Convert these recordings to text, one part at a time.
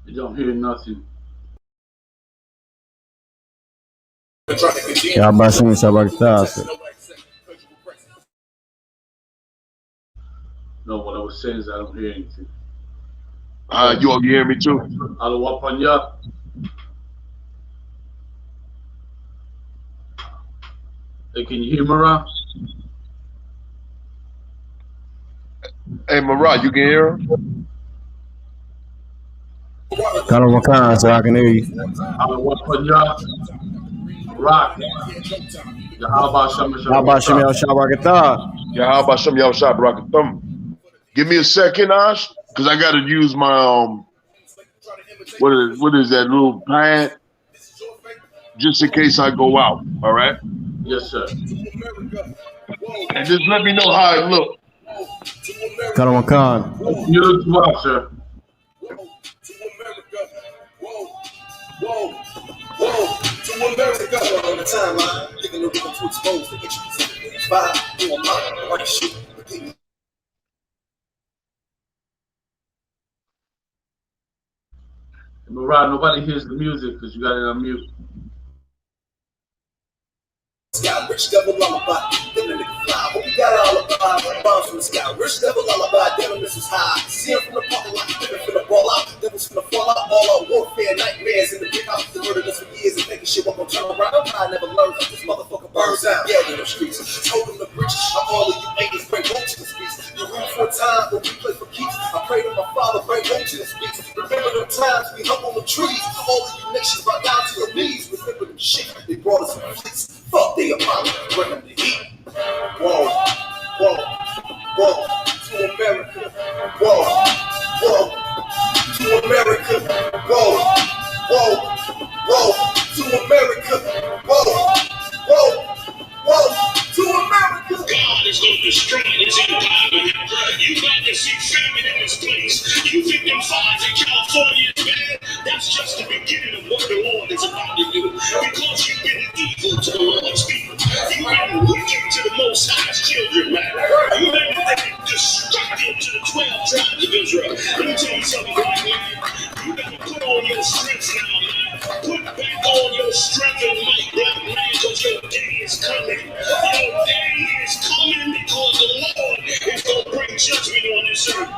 I don't hear nothing. Ya başım sabahta. No, what I was saying is I don't hear anything. You all hear me too? I.S.U.P.K. Hey, can you hear Mara? Hey, Mara, you can hear her? Got on my car so I can hear you. I.S.U.P.K. Rock. Give me a second, Ash, because I got to use my what is that little pad, just in case I go out. All right. Yes, sir. And just let me know how it looks. Got on my car. You look well, sir. To America on the timeline, thinking of looking to expose the issues. 5 for my white shit. Mara, nobody hears the music because you got it on mute. Sky, rich devil lullaby, then the nigga fly. Hope you got all the bombs from the sky. Rich devil lullaby, damn this is high. See him from the parking lot, living finna ball out. Devils finna fall out, all our warfare, nightmares in the big house. They murdered us for years and thinking shit won't turn around. I never learned from this motherfucker burns out. Yeah, in the streets. Told them to preach. I'm all of you haters, bring hope to the streets. You root for a time, but we play for keeps. I pray to my father, bring hope to the streets. Remember them times we hung on the trees. All of you nations brought down to your knees. Remember them shit, they brought us from fleets. Fuck the Apollo, bring them the heat. Whoa, whoa, whoa, to America. Whoa, whoa, to America. Whoa, whoa, whoa, to America. Whoa, whoa, whoa, to America. God is going to destroy his empire. You got to see famine in this place. You think them fires in California is bad? That's just the beginning of what the Lord is about to do. Because you've been evil to the Lord's people. You've been wicked to the Most High's children, man. You've been destructive to the 12 tribes of Israel. Let me tell you something, right, man. You better put on your strength now, man. Put back on your strength and might, black man, because your day is coming. Your day is coming because the Lord is going to bring judgment on this earth.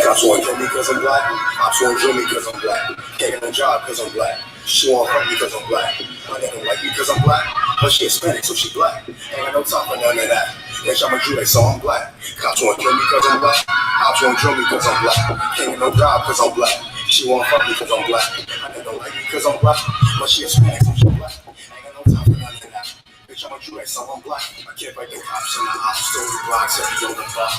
Cops won't kill me because I'm black. Cops won't kill me because I'm black. Can't get no job because I'm black. She won't hurt me because I'm black. My nigga don't like me because I'm black. But she Hispanic, so she black. Ain't got no time for none of that. Bitch, I'm a Jew, so I'm black. Cops won't kill me because I'm black. Cops won't drill me because I'm black. Can't get no job because I'm black. She won't hurt me because I'm black. My nigga don't like me because I'm black. But she Hispanic, so she black. Ain't got no time for none of that. Bitch, I'm a Jew, so I'm black. I can't break the cops in the ops. Story blocks, every on the block.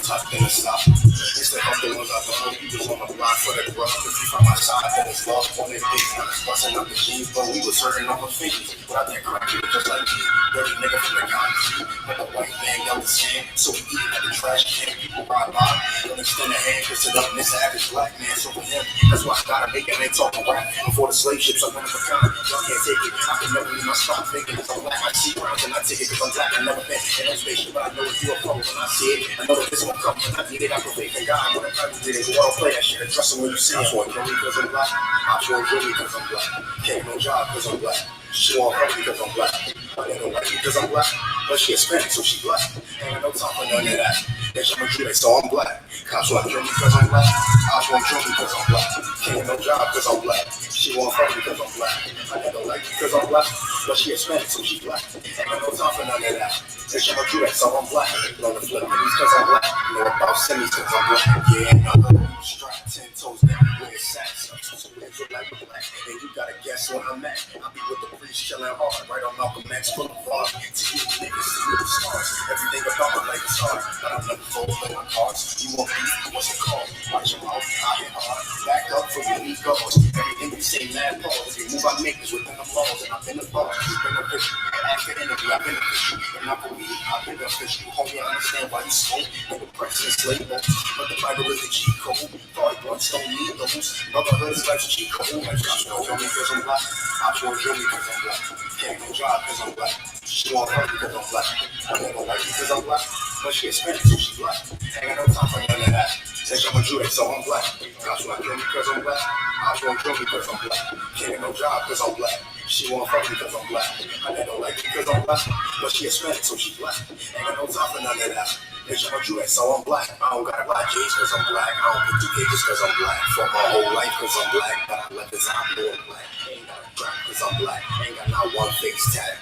Tough thing to stop. It's the help the ones I know. You was on the block for the grub. If you from my side, then it's love. On this big nuts, busting up the jeans. But we was hurting on the fingers. Without that crack, you was just like me. Dirty nigga from the concrete. Like a white man, young the sand. So we eating at the trash can. People ride by. Don't extend a hand. Cause it up in this average black man. So for him, that's why I gotta make it. Ain't talking rap. Before the slave ships, I went to the kind. Y'all can't take it. I can never leave my spot thinking. Cause I'm black. I see rounds and I take it. Cause I'm black. I never been in no spaceship. But I know it's UFO. When I see it, I know that this won't come. I need it. I can fake God. When I did it, I don't play that shit. Trust him when you see it. I won't kill me because I'm black. I won't kill me because I'm black. Can't no job because I'm black. She won't hurt me because I'm black. I ain't no like me because I'm black. But she Hispanic, so she black. Ain't no time for none of that. Bitch, I'm a Jew, so I'm black. Cops won't kill me because I'm black. Cops won't kill me because I'm black. Can't no job because I'm black. She won't hurt me because I'm black. I ain't no like me because I'm black. But she Hispanic, so she black. Ain't no time for none of that. Bitch, I'm a Jew, so I'm black. Know the flip minis because I'm black. Know about semis because I'm black. Yeah, and I'm strap 10 toes down, wear sacks. So like black. And you gotta guess where I'm at. I be with the priest chilling hard, right on Malcolm X Boulevard. To you niggas, see the stars. Everything about my life is hard. But I'm never fold with my cards. You won't be what's it called? Watch your mouth, I hit hard. Back up for your egos. Everything you say, mad pause. Every move I make is within the laws. And I've been the boss. Bring a picture. ask for energy, I've been official. And not for me, I've been official. Homie, I understand why you smoke. And the president's label. But the Bible is the cheat code. Thought blunts don't need those. Brotherhood is life's cheat code. Like Joshua, kill me because I'm black. I swear, kill me because I'm black. Can't go job because I'm black. She won't hurt because I'm black. I never like you because I'm black. But she Hispanic, so she black. Ain't got no time for none of that. Say I'm a Jew, so I'm black. Joshua, kill me because I'm black. I swear, kill me because I'm black. Can't get no job because I'm black. She won't fuck because I'm black. I never like you because I'm black. But she Hispanic, so she black. Ain't got no time for none of that. Bitch, I'm a Jew, so I'm black. I don't gotta buy J's because I'm black. I don't put 2 cages because I'm black. For my whole life because I'm black. But I left this I'm born black. Ain't got a crack because I'm black. Ain't got not one face tag.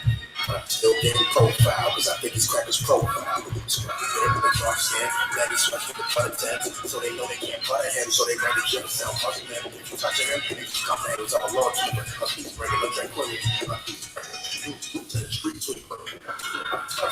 But I'm still getting profile because I think these crackers profile. Scrappy there with the dark skin. Daddy sweats with the butter tent. So they know they can't butter him. So they grab the gym and sell hustle him. If you touching him, they just come at him. I'm a law keeper. A piece bringing no tranquility. A piece bringing to the streets with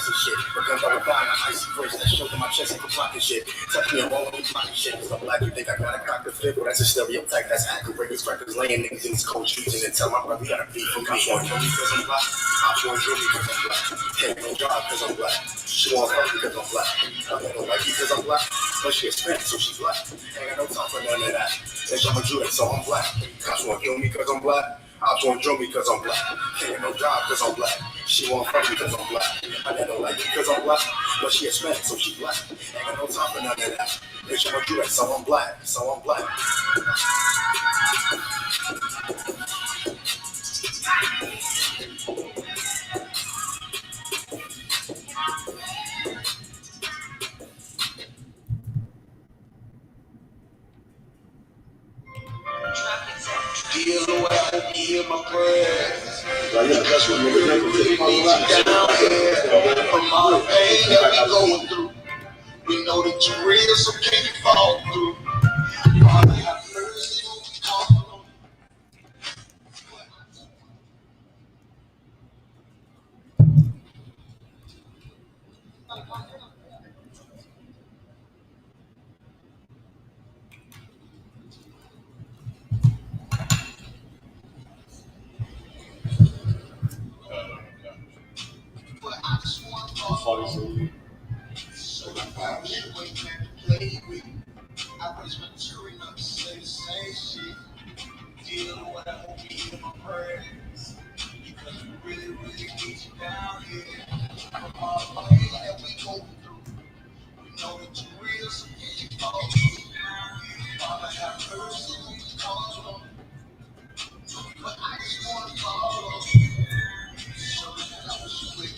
and shit. But guns I would buy an icy brace that showed in my chest and could block and shit. Touch me, I'm all over blocking shit. Cause I'm black, you think I gotta cock the flip? Well, that's a stereotype, that's accurate. These crackers laying niggas in these cold streets and then tell my brother you gotta beat from me. She won't kill me cause I'm black. I won't drill me cause I'm black. Can't no job cause I'm black. She won't fuck me cause I'm black. I don't like you cause I'm black. But she Hispanic, so she black. Ain't got no time for none of that. Bitch, I'm a Jew, so I'm black. Cops won't kill me cause I'm black. Ops won't drill me cause I'm black. Can't get no job cause I'm black. She won't fuck me cause I'm black. I don't like you cause I'm black. But she Hispanic, so she black. Ain't got no time for none of that. Bitch, I'm a Jew, so I'm black. So I'm black. Dear Lord, I hope you hear my prayers. We need you down here from all the pain that we going through. We know that you're real, so can you fall through? Father, have mercy on me. I just want to talk to you. So I can't wait to play with you. I raise my children up to say the same shit. Dear Lord, I hope you hear my prayers. Because we really, really need you down here. From all the pain that we go through. We know that you're real, so can you fall through? Father, have mercy on these calls. But I just want to follow you. So that I wish you would.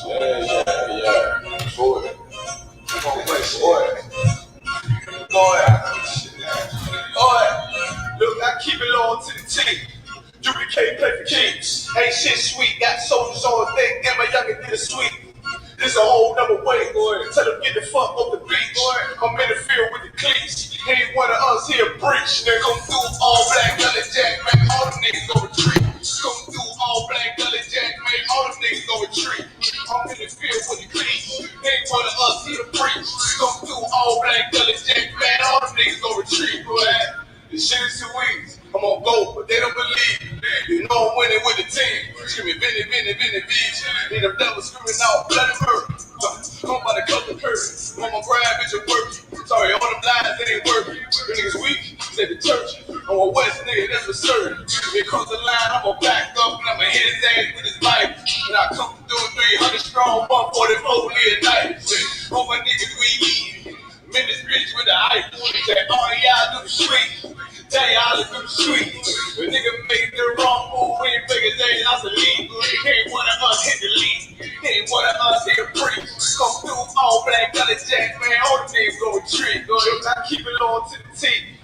Yeah. For it. Come on, play for it. Look, I keep it on to the team. U.P.K. play for Kings. Ain't shit sweet, got soldiers on thick, and my youngin' did a sweet. This a whole nother way, boy. Tell them get the fuck off the beach, boy. I'm in the field with the cleats. Ain't one of us here breach. They come through all black, gully jack, man. All them niggas go retreat. Come through all black, gully jack, man. All them niggas go retreat. I'm in the field with the cleats. Ain't one of us here breach. Come through all black, gully jack, man. All them niggas go retreat, boy. This shit is too easy. I'm on go, but they don't believe me. You know I'm winning with the team. Screaming, Vinny, beach. Need them devils screaming out, bloody murder. I'm about to cut the curtains. On my grab, bitch, it working. Sorry, all them lines, they ain't working. You niggas weak, said the church. I'm a West nigga, that's for certain. Here comes the line, I'm gonna back up and I'm gonna hit his ass with his life. And I come through 300 strong, 144 a night. All my niggas, we eating. I'm in this bitch with the ice. Say, all y'all do the sweet. Tell y'all to do the sweet. The nigga made the wrong move when he figured that I was a lead. Ain't one of us hit the lead. Ain't one of us hit a break. Come through all black, gully jack, man. All the niggas go retreat. I keep it on to the team.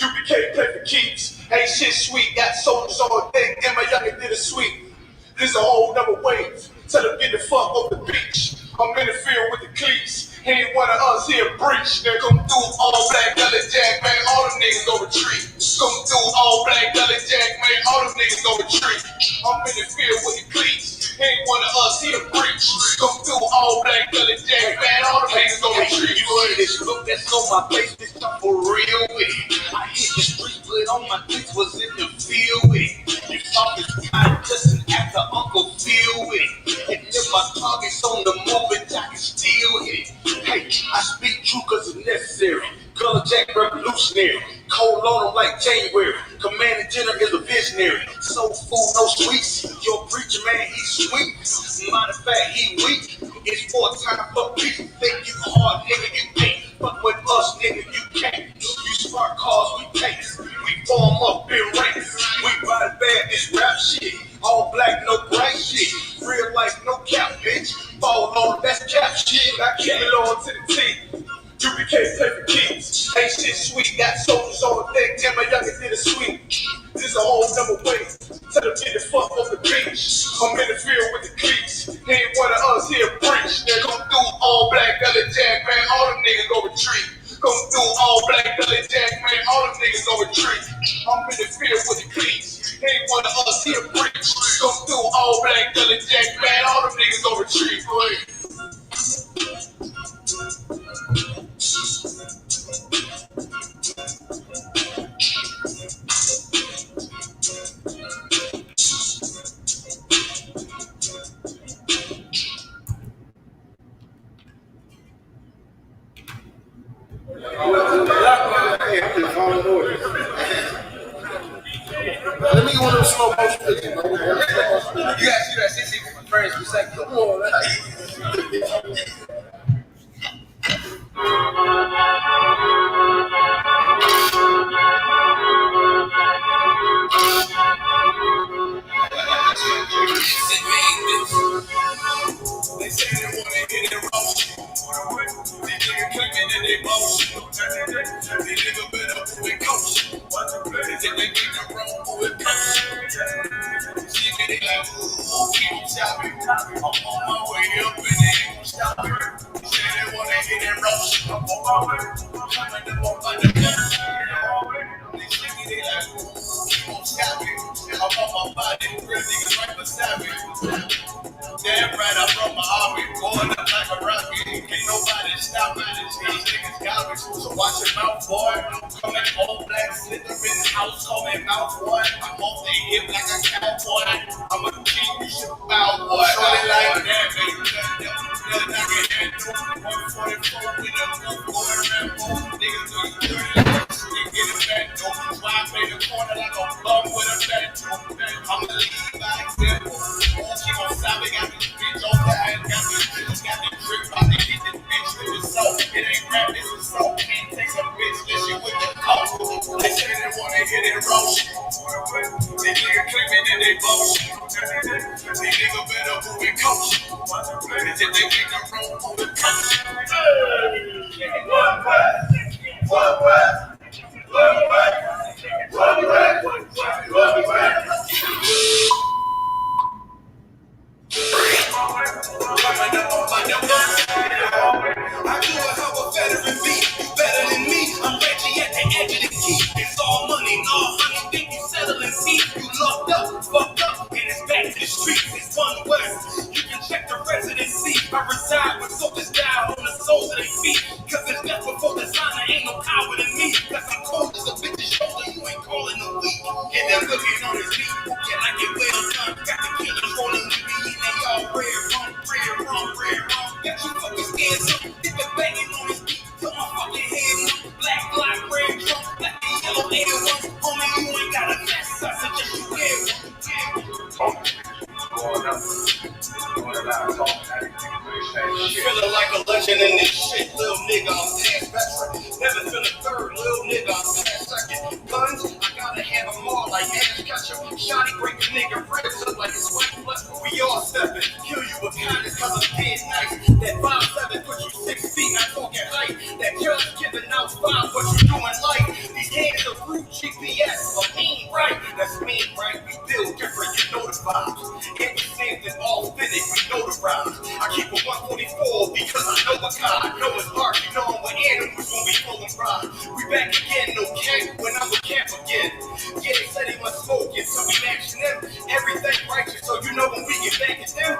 U.P.K. play for keeps. Ain't shit sweet. Got soldiers on deck, and my youngin' did a sweep. This a whole nother wave. Tell them get the fuck off the beach. I'm in the field with the cleats. Ain't one of us here breach. They come through all black, gully jack, man. All them niggas go retreat. Come through all black, gully jack, man. All them niggas go retreat. I'm in the field with the cleats. Ain't one of us here preach. Come through all black, color jack, man, all the niggas go retreat. You heard this look that's on my face, this stuff for real with it. I hit the street, but on my dick was in the field with it. You saw this guy just an actor, Uncle Phil with it. And if my target's on the move, I can still hit it. Hey, I speak true cause it's necessary. Color jack revolutionary. Cold on them like January. Commanding General is a visionary. Soul food, no sweets. Your preacher man, he's sweet. Matter of fact, he weak. It's for time for peace. Think you hard, nigga, you ain't. But with us, nigga, you can't. You smart cars, we takes. We form up in ranks. We ride bad this rap shit. All black, no bright shit. Real life, no cap, bitch. Fall on, that's cap shit. I keep it on to the team. U.P.K. play for keys. Ain't shit sweet, got soldiers on the thing. Damn, my youngest did a sweet. This a whole number way. Tell them get the fuck off the beach. I'm in the field with the cleats. Ain't one of us here preach. They come through all black, color jack, man. All them niggas go retreat. Come through all black, color jack, man. All them niggas go retreat. I'm in the field with the cleats. Ain't one of us here preach. Come through all black, color jack, man. All them niggas go retreat, boy. Let me go on a slow motion picture. You gotta see that 60 frames per second. Come on, They say they wanna hit it raw. These niggas claiming that they boss. These niggas better move it coach. They say they think they're wrong, move it coach. See me, they like, ooh, keep on shopping. I'm on my way up and they ain't gon' stop me. They say they wanna hit it raw. I'm on my way. Coming up on my defense. They say me, they like, ooh, keep on shopping. I'm on my body, real niggas right beside me. Damn right, I brought my army, going up like a rocket. Ain't nobody stop me. These niggas got me, so watch your mouth, boy. Coming all black, slithering house, call me mouth, boy. I'm off the hip like a cowboy. I'm a king, you should bow, boy. Shorty like that, baby. Nothing I can handle. 144 with a good boy, Rambo. Niggas do you dirty, they get it back, though. Why I play the corner like a bum with a bat, I'm a lead by example. Keep on stopping, got this bitch on fire, got this bitch, got the drip, about to get this bitch with the soul. It ain't rap, it's a soul. Can't take some bitch, this shit with the coat. They say they wanna hit it raw. They niggas claiming that they boss. They niggas better move it coach. They say they think I'm wrong, move it coach. I do a hell of a veteran beat. You better than me. I'm Reggie at the edge of the key. It's all money, no honey. Think you settling seat. You locked up, fucked up, and it's back to the streets. It's one west. You can check the residency. I reside with soldiers down on the soles of their feet. Cause it's death before the sign. There ain't no power than me. Cause I'm cold as a bitch's shoulder. You ain't calling no weak. Get them looking on his feet. Can I get well done? Got the killers rolling with me. And they all red, wrong. Got you fucking scared, so get the banging on his beat. Put my fucking head on. Black, red, drum, black and yellow, A1. Homie, you ain't got a mess. I suggest you wear one. Feeling like a legend in this shit, little nigga. I'm past veteran. Never been a third, little nigga. I'm past second. Guns, I gotta have them all like Ash Ketchum. Shotty break a nigga ribs up like it's white blood. We all stepping. Kill you with kindness cause I'm dead nice. That 5'7" put you 6 feet, not talking height. That just giving out 5, what you doing like? These hands are through GPS. A mean right, that's mean right. We build different, you know the vibes. Hit the same thing all finished, we know the rhymes. I keep a 144 because I know it's God. I know it's hard, you know I'm with animals when we pulling ride. We back again, no camp when I'm with camp again. Yeah, they said he must smoke it, so we matching them. Everything righteous, so you know when we get back at them.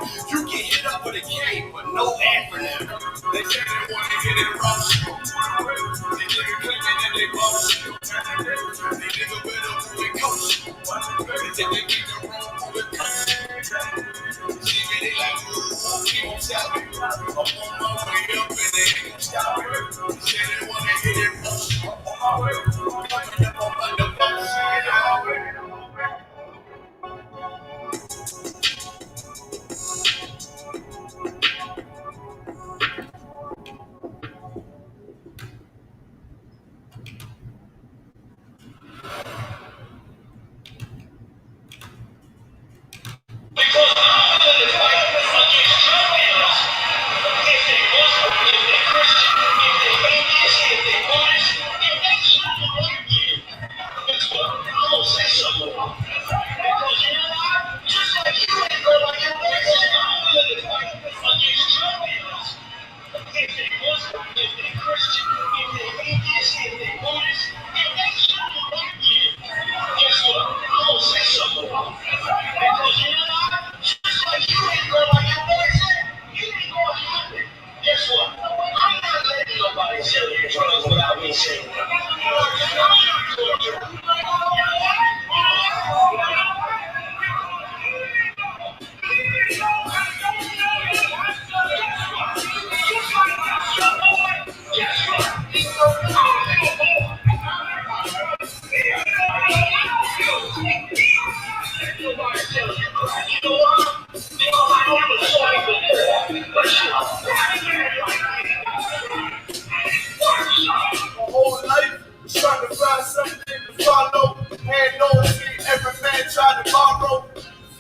whole life was trying to find something to follow. Had no feet, every man tried to borrow.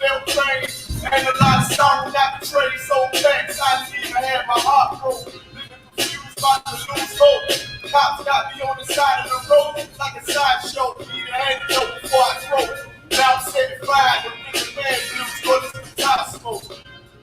Felt pain, and a lot of sorrow, not betrayed. So facts, I didn't even have my heart broke. Living confused, about to lose hope. Cops got me on the side of the road, like a sideshow. Need an antidote before I throw. Now I'm 75, the big man blues, but it's the top smoke.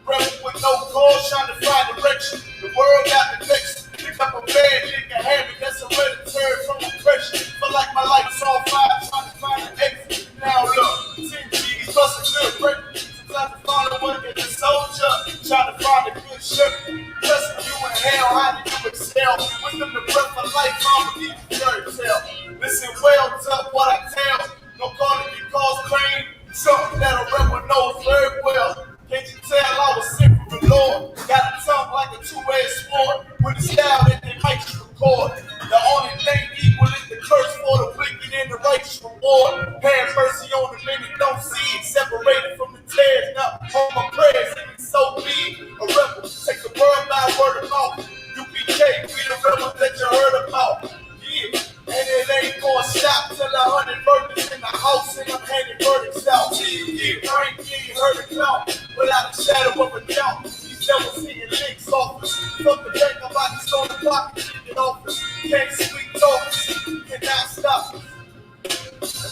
Rebel with no cause, trying to find direction. The world got the next. Pick up a bad nigga habit, that's hereditary from oppression. Feel like my life's on fire, trying to find an exit. Now look, 10 G's plus a good break. Sometimes I find a one in the soldier, trying to find a good shirt. Blessing you in hell, how do you excel? Wisdom the breath of life, I'ma need you fairy tale. Listen well to what I tell. No calling me cause pain, something that a rebel knows very well. Can't you tell I was sent from the Lord? Got a tongue like a two-edged sword with a style that they might just record. The only thing equal is the curse for the wicked and the righteous reward. Have mercy on the many don't see it, separated from the tares. Now all my prayers, and it's so big. A rebel, take the word by word of mouth. U.P.K, we the rebels that you heard about. Yeah, and it ain't gonna stop till 100 verdicts in the house and I'm handing verdicts out. Yeah, I ain't getting heard about without a shadow of a doubt. These devils seeing links office. Fuck the bank, I'm about to stone the block and shit in office. Can't sweet talkers, cannot stop us.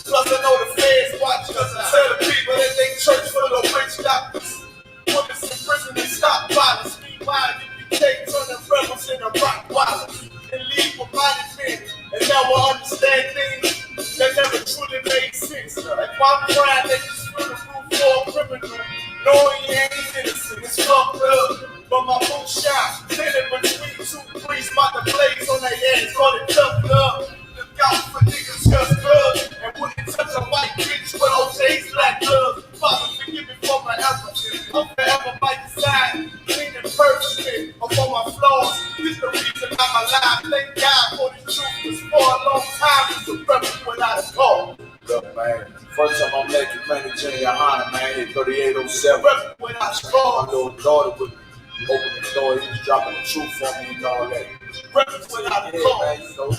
Plus I know the feds watch us. Tell the people that they church full of rich doctors. Put us in prison and stop violence. Meanwhile, U.P.K turn the rebels into rock wallets. And leave with minded men, and now we'll understand things that never truly made sense. Like why crying, they just threw the roof for a criminal, knowing he ain't innocent. It's fucked up, but my boot shot, standing between two priests, about to blaze on their ass, call it tough love. Look out for niggas just good, and wouldn't touch a white bitch with OJ's black gloves. Father, forgive me for my efforts. I'm forever by your side, clean and perfect, or for my flaws. This the reason I'm alive. Thank God for this truth. It's for a long time. It's a rebel without a call. Look, man, first time I'm making money, GEN.YAHANNA, man, in 3807. Rebel without a call. My little daughter would open the door, he was dropping the truth for me and all that. Rebel without a call. Man, you know,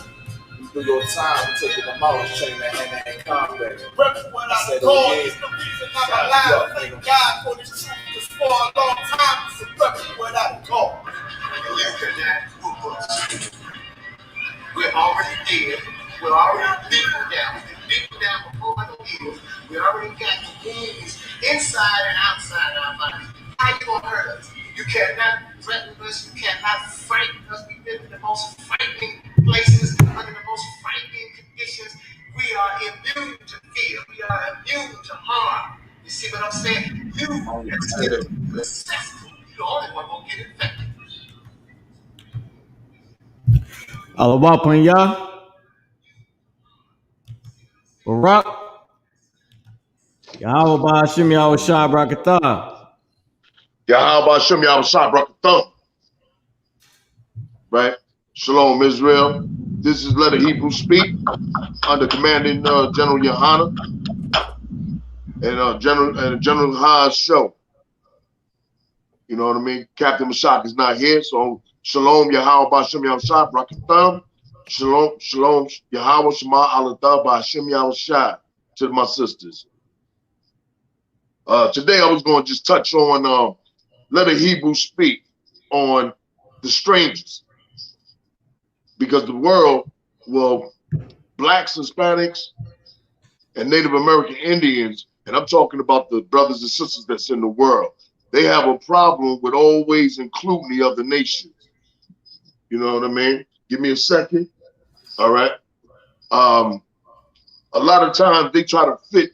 you do your time, you taking them out, chain that hand-to-hand combat. Rebel without a call. It's the reason I'm alive. Thank God for this truth. It's for a long time. It's a rebel without a call. We're already dead. We're already beaten down. We've been beaten down for 400 years. We already got the wounds inside and outside our bodies. How you gonna hurt us? You cannot threaten us. You cannot frighten us. We live in the most frightening places, under the most frightening conditions. We are immune to fear. We are immune to harm. You see what I'm saying? You are successful. You're the only one gonna get infected. Allah upon ya. Barak. Yahweh Ba'ashim Yahweh Shai Brakatah. Yahweh Shem Yahweh. Right? Shalom, Israel. This is Let a Hebrew Speak under commanding General Yahanna and General Ha's show. You know what I mean? Captain Mashak is not here, so Shalom, Yahweh Ba'ashim Yahweh Shai Brakatah. Shalom, Yahweh Shema Alatah Ba'ashim Yahweh Shai to my sisters. Today I was going to just touch on Let a Hebrew Speak on the strangers. Because the world, well, blacks, Hispanics, and Native American Indians, and I'm talking about the brothers and sisters that's in the world, they have a problem with always including the other nations. You know what I mean? Give me a second. All right. A lot of times they try to fit,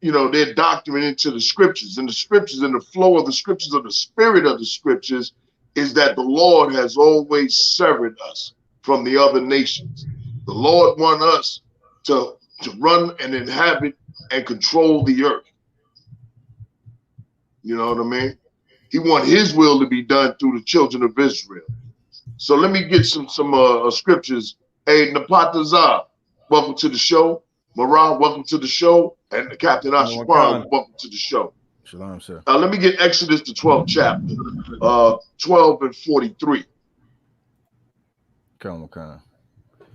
you know, their doctrine into the scriptures, and the scriptures and the flow of the scriptures, or the spirit of the scriptures, is that the Lord has always served us from the other nations. The Lord wants us to run and inhabit and control the earth. You know what I mean? He wants his will to be done through the children of Israel. So let me get some scriptures. Hey, Napatazar, welcome to the show. Marah, welcome to the show. And Captain Ashpan, welcome to the show. Shalom, sir. Let me get Exodus, the 12th chapter, 12 and 43. Come.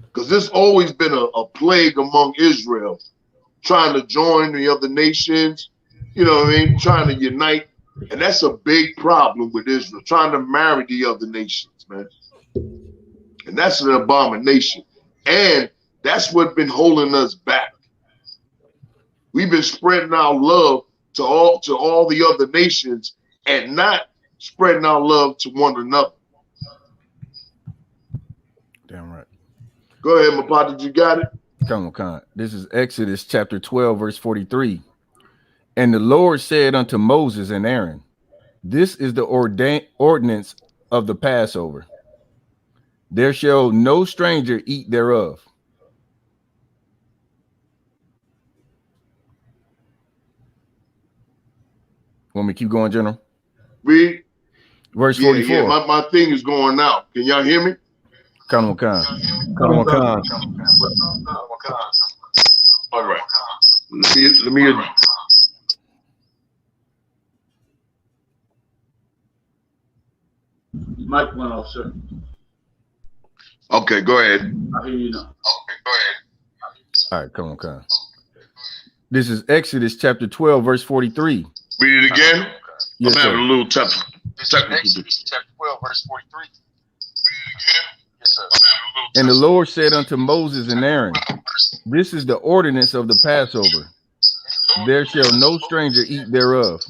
Because there's always been a plague among Israel, trying to join the other nations, you know what I mean, trying to unite. And that's a big problem with Israel, trying to marry the other nations, man. And that's an abomination. And that's what's been holding us back. We've been spreading our love to all the other nations and not spreading our love to one another. Damn right. Go ahead, Mapata, you got it? Come on. This is Exodus chapter 12, verse 43. And the Lord said unto Moses and Aaron, this is the ordinance of the Passover. There shall no stranger eat thereof. Want me to keep going, General? Read. Verse 44. Yeah, my thing is going out. Can y'all hear me? Come on. All right. Let me Mic went off, sir. Okay, go ahead. I hear you now. All right, come on. This is Exodus chapter 12, verse 43. Read it again. Yes, I'm having sir. a little tough. Exodus chapter 12, verse 43. Read it again. Yes, sir. And the Lord said unto Moses and Aaron, this is the ordinance of the Passover. There shall no stranger eat thereof.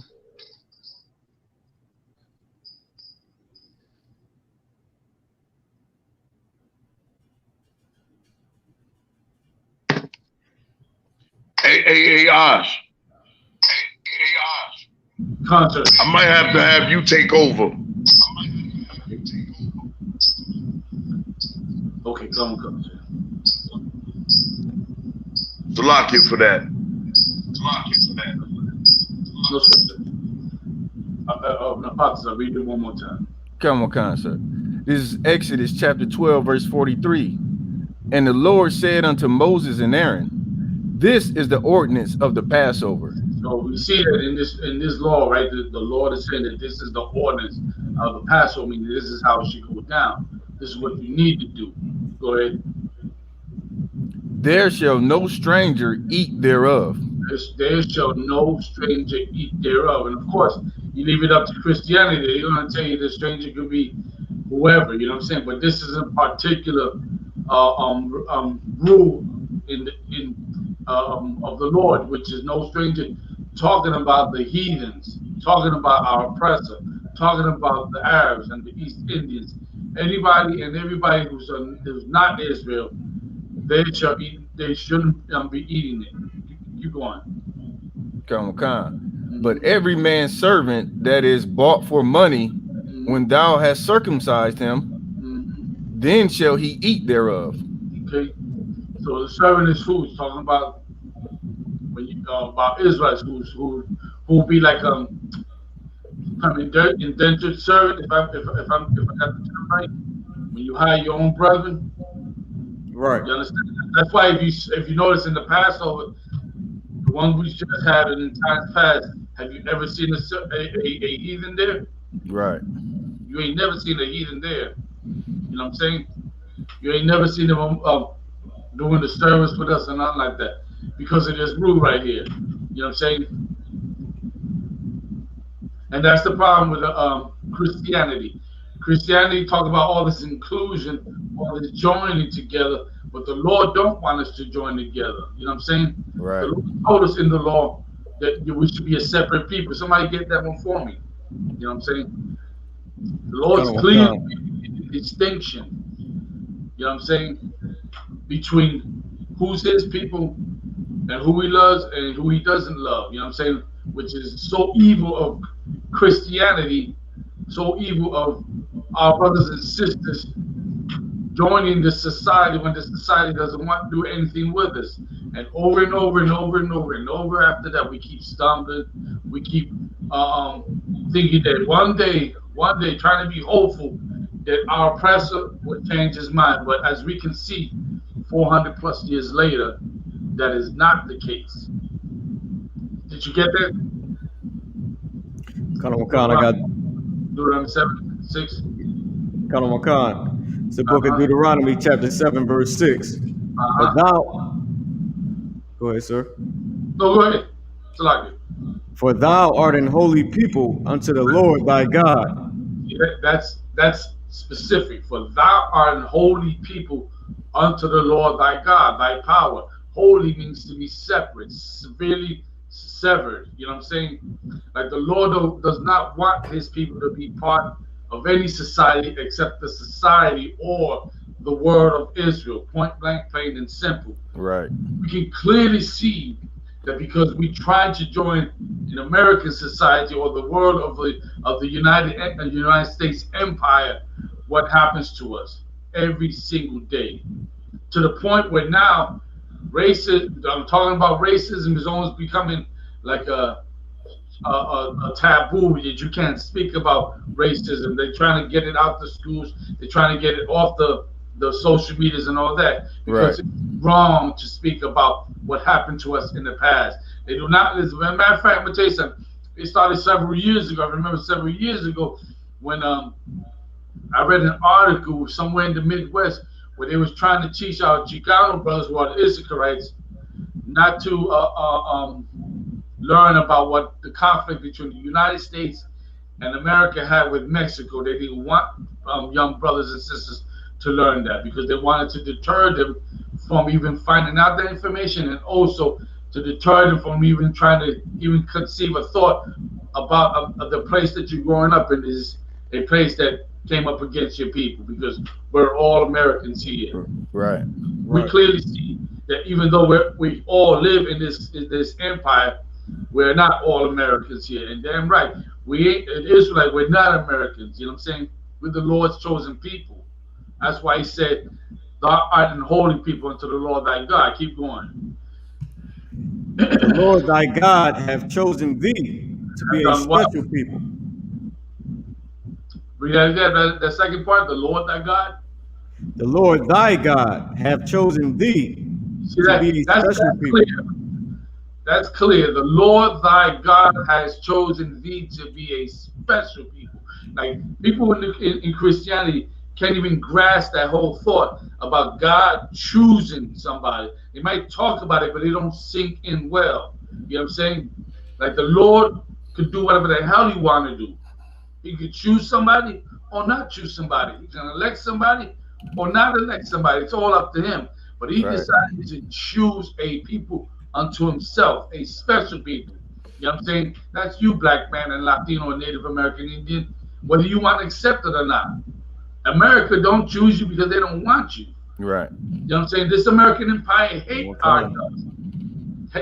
Hey, Osh. Concert. I might have to have you take over. Okay, come, sir. Salakia for that. No, sir. I'll read it one more time. Come on, sir. This is Exodus chapter 12, verse 43. And the Lord said unto Moses and Aaron, this is the ordinance of the Passover. So we see that in this law, right? The Lord is saying that this is the ordinance of the Passover, meaning this is how it should go down. This is what you need to do. Go ahead. There shall no stranger eat thereof. There shall no stranger eat thereof. And of course, you leave it up to Christianity. They're going to tell you the stranger could be whoever, you know what I'm saying? But this is a particular rule of the Lord, which is no stranger, talking about the heathens, talking about our oppressor, talking about the Arabs and the East Indians, anybody and everybody who's not Israel, they shouldn't be eating it. Keep going. Come. But every man's servant that is bought for money, when thou hast circumcised him, then shall he eat thereof. Okay. So the servant is who's talking about when you about Israelites who will be like indentured servant, if I got the term right, when you hire your own brethren. Right. You understand? That's why if you notice in the Passover, the one we just had in times past, have you ever seen a heathen there? Right. You ain't never seen a heathen there. You know what I'm saying? You ain't never seen them doing the service with us and nothing like that, because of this rule right here. You know what I'm saying? And that's the problem with Christianity. Christianity talk about all this inclusion, all this joining together, but the Lord don't want us to join together. You know what I'm saying? Right. The Lord told us in the law that we should be a separate people. Somebody get that one for me. You know what I'm saying? The Lord's clear distinction. You know what I'm saying? Between who's his people and who he loves and who he doesn't love. You know what I'm saying? Which is so evil of Christianity, so evil of our brothers and sisters joining the society when the society doesn't want to do anything with us. And over and over and over and over and over after that, we keep stumbling. We keep thinking that one day, trying to be hopeful that our oppressor would change his mind. But as we can see, 400 plus years later, that is not the case. Did you get that? Khan, I got Deuteronomy 7:6. Khan. It's the book of Deuteronomy, chapter 7, verse 6. But thou, go ahead, sir. No, go ahead. It's like it. For thou art an holy people unto the Lord thy God. Yeah, that's specific. For thou art an holy people unto the Lord thy God, thy power. Holy means to be separate, severely severed. You know what I'm saying? Like the Lord does not want his people to be part of any society except the society or the word of Israel. Point blank, plain and simple. Right. We can clearly see that because we tried to join an American society or the world of the United States Empire, what happens to us every single day, to the point where now I'm talking about racism is almost becoming like a taboo that you can't speak about racism. They're trying to get it out the schools. They're trying to get it off the social medias and all that because it's wrong to speak about what happened to us in the past. They do not. As a matter of fact, I'm gonna tell you something. It started several years ago. I remember several years ago when I read an article somewhere in the Midwest where they was trying to teach our Chicano brothers who are the Israelites not to learn about what the conflict between the United States and America had with Mexico. They didn't want young brothers and sisters to learn that because they wanted to deter them from even finding out that information, and also to deter them from even trying to even conceive a thought about the place that you're growing up in is a place that came up against your people, because we're all Americans here. Right. We clearly see that even though we all live in this empire, we're not all Americans here. And damn right, we ain't in Israelite, we're not Americans. You know what I'm saying? We're the Lord's chosen people. That's why he said, thou art an holy people unto the Lord thy God. Keep going. The Lord thy God hath chosen thee to be a special people. Read that again, that second part, the Lord thy God. The Lord thy God hath chosen thee to be a special people. That's clear. The Lord thy God has chosen thee to be a special people. Like people in Christianity can't even grasp that whole thought about God choosing somebody. They might talk about it, but they don't sink in well. You know what I'm saying? Like the Lord could do whatever the hell he want to do. He could choose somebody or not choose somebody. He can elect somebody or not elect somebody. It's all up to him. But he decided to choose a people unto himself, a special people. You know what I'm saying? That's you, black man and Latino and Native American Indian, whether you want to accept it or not. America don't choose you because they don't want you. Right. You know what I'm saying? This American empire hate our guts,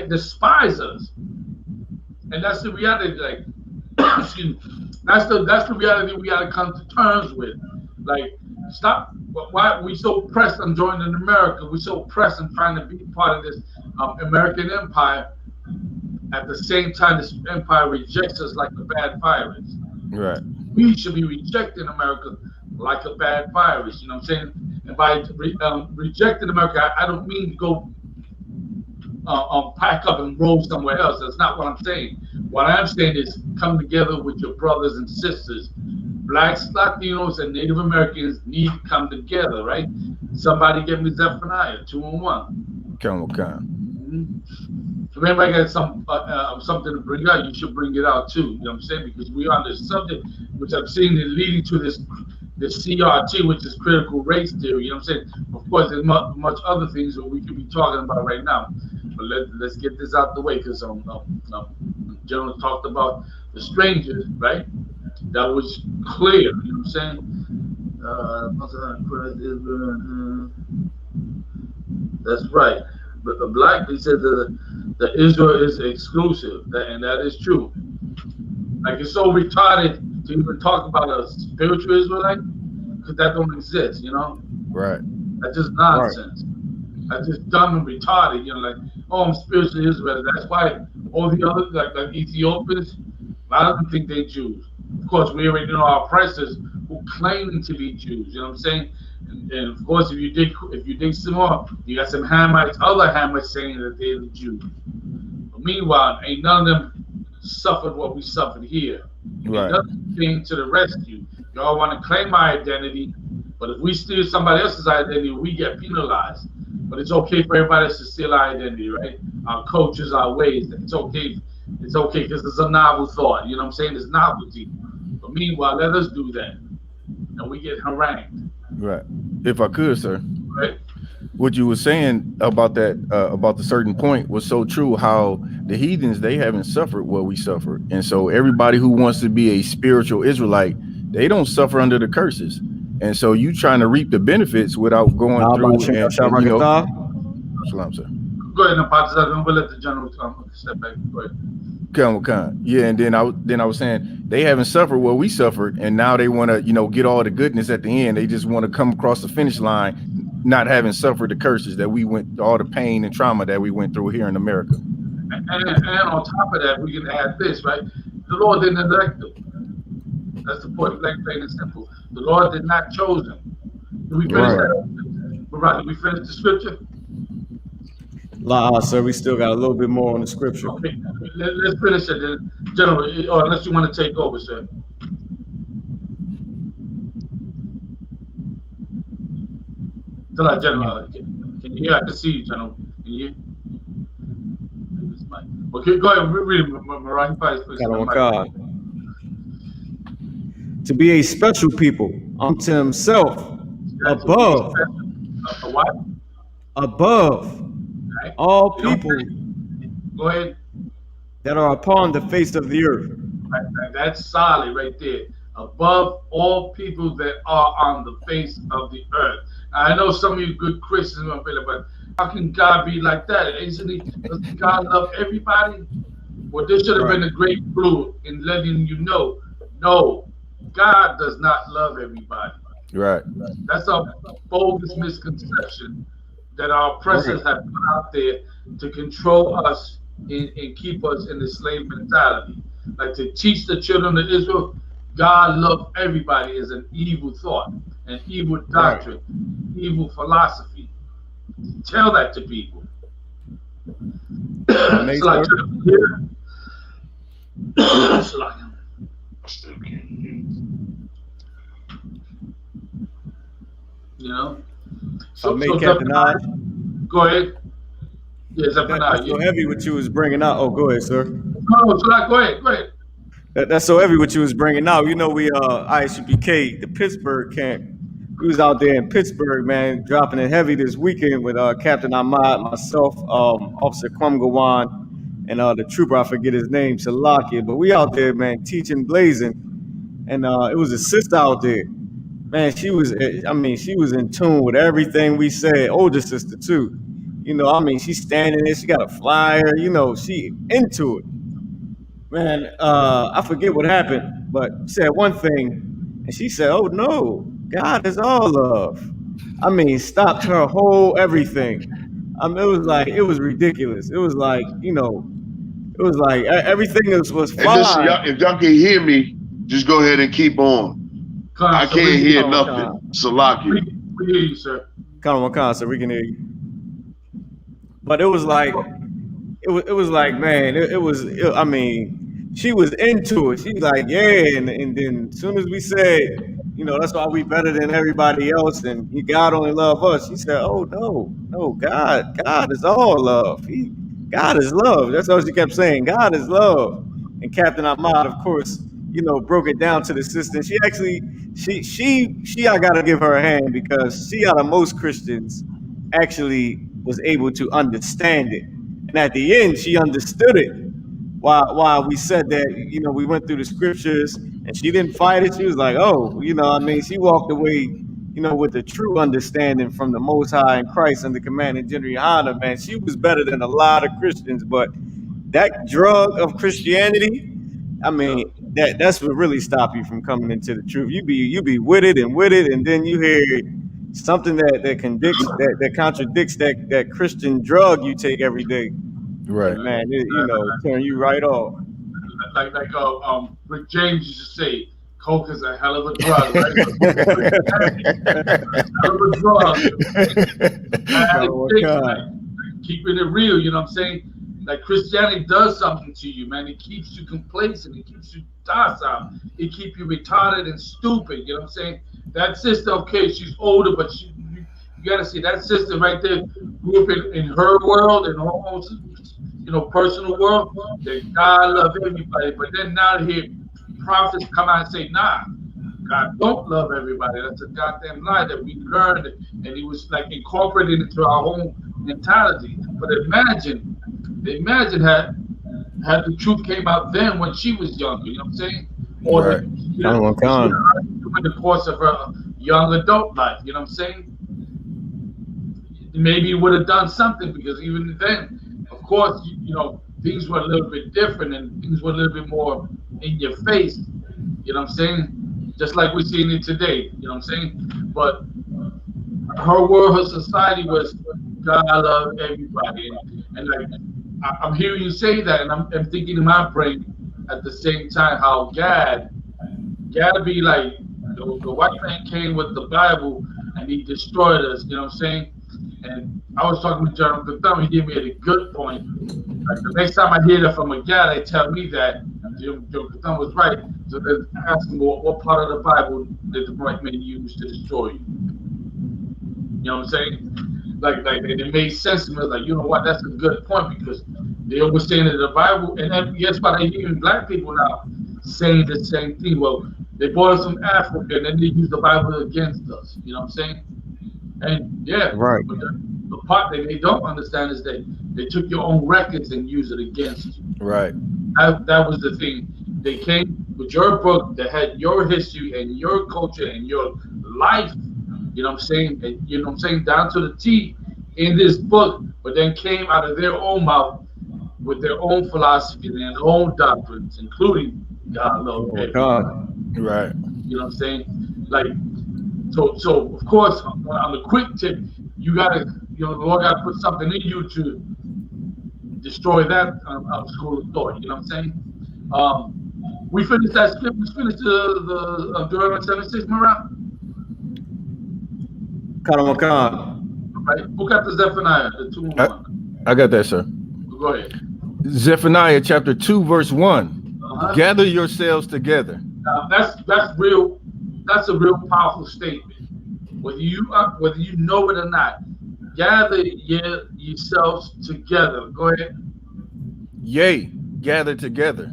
despise us. And that's the reality, like, excuse me, that's the reality we gotta come to terms with. Like, stop, why we so pressed on joining America? We're so pressed on trying to be part of this American empire. At the same time, this empire rejects us like a bad virus. Right. We should be rejecting America like a bad virus. You know what I'm saying? And by rejecting America, I don't mean to go pack up and roll somewhere else. That's not what I'm saying. What I'm saying is come together with your brothers and sisters. Blacks, Latinos, and Native Americans need to come together, right? Somebody give me Zephaniah 2:1. If anybody got something to bring out, you should bring it out too. You know what I'm saying? Because we are on this subject, which I'm seeing is leading to this CRT, which is critical race theory. You know what I'm saying? Of course, there's much other things that we could be talking about right now. But let's get this out the way, because General talked about the strangers, right? That was clear. You know what I'm saying? That's right. But the black, he said that Israel is exclusive, and that is true. Like, it's so retarded to even talk about a spiritual Israelite, because that don't exist, you know? Right. That's just nonsense. That's just dumb and retarded. You know, like, oh, I'm spiritually Israelite. That's why all the other like Ethiopians, a lot of them think they're Jews. Of course, we already know our oppressors who claim to be Jews. You know what I'm saying? And of course, if you dig some more, you got some Hamites, other Hamites saying that they're the Jews. But meanwhile, ain't none of them suffered what we suffered here. Right. Nothing came to the rescue. Y'all want to claim our identity, but if we steal somebody else's identity, we get penalized. But it's okay for everybody else to steal our identity, right? Our cultures, our ways. It's okay. It's okay because it's a novel thought. You know what I'm saying? It's novelty. But meanwhile, let us do that, and we get harangued. Right. If I could, sir. Right. What you were saying about that, about the certain point was so true, how the heathens, they haven't suffered what we suffered. And so everybody who wants to be a spiritual Israelite, they don't suffer under the curses. And so you trying to reap the benefits without going through and you know, Shalom, sir. Go ahead, I'm gonna let the general step back. Go ahead. Yeah, and then I was saying they haven't suffered what we suffered, and now they want to, you know, get all the goodness at the end. They just want to come across the finish line, not having suffered the curses that we went, all the pain and trauma that we went through here in America. And on top of that, we can add this, right? The Lord didn't elect them. That's the point, like plain and simple. The Lord did not choose them. Did we finish that? Right. Did we finish the scripture? Sir, we still got a little bit more on the scripture. Okay, let's finish it then, General, or unless you want to take over, sir. General, can you hear? I can see you, General. Can you hear? Okay, go ahead, read it, Mariah. To be a special people unto himself, above. What? Above. Right. All people go ahead. That are upon the face of the earth. Right, that's solid right there. Above all people that are on the face of the earth. I know some of you good Christians, but how can God be like that? Doesn't God love everybody? Well, this should have been a great clue in letting you know, no, God does not love everybody. Right. That's a bogus misconception that our oppressors have put out there to control us and keep us in the slave mentality. Like to teach the children of Israel, God loved everybody is an evil thought, an evil doctrine, evil philosophy. Tell that to people. It's like, you know? So Captain I. Go ahead. Yes, that's so heavy what you was bringing out. Oh, go ahead, sir. No, go ahead. Go ahead. That's so heavy what you was bringing out. You know, we I.S.U.P.K, the Pittsburgh camp. We was out there in Pittsburgh, man, dropping it heavy this weekend with Captain Ahmad, myself, Officer Kwamgawan, and the trooper, I forget his name, Salaki. But we out there, man, teaching blazing. And it was a sister out there. Man, she was in tune with everything we said. Older sister too. You know, I mean, she's standing there. She got a flyer. You know, she into it. Man, I forget what happened, but she said one thing, and she said, "Oh no, God is all love." I mean, stopped her whole everything. I mean, it was ridiculous. It was like, you know, it was like everything was fine. Listen, if y'all can hear me, just go ahead and keep on. I can't hear nothing. Salaki. We hear you, sir. Come on, sir. We can hear you. But it was like, man, I mean, she was into it. She's like, yeah. And then as soon as we said, you know, that's why we better than everybody else, and God only love us. She said, oh, no, God is all love. God is love. That's all she kept saying. God is love. And Captain Ahmad, of course, you know, broke it down to the sister. She actually, I gotta give her a hand, because she, out of most Christians, actually was able to understand it. And at the end, she understood it. While we said that, you know, we went through the scriptures, and she didn't fight it. She was like, oh, you know, I mean, she walked away, you know, with the true understanding from the Most High in Christ and the commanding GEN.YAHANNA, man. She was better than a lot of Christians, but that drug of Christianity, I mean, that's what really stopped you from coming into the truth. You be with it, and then you hear something that contradicts that Christian drug you take every day. Right. And man, turn you right off. Like Rick James used to say, coke is a hell of a drug, right? Hell of a drug. Keeping it real, you know what I'm saying? Like Christianity does something to you, man. It keeps you complacent. It keeps you docile. It keeps you retarded and stupid. You know what I'm saying? That sister, okay, she's older, but you got to see that sister right there grew up in her world, in her own, personal world. That God love everybody, but then now here prophets come out and say, nah, God don't love everybody. That's a goddamn lie that we learned, and it was like incorporated into our own mentality. But imagine had the truth came out then when she was younger, you know what I'm saying? Or right. During the course of her young adult life, you know what I'm saying? Maybe it would have done something, because even then, of course, things were a little bit different and things were a little bit more in your face, you know what I'm saying? Just like we're seeing it today, you know what I'm saying? But her world, her society was God love everybody, and like I'm hearing you say that, and I'm thinking in my brain at the same time how God be like the white man came with the Bible and he destroyed us, you know what I'm saying? And I was talking with Jonathan Thumb, he gave me a good point. Like the next time I hear that from a guy, they tell me that Jonathan Thumb was right. So then ask him what part of the Bible did the white man use to destroy you? You know what I'm saying? Like it made sense to me. Like, you know what? That's a good point, because they always saying that the Bible, and then guess what? I hear black people now saying the same thing. Well, they brought us from Africa, and then they use the Bible against us. You know what I'm saying? And yeah, right. But the part that they don't understand is that they took your own records and used it against you. Right. That was the thing. They came with your book that had your history and your culture and your life. You know what I'm saying? And you know what I'm saying? Down to the T in this book, but then came out of their own mouth with their own philosophy and their own doctrines, including God love everybody. Right. You know what I'm saying? Like, so of course, on the quick tip, you gotta, the Lord gotta put something in you to destroy that school of thought. You know what I'm saying? We finished that script. We finished the Deuteronomy 76, Morale. Right. Who got the Zephaniah, the 2-1? I got that, sir. Go ahead. Zephaniah chapter 2, verse 1. Gather yourselves together. That's real. That's a real powerful statement. Whether you know it or not, gather yourselves together. Go ahead. Yea, gather together.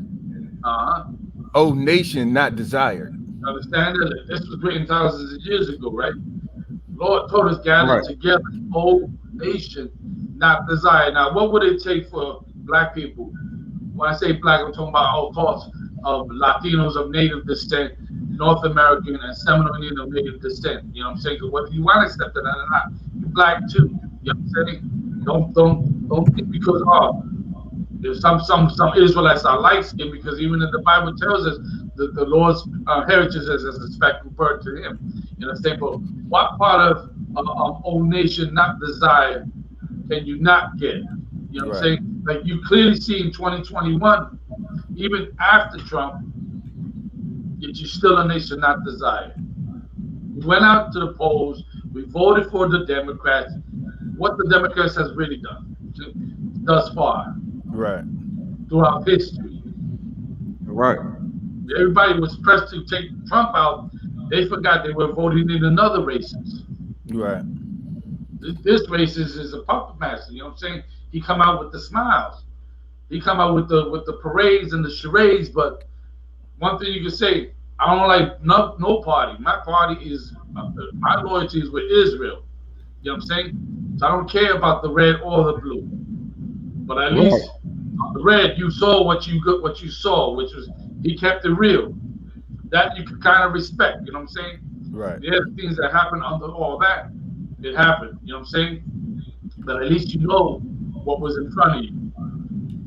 O nation not desired. Understand that this was written thousands of years ago, right? Lord told us gather together, O nation not desired. Now, what would it take for black people? When I say black, I'm talking about all parts of Latinos of native descent, North American and Seminole Indian of native descent. You know what I'm saying? Because whether you want to accept it or not, you're black too. You know what I'm saying? Don't think because there's some Israelites are light skinned, because even in the Bible tells us that the Lord's heritage is as a speckled bird to him. You know what I'm saying? But what part of old nation not desired can you not get? You know what I'm saying? Like you clearly see in 2021, even after Trump, yet you're still a nation not desired. We went out to the polls, we voted for the Democrats. What the Democrats has really done thus far, throughout history. Everybody was pressed to take Trump out. They forgot they were voting in another racist. This racist is a puppet master. You know what I'm saying? He come out with the smiles. He come out with the parades and the charades. But one thing you can say, I don't like no party. My party is my loyalty is with Israel. You know what I'm saying? So I don't care about the red or the blue. But at least on the red, you saw what you saw, which was he kept it real. That you can kind of respect. You know what I'm saying? There are things that happen under all that. It happened. You know what I'm saying? But at least you know what was in front of you.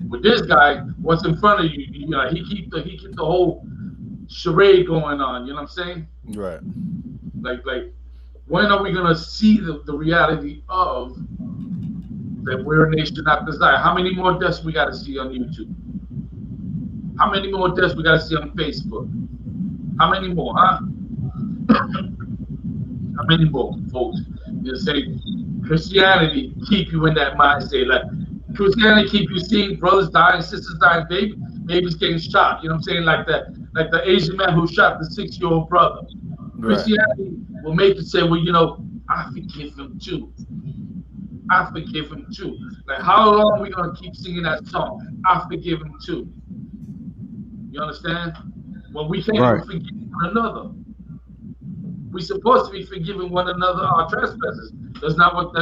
With this guy, what's in front of you, he keep the whole charade going on. You know what I'm saying? Like When are we gonna see the reality of that we're a nation not desired? How many more deaths we gotta see on YouTube? How many more deaths we gotta see on Facebook? How many more, huh? How many more, folks? You say Christianity keep you in that mindset. Like Christianity keep you seeing brothers dying, sisters dying, babies getting shot. You know what I'm saying? Like the Asian man who shot the 6-year-old brother. Right. Christianity will make you say, well, you know, I forgive him too. I forgive him too. Like, how long are we gonna keep singing that song? I forgive him too. You understand? Well, we can't even forgive one another. We're supposed to be forgiving one another our trespasses. That's not what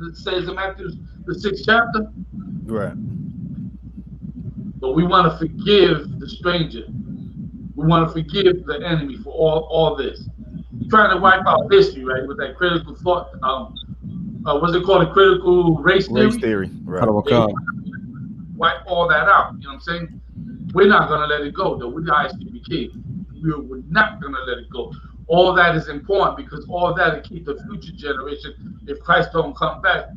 it says in Matthew the 6th chapter. Right. But we want to forgive the stranger. We want to forgive the enemy for all this. You're trying to wipe out history, right? With that critical thought. What's it called? A critical race theory? Race theory. Right. Yeah, wipe all that out. You know what I'm saying? We're not going to let it go, though. We're the I.S.U.P.K. We're not going to let it go. All that is important because all that will keep the future generation, if Christ don't come back,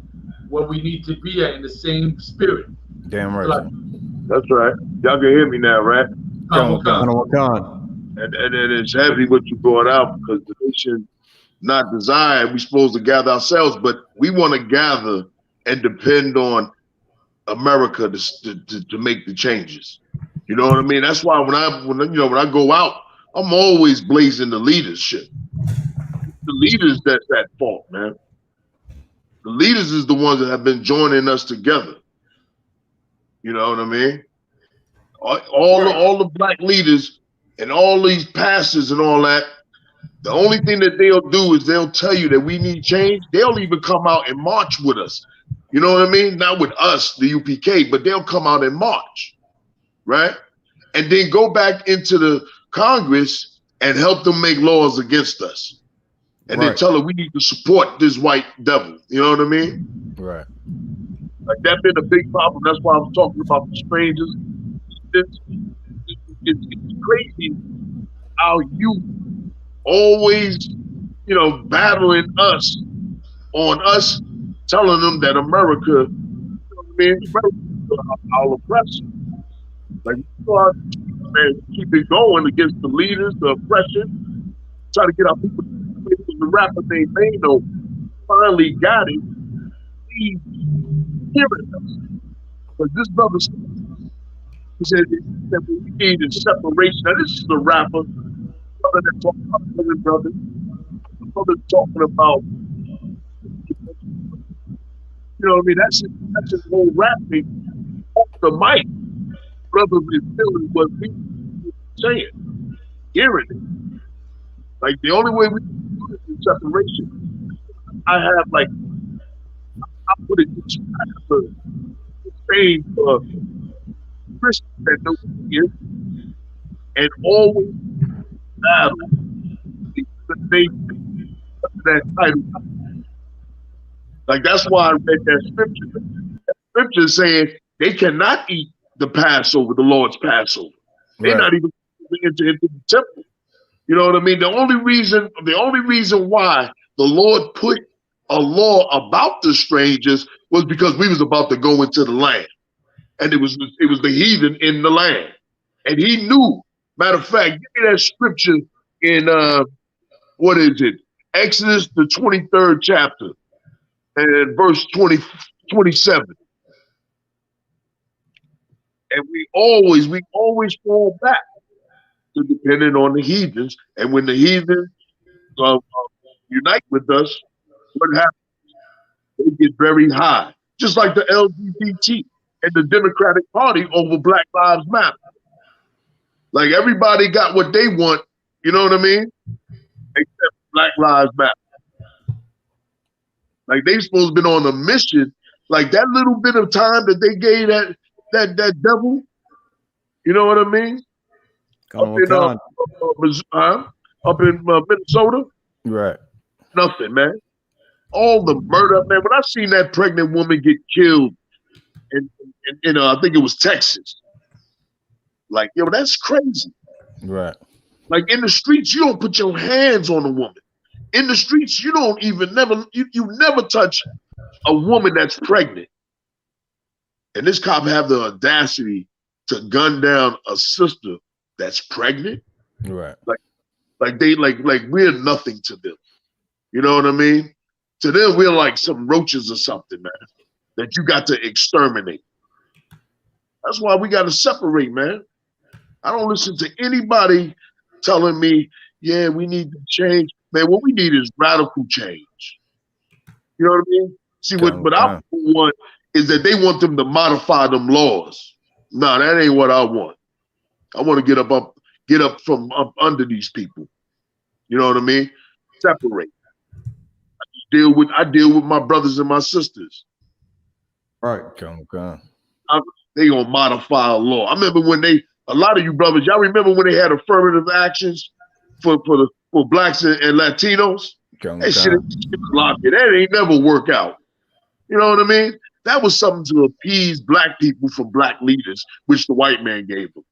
where we need to be at in the same spirit. Damn right. Like, that's right. Y'all can hear me now, right? Come. And it's heavy what you brought out because the nation not desired. We're supposed to gather ourselves, but we want to gather and depend on America to make the changes. You know what I mean? That's why when I go out, I'm always blazing the leadership. The leaders that's at fault, man. The leaders is the ones that have been joining us together. You know what I mean? All the black leaders and all these pastors and all that, the only thing that they'll do is they'll tell you that we need change. They'll even come out and march with us. You know what I mean? Not with us, the UPK, but they'll come out and march, right? And then go back into the Congress and help them make laws against us. And then tell them we need to support this white devil. You know what I mean? Right. Like that's been a big problem. That's why I was talking about the strangers. It's crazy how you always, battling us on us, telling them that America, our oppressor. Like, man, keep it going against the leaders, the oppression, try to get our people. The rapper named Mano finally got it. He's hearing us. But this brother said that we need a separation. Now, this is the rapper, brother that talking about brother. The brother talking about, what I mean? That's his whole rap thing. Off the mic, brothers is feeling what we saying, hearing it. Like the only way we can do this is separation. I put it this way, same for Christians that know who he is, and always battle the nation that title. Like that's why I read that scripture. That scripture is saying they cannot eat the Passover, the Lord's Passover. They're not even into the temple. You know what I mean? The only reason why the Lord put a law about the strangers was because we was about to go into the land. And it was the heathen in the land. And he knew. Matter of fact, give me that scripture in what is it? Exodus the 23rd chapter and verse 27. And we always fall back to depending on the heathens. And when the heathens unite with us, what happens? They get very high. Just like the LGBT and the Democratic Party over Black Lives Matter. Like everybody got what they want, you know what I mean? Except Black Lives Matter. Like they supposed to be on a mission. Like that little bit of time that they gave that devil, you know what I mean? Up in Minnesota, right? Nothing, man. All the murder, man. When I seen that pregnant woman get killed in I think it was Texas. Like, that's crazy. Right. Like in the streets, you don't put your hands on a woman. In the streets, you don't even you never touch a woman that's pregnant. And this cop have the audacity to gun down a sister that's pregnant. Right. Like we're nothing to them. You know what I mean? To them, we're like some roaches or something, man, that you got to exterminate. That's why we got to separate, man. I don't listen to anybody telling me, yeah, we need to change. Man, what we need is radical change. You know what I mean? See, what I want is that they want them to modify them laws. No, that ain't what I want. I want to get up from up under these people. You know what I mean? Separate. I deal with my brothers and my sisters. Right. They gonna modify a law. I remember when a lot of you brothers, y'all remember when they had affirmative actions for blacks and Latinos? That shit locked it. That ain't never work out. You know what I mean? That was something to appease black people from black leaders, which the white man gave them.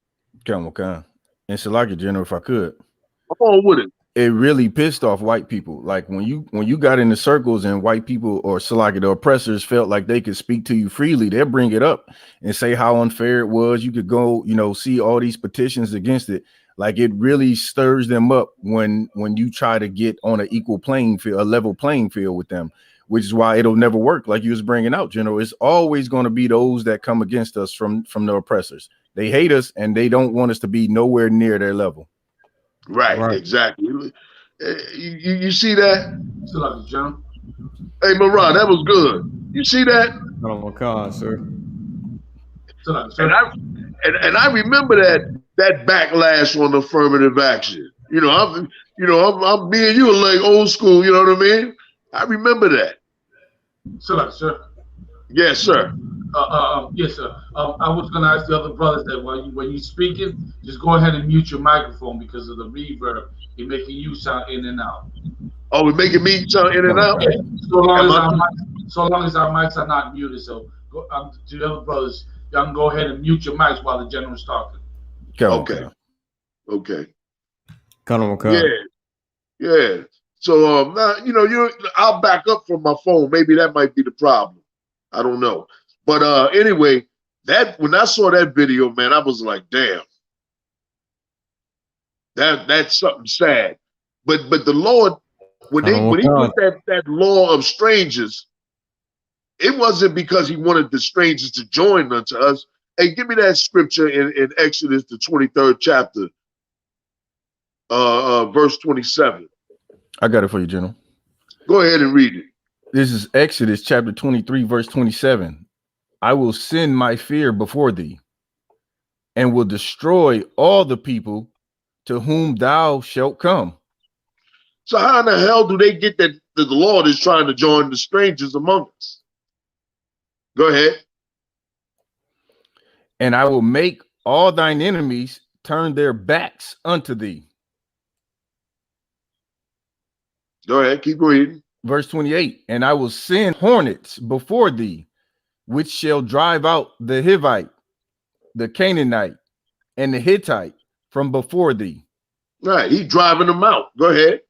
And Salaki, General, if I could. Come on with it. It really pissed off white people. Like when you got into circles and white people or Salaki, the oppressors felt like they could speak to you freely, they'll bring it up and say how unfair it was. You could go, see all these petitions against it. Like it really stirs them up when you try to get on an equal playing field, a level playing field with them, which is why it'll never work. Like you was bringing out, General, it's always going to be those that come against us from the oppressors. They hate us and they don't want us to be nowhere near their level. Right. Exactly. You see that? Hey, Marah, that was good. You see that? Oh my God, sir. And I remember that backlash on affirmative action. I'm me and you are like old school. You know what I mean? I remember that. Sir. Yes, sir. Yes, sir. I was going to ask the other brothers that when you're speaking, just go ahead and mute your microphone because of the reverb. You're making you sound in and out. Oh, we're making me sound in and out? Yeah. So long as our mics are not muted. So to the other brothers, y'all can go ahead and mute your mics while the general's talking. Okay. Yeah. So now I'll back up from my phone. Maybe that might be the problem. I don't know. But anyway, when I saw that video, man, I was like, damn. That's something sad. But the Lord, when he put that law of strangers, it wasn't because he wanted the strangers to join unto us. Hey, give me that scripture in Exodus, the 23rd chapter, verse 27. I got it for you, General. Go ahead and read it. This is Exodus chapter 23, verse 27. I will send my fear before thee and will destroy all the people to whom thou shalt come. So how in the hell do they get that the Lord is trying to join the strangers among us? Go ahead. And I will make all thine enemies turn their backs unto thee. Go ahead, keep reading. Verse 28, and I will send hornets before thee, which shall drive out the Hivite, the Canaanite, and the Hittite from before thee. Right, he's driving them out. Go ahead.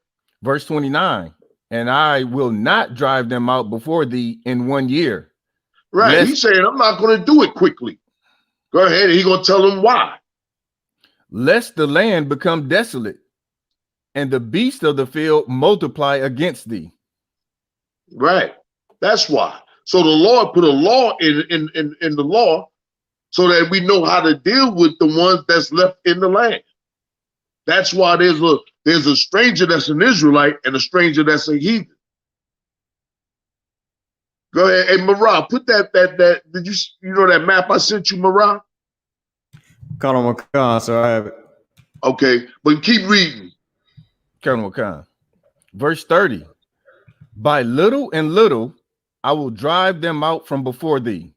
Verse 29, and I will not drive them out before thee in 1 year. Right, he's saying, I'm not going to do it quickly. Go ahead, he's going to tell them why. Lest the land become desolate, and the beasts of the field multiply against thee. Right, that's why. So the Lord put a law in the law so that we know how to deal with the ones that's left in the land. That's why there's a stranger that's an Israelite and a stranger that's a heathen. Go ahead. Hey, Marah, put that did you know that map I sent you, Marah? Colonel McCann, so I have it. Okay, but keep reading. Colonel McCann. Verse 30. By little and little I will drive them out from before thee,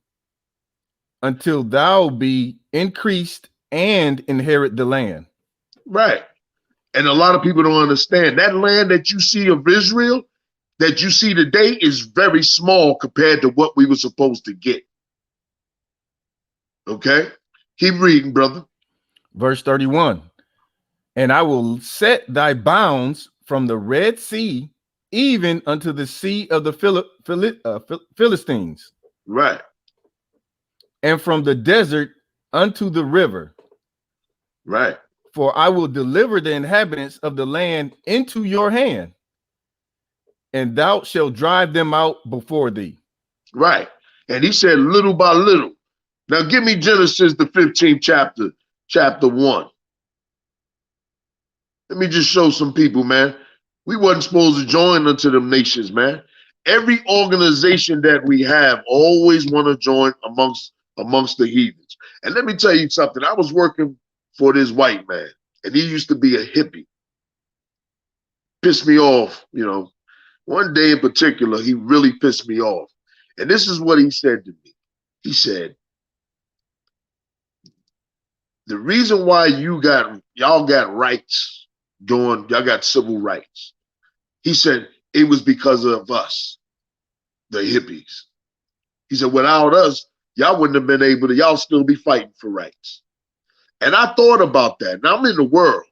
until thou be increased and inherit the land. Right. And a lot of people don't understand that land that you see of Israel, that you see today, is very small compared to what we were supposed to get. Okay? Keep reading, brother. Verse 31. And I will set thy bounds from the Red Sea even unto the sea of the Philistines, Right. and from the desert unto the river. Right. For I will deliver the inhabitants of the land into your hand, and thou shalt drive them out before thee. Right. And he said little by little. Now give me Genesis, the 15th chapter, chapter 1. Let me just show some people, man. We wasn't supposed to join unto them nations, man. Every organization that we have always want to join amongst the heathens. And let me tell you something. I was working for this white man, and he used to be a hippie. Pissed me off, you know. One day in particular, he really pissed me off. And this is what he said to me. He said, the reason why y'all got rights y'all got civil rights. He said it was because of us, the hippies. He said, without us, y'all wouldn't have been able to, y'all still be fighting for rights. And I thought about that. Now I'm in the world,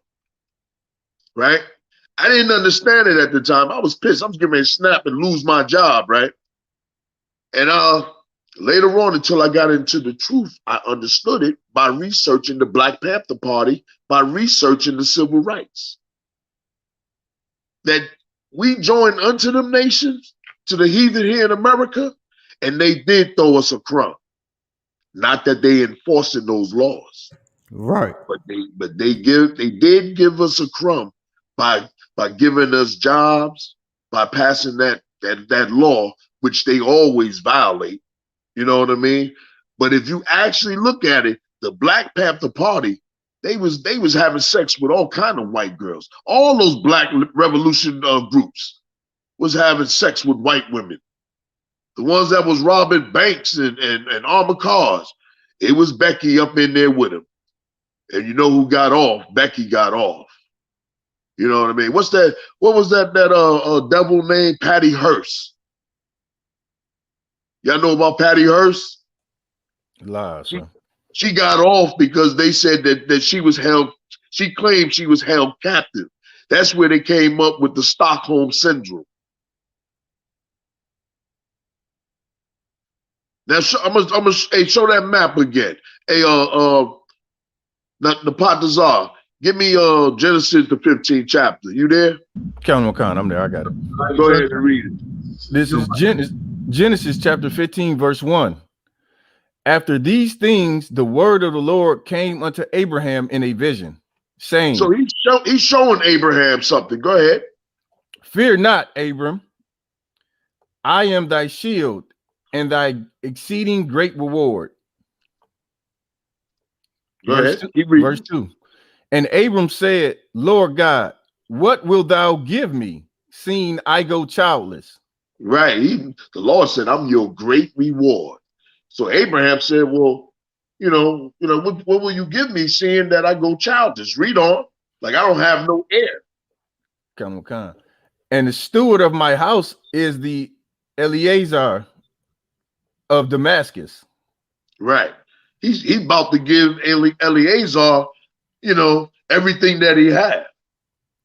right? I didn't understand it at the time. I was pissed. I was getting ready to snap and lose my job, right? And later on, until I got into the truth, I understood it by researching the Black Panther Party, by researching the civil rights. That we joined unto them nations, to the heathen here in America, and they did throw us a crumb. Not that they enforcing those laws, Right. but they did give us a crumb by giving us jobs, by passing that law, which they always violate. You know what I mean? But if you actually look at it, the Black Panther Party, they was having sex with all kind of white girls. All those Black Revolution groups was having sex with white women. The ones that was robbing banks and armored cars, it was Becky up in there with them. And you know who got off? Becky got off. You know what I mean? What was that devil named Patty Hearst? Y'all know about Patty Hearst? Lies, huh? She got off because they said that she was held, she claimed she was held captive. That's where they came up with the Stockholm Syndrome. Now, I'm gonna show that map again. Hey, the Patazar, give me Genesis, the 15th chapter. You there? Count on, I'm there. I got it. Go ahead and read it. This is Genesis chapter 15, verse 1. After these things, the word of the Lord came unto Abraham in a vision, saying, so he's showing Abraham something. Go ahead. Fear not, Abram. I am thy shield and thy exceeding great reward. Go ahead. Verse 2. And Abram said, Lord God, what wilt thou give me, seeing I go childless? Right. The Lord said, I'm your great reward. So Abraham said, well, what will you give me, seeing that I go childless? Read on. Like I don't have no heir. Come on. And the steward of my house is the Eleazar of Damascus. Right. He's about to give Eleazar, everything that he had.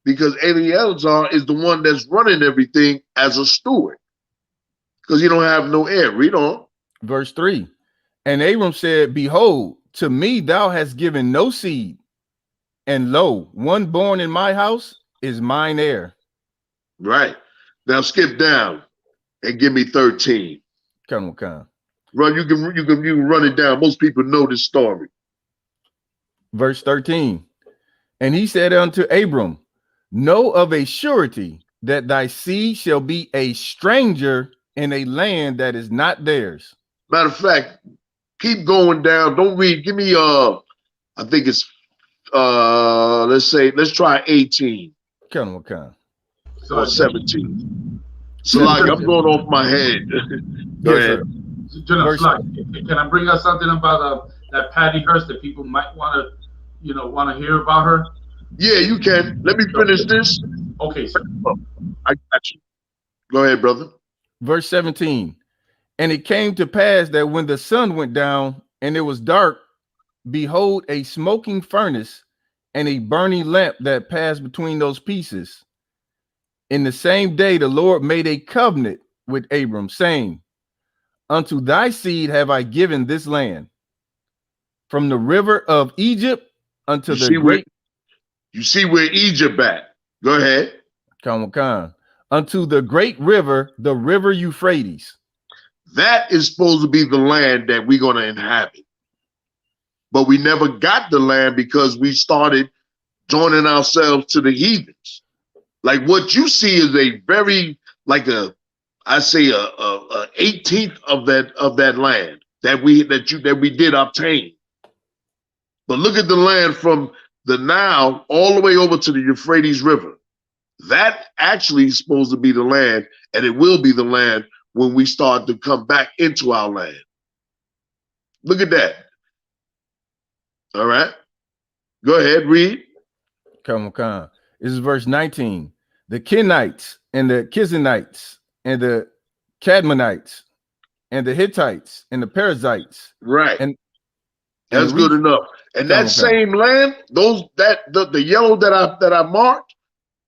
Because Eleazar is the one that's running everything as a steward. Because you don't have no heir. Read on. Verse 3. And Abram said, behold, to me thou hast given no seed, and lo, one born in my house is mine heir. Right. Now skip down and give me 13. Come on. Run, you can run it down. Most people know this story. Verse 13. And he said unto Abram, know of a surety that thy seed shall be a stranger in a land that is not theirs. Matter of fact, keep going down. Don't read. Give me I think it's let's try 18. Come on. Or 17. So like I'm going off my head. Go ahead. Can I bring up something about that Patty Hearst that people might want to hear about her? Yeah, you can. Let me finish this. Okay, sir. I got you. Go ahead, brother. Verse 17. And it came to pass that when the sun went down and it was dark, behold, a smoking furnace and a burning lamp that passed between those pieces. In the same day, the Lord made a covenant with Abram, saying, unto thy seed have I given this land, from the river of Egypt unto You the see great you see where Egypt at. Go ahead. Unto the great river, the river Euphrates. That is supposed to be the land that we're going to inhabit. But we never got the land because we started joining ourselves to the heathens. Like what you see is a very, like I say a 18th of that land that we did obtain. But look at the land from the Nile all the way over to the Euphrates River. That actually is supposed to be the land, and it will be the land when we start to come back into our land. Look at that. All right. Go ahead, read. This is verse 19. The Kenites and the Kizanites and the Cadmonites and the Hittites and the Perizzites. Right. And that's good enough. And that same land, the yellow that I marked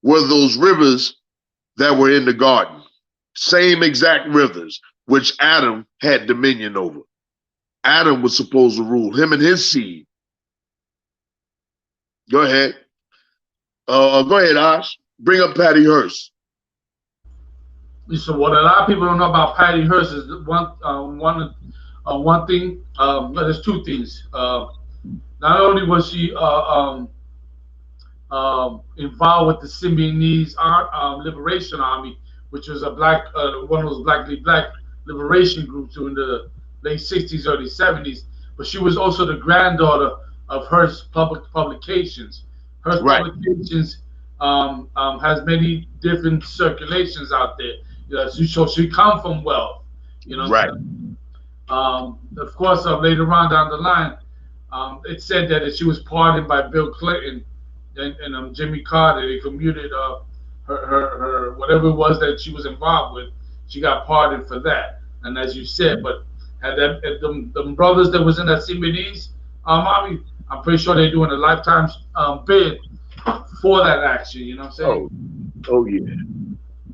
were those rivers that were in the garden. Same exact rivers, which Adam had dominion over. Adam was supposed to rule, him and his seed. Go ahead. Go ahead, Osh. Bring up Patty Hearst. So what a lot of people don't know about Patty Hearst is one thing. There's two things. Not only was she involved with the Symbionese Liberation Army, which was a one of those black liberation groups during the late 60s, early 70s, but she was also the granddaughter of Hearst Publications. Hearst Publications has many different circulations out there. So she come from wealth, Right. Of course, later on down the line, it said that she was pardoned by Bill Clinton and Jimmy Carter. They commuted her whatever it was that she was involved with. She got pardoned for that. And as you said, but had them brothers that was in that Symbionese army, I'm pretty sure they're doing a lifetime bid for that action. You know what I'm saying? Oh yeah.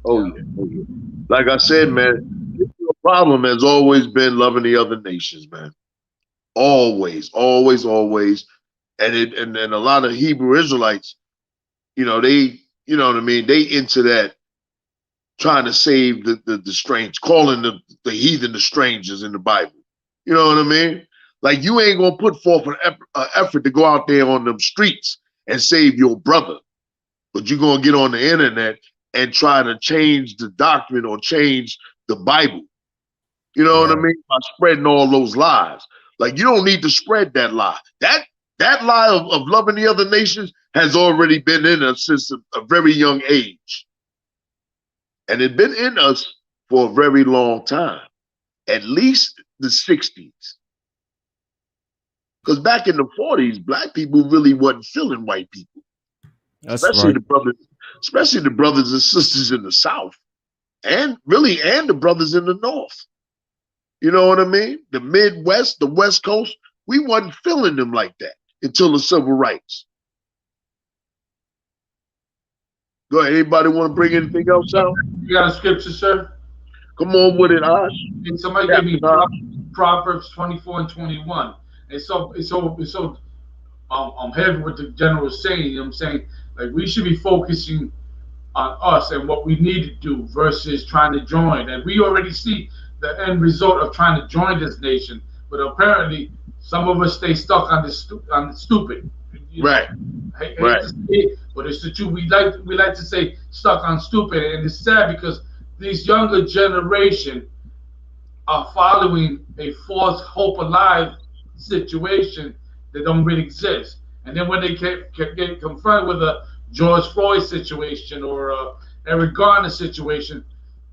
Oh yeah. Like I said, man, the problem has always been loving the other nations, man. Always. And a lot of Hebrew Israelites, they, you know what I mean? They into that trying to save the strange, calling the heathen the strangers in the Bible. You know what I mean? Like you ain't gonna put forth an effort to go out there on them streets and save your brother, but you're gonna get on the internet and try to change the doctrine or change the Bible. You know what I mean? By spreading all those lies. Like you don't need to spread that lie. That lie of loving the other nations has already been in us since a very young age. And it's been in us for a very long time, at least the 60s. Because back in the 40s, black people really wasn't feeling white people. Especially the brothers and sisters in the South. And the brothers in the North. You know what I mean? The Midwest, the West Coast, we wasn't feeling them like that until the civil rights. Go ahead. Anybody want to bring anything else out? You got a scripture, sir? Come on with it, Osh. And somebody gave me Proverbs 24 and 21. It's so heavy what the general is saying. You know what I'm saying? Like we should be focusing on us and what we need to do versus trying to join. And we already see the end result of trying to join this nation, but apparently some of us stay stuck on the stupid. Right. Hate to say it, but it's the truth. We like to say stuck on stupid, and it's sad because these younger generation are following a false hope alive situation that don't really exist. And then when they get confronted with a George Floyd situation or a Eric Garner situation,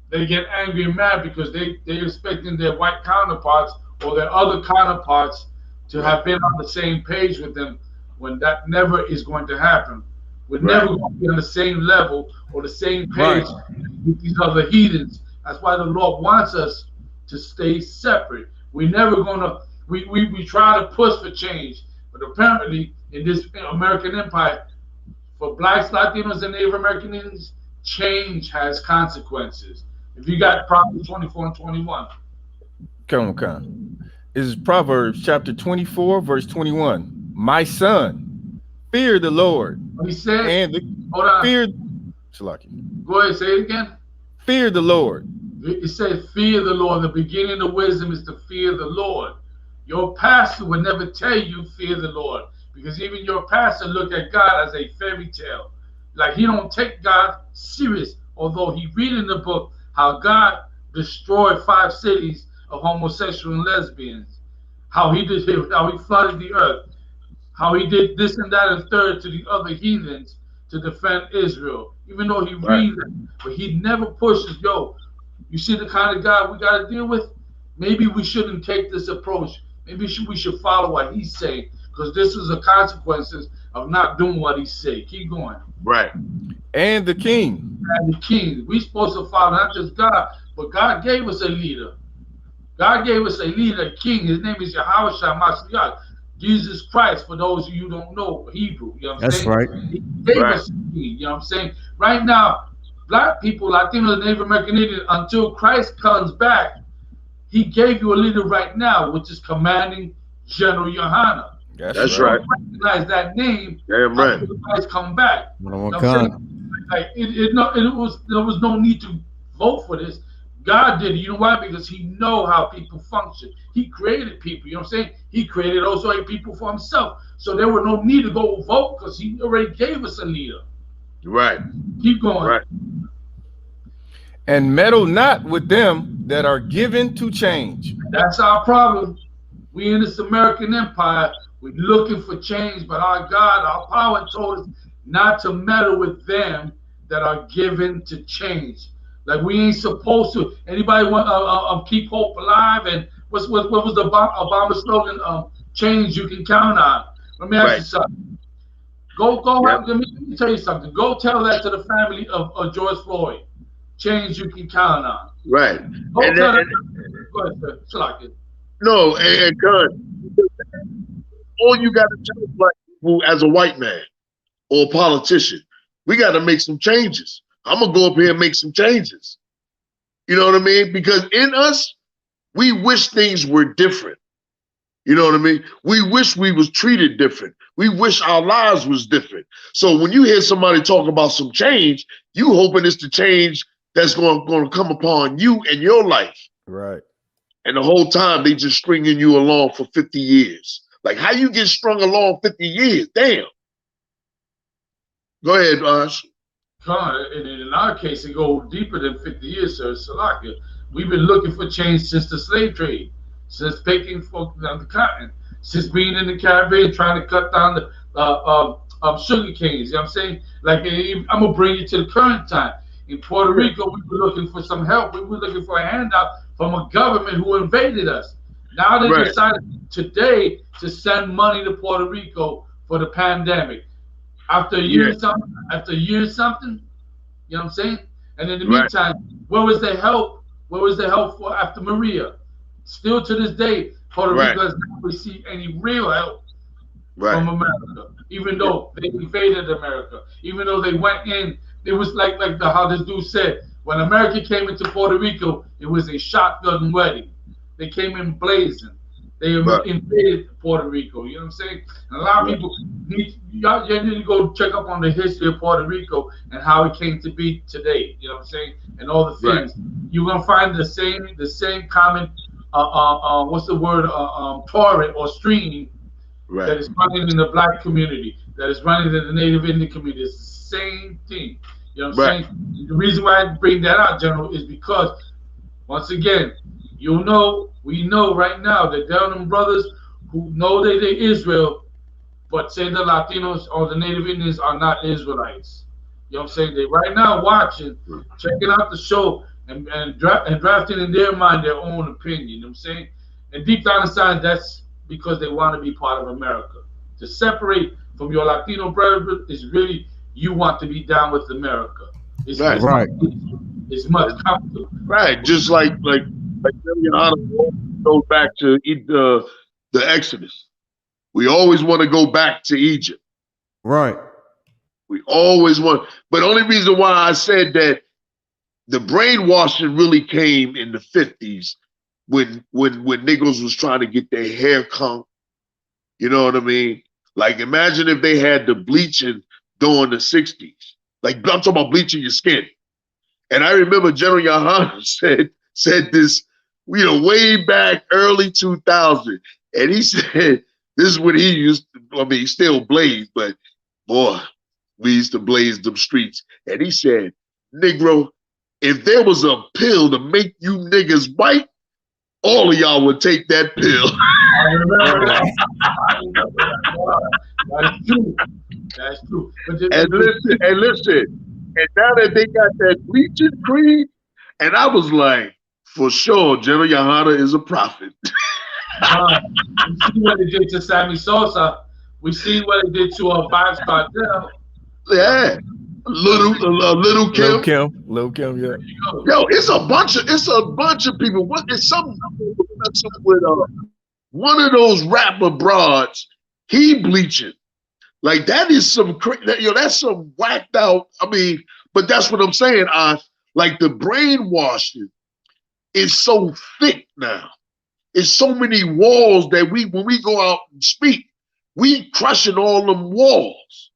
they get angry and mad because they're expecting their white counterparts or their other counterparts to have been on the same page with them, when that never is going to happen. We're never going to be on the same level or the same page with these other heathens. That's why the Lord wants us to stay separate. We're never going to, we try to push for change, but apparently in this American empire, for blacks, Latinos, and Native Americans, change has consequences. If you got Proverbs 24 and 21. Come on. This is Proverbs chapter 24, verse 21. My son, fear the Lord. What he said? And Hold on. fear. Shalaki. Go ahead, say it again. Fear the Lord. It says, fear the Lord. The beginning of wisdom is to fear the Lord. Your pastor would never tell you fear the Lord, because even your pastor look at God as a fairy tale. Like he don't take God serious, although he read in the book how God destroyed 5 cities of homosexual and lesbians, how he flooded the earth, how he did this and that and third to the other heathens to defend Israel. Even though he reads it, but he never pushes, yo, you see the kind of God we got to deal with? Maybe we shouldn't take this approach. Maybe we should follow what he's saying, because this is the consequences of not doing what he said. Keep going. Right. And the king. And the king. We're supposed to follow not just God, but God gave us a leader. God gave us a leader, a king. His name is Yahweh Mashiach, Jesus Christ, for those of you who don't know Hebrew. You know what I'm saying? Right. He gave us a king. You know what I'm saying? Right now, black people, Latinos, Native American Indians, until Christ comes back, he gave you a leader right now, which is commanding General Yohanna. That's right. Recognize that name. Damn right. Until Christ come back. You know what I'm like there was no need to vote for this. God did it. You know why? Because he know how people function. He created people. You know what I'm saying? He created also a people for himself. So there was no need to go vote, because he already gave us a leader. Right. Keep going. Right. And meddle not with them that are given to change. That's our problem. We in this American empire, we're looking for change, but our God, our power told us not to meddle with them that are given to change. Like we ain't supposed to. Anybody want keep hope alive? And what was the Obama slogan? Change you can count on. Let me ask you something. Go. Let me tell you something. Go tell that to the family of George Floyd. Change you can count on. Right. Go tell them. Go ahead, sir. No, and God, all you got to tell black people as a white man or a politician, we got to make some changes. I'm gonna go up here and make some changes. You know what I mean? Because in us, we wish things were different. You know what I mean? We wish we was treated different. We wish our lives was different. So when you hear somebody talk about some change, you hoping it's the change that's going to come upon you and your life. Right. And the whole time they just stringing you along for 50 years. Like how you get strung along 50 years? Damn. Go ahead, Ash. And in our case, it goes deeper than 50 years, sir. Salakia. We've been looking for change since the slave trade, since picking folk down the cotton, since being in the Caribbean, trying to cut down the sugar canes. You know what I'm saying? Like, I'm going to bring you to the current time. In Puerto Rico, we were looking for some help. We were looking for a handout from a government who invaded us. Now they decided today to send money to Puerto Rico for the pandemic. After a year something, you know what I'm saying? And in the meantime, where was the help? Where was the help for after Maria? Still to this day, Puerto Rico has not received any real help from America, even though they invaded America, even though they went in. It was like how this dude said, when America came into Puerto Rico, it was a shotgun wedding. They came in blazing. They invaded Puerto Rico. You know what I'm saying? And a lot of people need to go check up on the history of Puerto Rico and how it came to be today. You know what I'm saying? And all the things. You're gonna find the same common what's the word? Torrent or stream that is running in the black community, that is running in the Native Indian community. It's the same thing. You know what I'm saying? The reason why I bring that out, General, is because once again, we know right now that there are them brothers who know they're Israel, but say the Latinos or the Native Indians are not Israelites. You know what I'm saying? They right now watching, checking out the show, and drafting in their mind their own opinion. You know what I'm saying? And deep down inside, that's because they want to be part of America. To separate from your Latino brother is really you want to be down with America. It's much comfortable. Right, just like goes back to the Exodus. We always want to go back to Egypt. Right. We always want. But the only reason why I said that the brainwashing really came in the 50s when niggas was trying to get their hair cut. You know what I mean? Like, imagine if they had the bleaching during the 60s. Like, I'm talking about bleaching your skin. And I remember General Yohanna said this, you know, way back early 2000. And he said, this is what he used to, I mean, he still blazed, but boy, we used to blaze them streets. And he said, Negro, if there was a pill to make you niggas white, all of y'all would take that pill. I remember that. That's true. That's true. And listen. And now that they got that bleaching cream, and I was like, for sure, General Yohanna is a prophet. We see what it did to Sammy Sosa. We see what it did to Vibes Cartel. Yeah. Little Kim. Lil Kim, yeah. Yo, it's a bunch of people. What is some with one of those rapper broads? He bleaching. Like, that is some that's some whacked out. I mean, but that's what I'm saying. Like, the brainwashing is so thick now. It's so many walls that when we go out and speak, we crushing all them walls.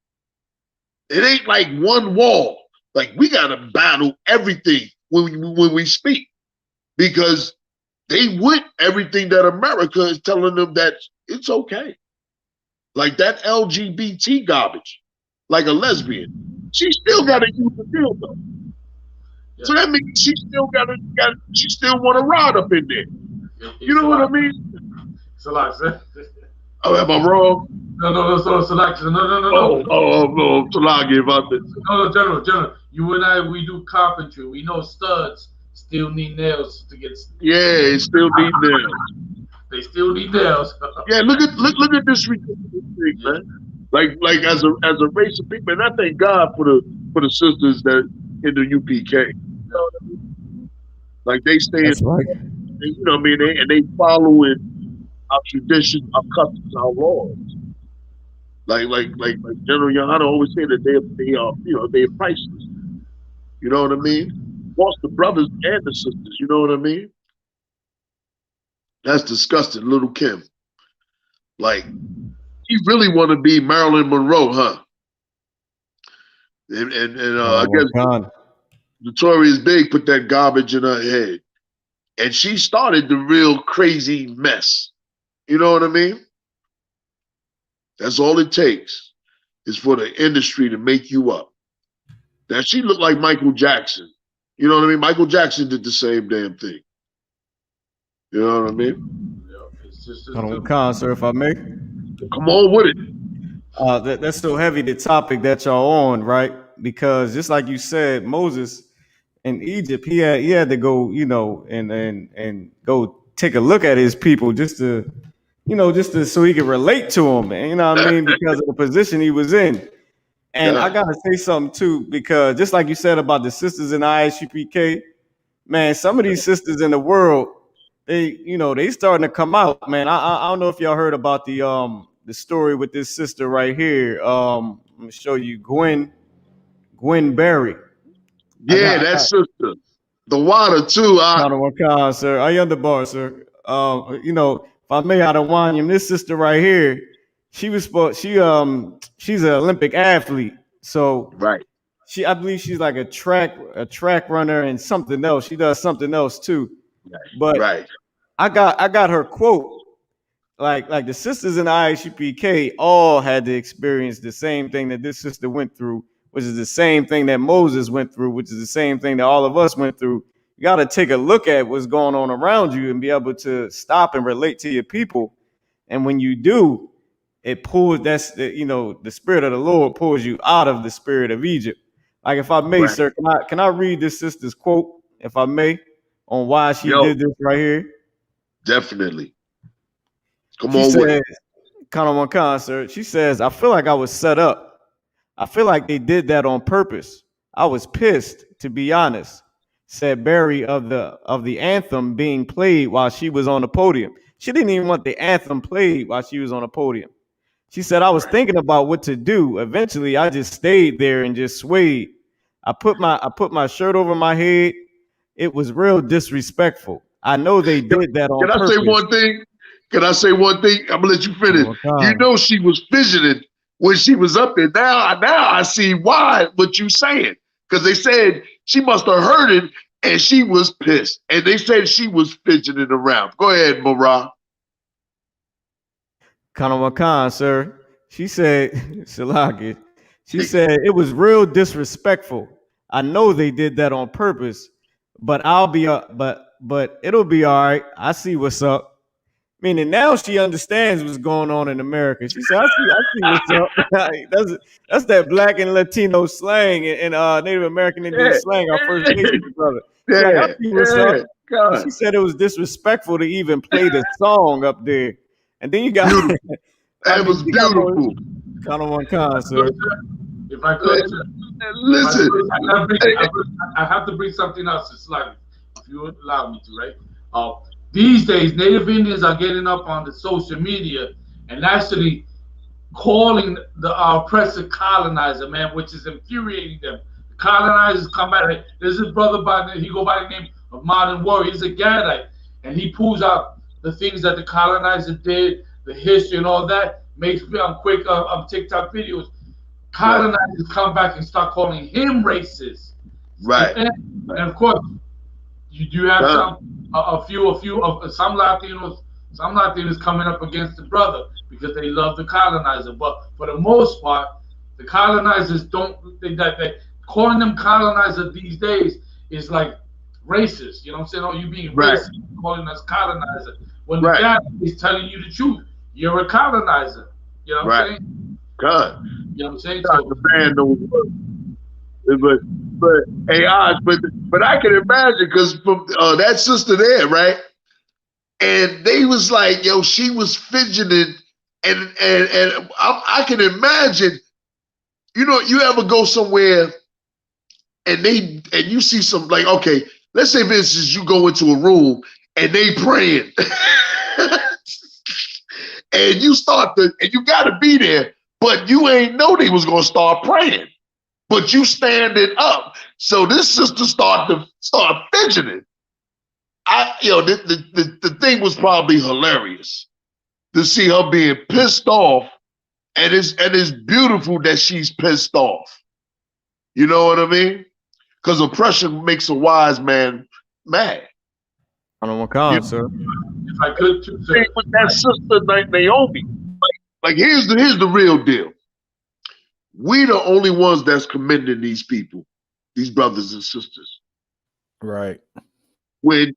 It ain't like one wall. Like, we gotta battle everything when we speak, because they with everything that America is telling them that it's okay. Like that LGBT garbage, like a lesbian, she still got to use the dildo. Yeah. So that means she still she still want to ride up in there. You know what I mean? It's a lot, sir. Oh, am I wrong? No, selection. No. Oh, Salagi about this. No, General. You and I, we do carpentry. We know studs still need nails to get. Yeah, still need nails. They still need nails. Yeah, look at this ridiculous thing, man. Like as a race of people, and I thank God for the sisters that in the UPK. You know what I mean? Like, they stay, That's right. You know what I mean? They following our traditions, our customs, our laws. Like General Yohanna always say that they're priceless. You know what I mean? Lost the brothers and the sisters. You know what I mean? That's disgusting, little Kim. Like, you really want to be Marilyn Monroe, huh? And I guess Notorious Big put that garbage in her head, and she started the real crazy mess. You know what I mean? That's all it takes, is for the industry to make you up. Now, she looked like Michael Jackson. You know what I mean? Michael Jackson did the same damn thing. You know what I mean? Sir, if I may. Come on with it. That's so heavy, the topic that y'all on, right? Because just like you said, Moses in Egypt, he had to go, you know, and go take a look at his people just to so he could relate to them, man. You know what I mean? Because of the position he was in. And I gotta say something too, because just like you said about the sisters in I.S.U.P.K, man, some of these sisters in the world, they starting to come out, man. I don't know if y'all heard about the story with this sister right here. I'm gonna show you Gwen Berry. Yeah, that sister. The water too. Sir. I underbar, sir. If I may, out of Wanyam, this sister right here, she's an Olympic athlete. So right. I believe she's like a track runner and something else. She does something else too. Right. But right. I got her quote. Like the sisters in I.S.U.P.K all had to experience the same thing that this sister went through, which is the same thing that Moses went through, which is the same thing that all of us went through. You got to take a look at what's going on around you and be able to stop and relate to your people. And when you do, it pulls the spirit of the Lord pulls you out of the spirit of Egypt. Like, if I may, right. Sir, can I read this sister's quote, if I may, on why she did this right here? Definitely. Come on with it. Kind of one concert. She says, I feel like I was set up. I feel like they did that on purpose. I was pissed, to be honest, said Barry of the anthem being played while she was on the podium. She didn't even want the anthem played while she was on the podium. She said, I was thinking about what to do. Eventually, I just stayed there and just swayed. I put my shirt over my head. It was real disrespectful. I know they did that on Can I say purpose. one thing? Can I say one thing? I'm gonna let you finish. You know she was fidgeting when she was up there. Now I see why what you saying. Because they said she must have heard it and she was pissed. And they said she was fidgeting around. Go ahead, Marah. Khan, sir. She said, Shalaki. She said it was real disrespectful. I know they did that on purpose, but but it'll be all right. I see what's up. Meaning now she understands what's going on in America. She said, I see what's up. that's that black and Latino slang and Native American Indian slang, our First Nations brother. She's like, I see what's up. She said it was disrespectful to even play the song up there. And then you got that was beautiful. Khan, sir. If I could, listen, I have to bring something else to slide, if you would allow me to, right? These days, Native Indians are getting up on the social media and actually calling the oppressive colonizer, man, which is infuriating them. The colonizers come back. Like, there's his brother he go by the name of Modern Warrior. He's a Gadite, and he pulls out the things that the colonizer did, the history and all that. Makes me on quick TikTok videos. Colonizers come back and start calling him racist. Right. And of course, you do have some Latinos coming up against the brother because they love the colonizer. But for the most part, the colonizers don't. They calling them colonizer these days is like racist. You know what I'm saying? Oh, you being racist, calling us colonizer. When the guy is telling you the truth, you're a colonizer. You know what I'm saying? God. You know what I'm saying? God, the band knows but AI, but I can imagine because from that sister there, right? And they was like, yo, she was fidgeting, and I can imagine, you know, you ever go somewhere and you see some, like, okay, let's say for instance you go into a room and they praying, and you gotta be there, but you ain't know they was gonna start praying. But you standing up. So this sister start fidgeting. The thing was probably hilarious to see her being pissed off, and it's beautiful that she's pissed off. You know what I mean? Because oppression makes a wise man mad. I don't want sir. If I could too, sir. With that sister Naomi, like here's the real deal. We the only ones that's commending these people, these brothers and sisters. Right. When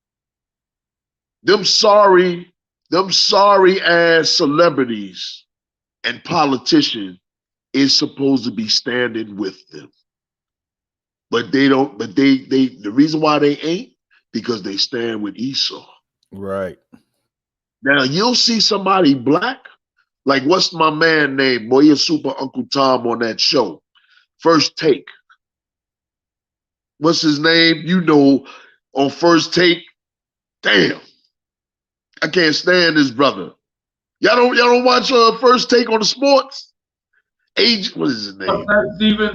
them sorry ass celebrities and politicians is supposed to be standing with them. But they don't, the reason why they ain't, because they stand with Esau. Right. Now you'll see somebody black, like what's my man named? Boy, you're super Uncle Tom on that show. First Take. What's his name? You know, on First Take. Damn. I can't stand this brother. Y'all don't watch First Take on the sports? What is his name?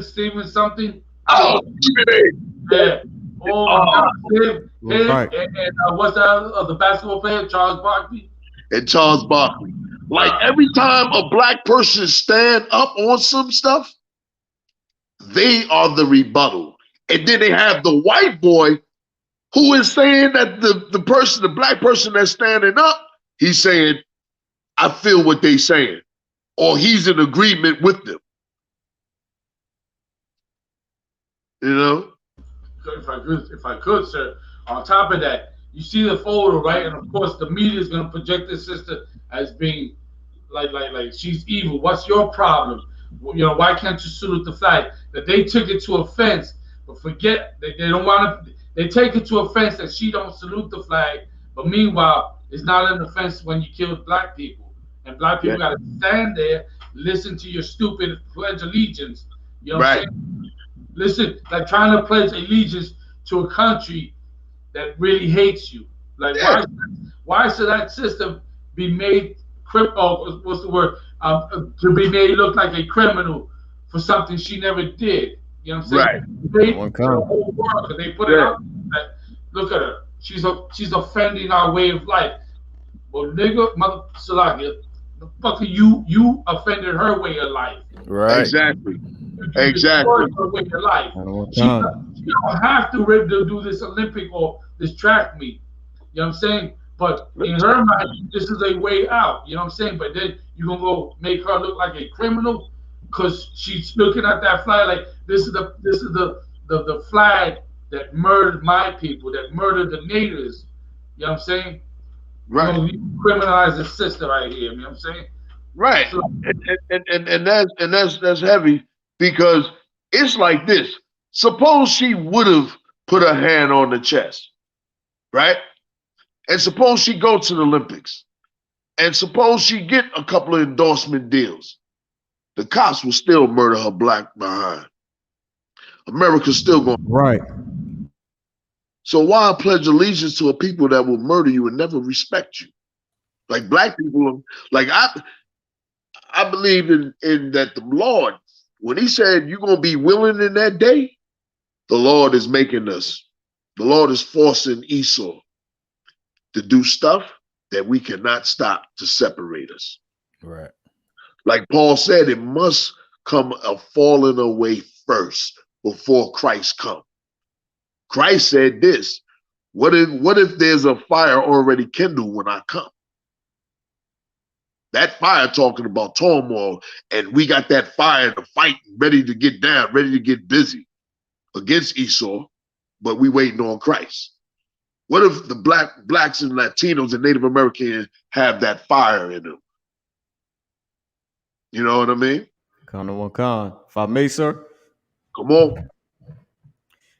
Steven something. Oh, yeah. Oh my God. And what's that? The basketball player, Charles Barkley. And Charles Barkley. Like every time a black person stand up on some stuff, they are the rebuttal. And then they have the white boy who is saying that the black person that's standing up, he's saying, I feel what they saying, or he's in agreement with them. You know? If I could, sir. On top of that, you see the photo, right? And of course, the media is going to project this sister as being like she's evil. What's your problem? You know, why can't you salute the flag? That they took it to offense, but forget they don't want to. They take it to offense that she don't salute the flag, but meanwhile, it's not an offense when you kill black people, and black people got to stand there, listen to your stupid pledge allegiance. You know what I'm saying? Listen, like trying to pledge allegiance to a country that really hates you. Like why should that system be made what's the word? to be made look like a criminal for something she never did. You know what I'm saying? Right. They, One to the come. whole world, 'cause they put it Yeah. out. Like, look at her. She's offending our way of life. Well, nigga, mother Salakia, the fuck are you offended her way of life. Right. Exactly. You Exactly. destroyed her way of life. One She come. don't have to do this Olympic or this track meet. You know what I'm saying? But in her mind, this is a way out. You know what I'm saying? But then you're gonna go make her look like a criminal because she's looking at that flag like this is the flag that murdered my people, that murdered the natives. You know what I'm saying? Right. You criminalize the sister right here. You know what I'm saying? Right. So, And that's heavy because it's like this. Suppose she would have put her hand on the chest, right? And suppose she go to the Olympics. And suppose she get a couple of endorsement deals. The cops will still murder her black behind. America's still going. Right. So why pledge allegiance to a people that will murder you and never respect you? Like black people, like I believe in that the Lord, when he said you're going to be willing in that day, the Lord is making us, the Lord is forcing Esau to do stuff that we cannot stop to separate us. Right. Like Paul said, it must come a falling away first before Christ come. Christ said this, what if there's a fire already kindled when I come? That fire talking about turmoil, and we got that fire to fight, ready to get down, ready to get busy against Esau, but we waiting on Christ. What if the blacks and Latinos and Native Americans have that fire in them? You know what I mean? One come. If I may, sir. Come on.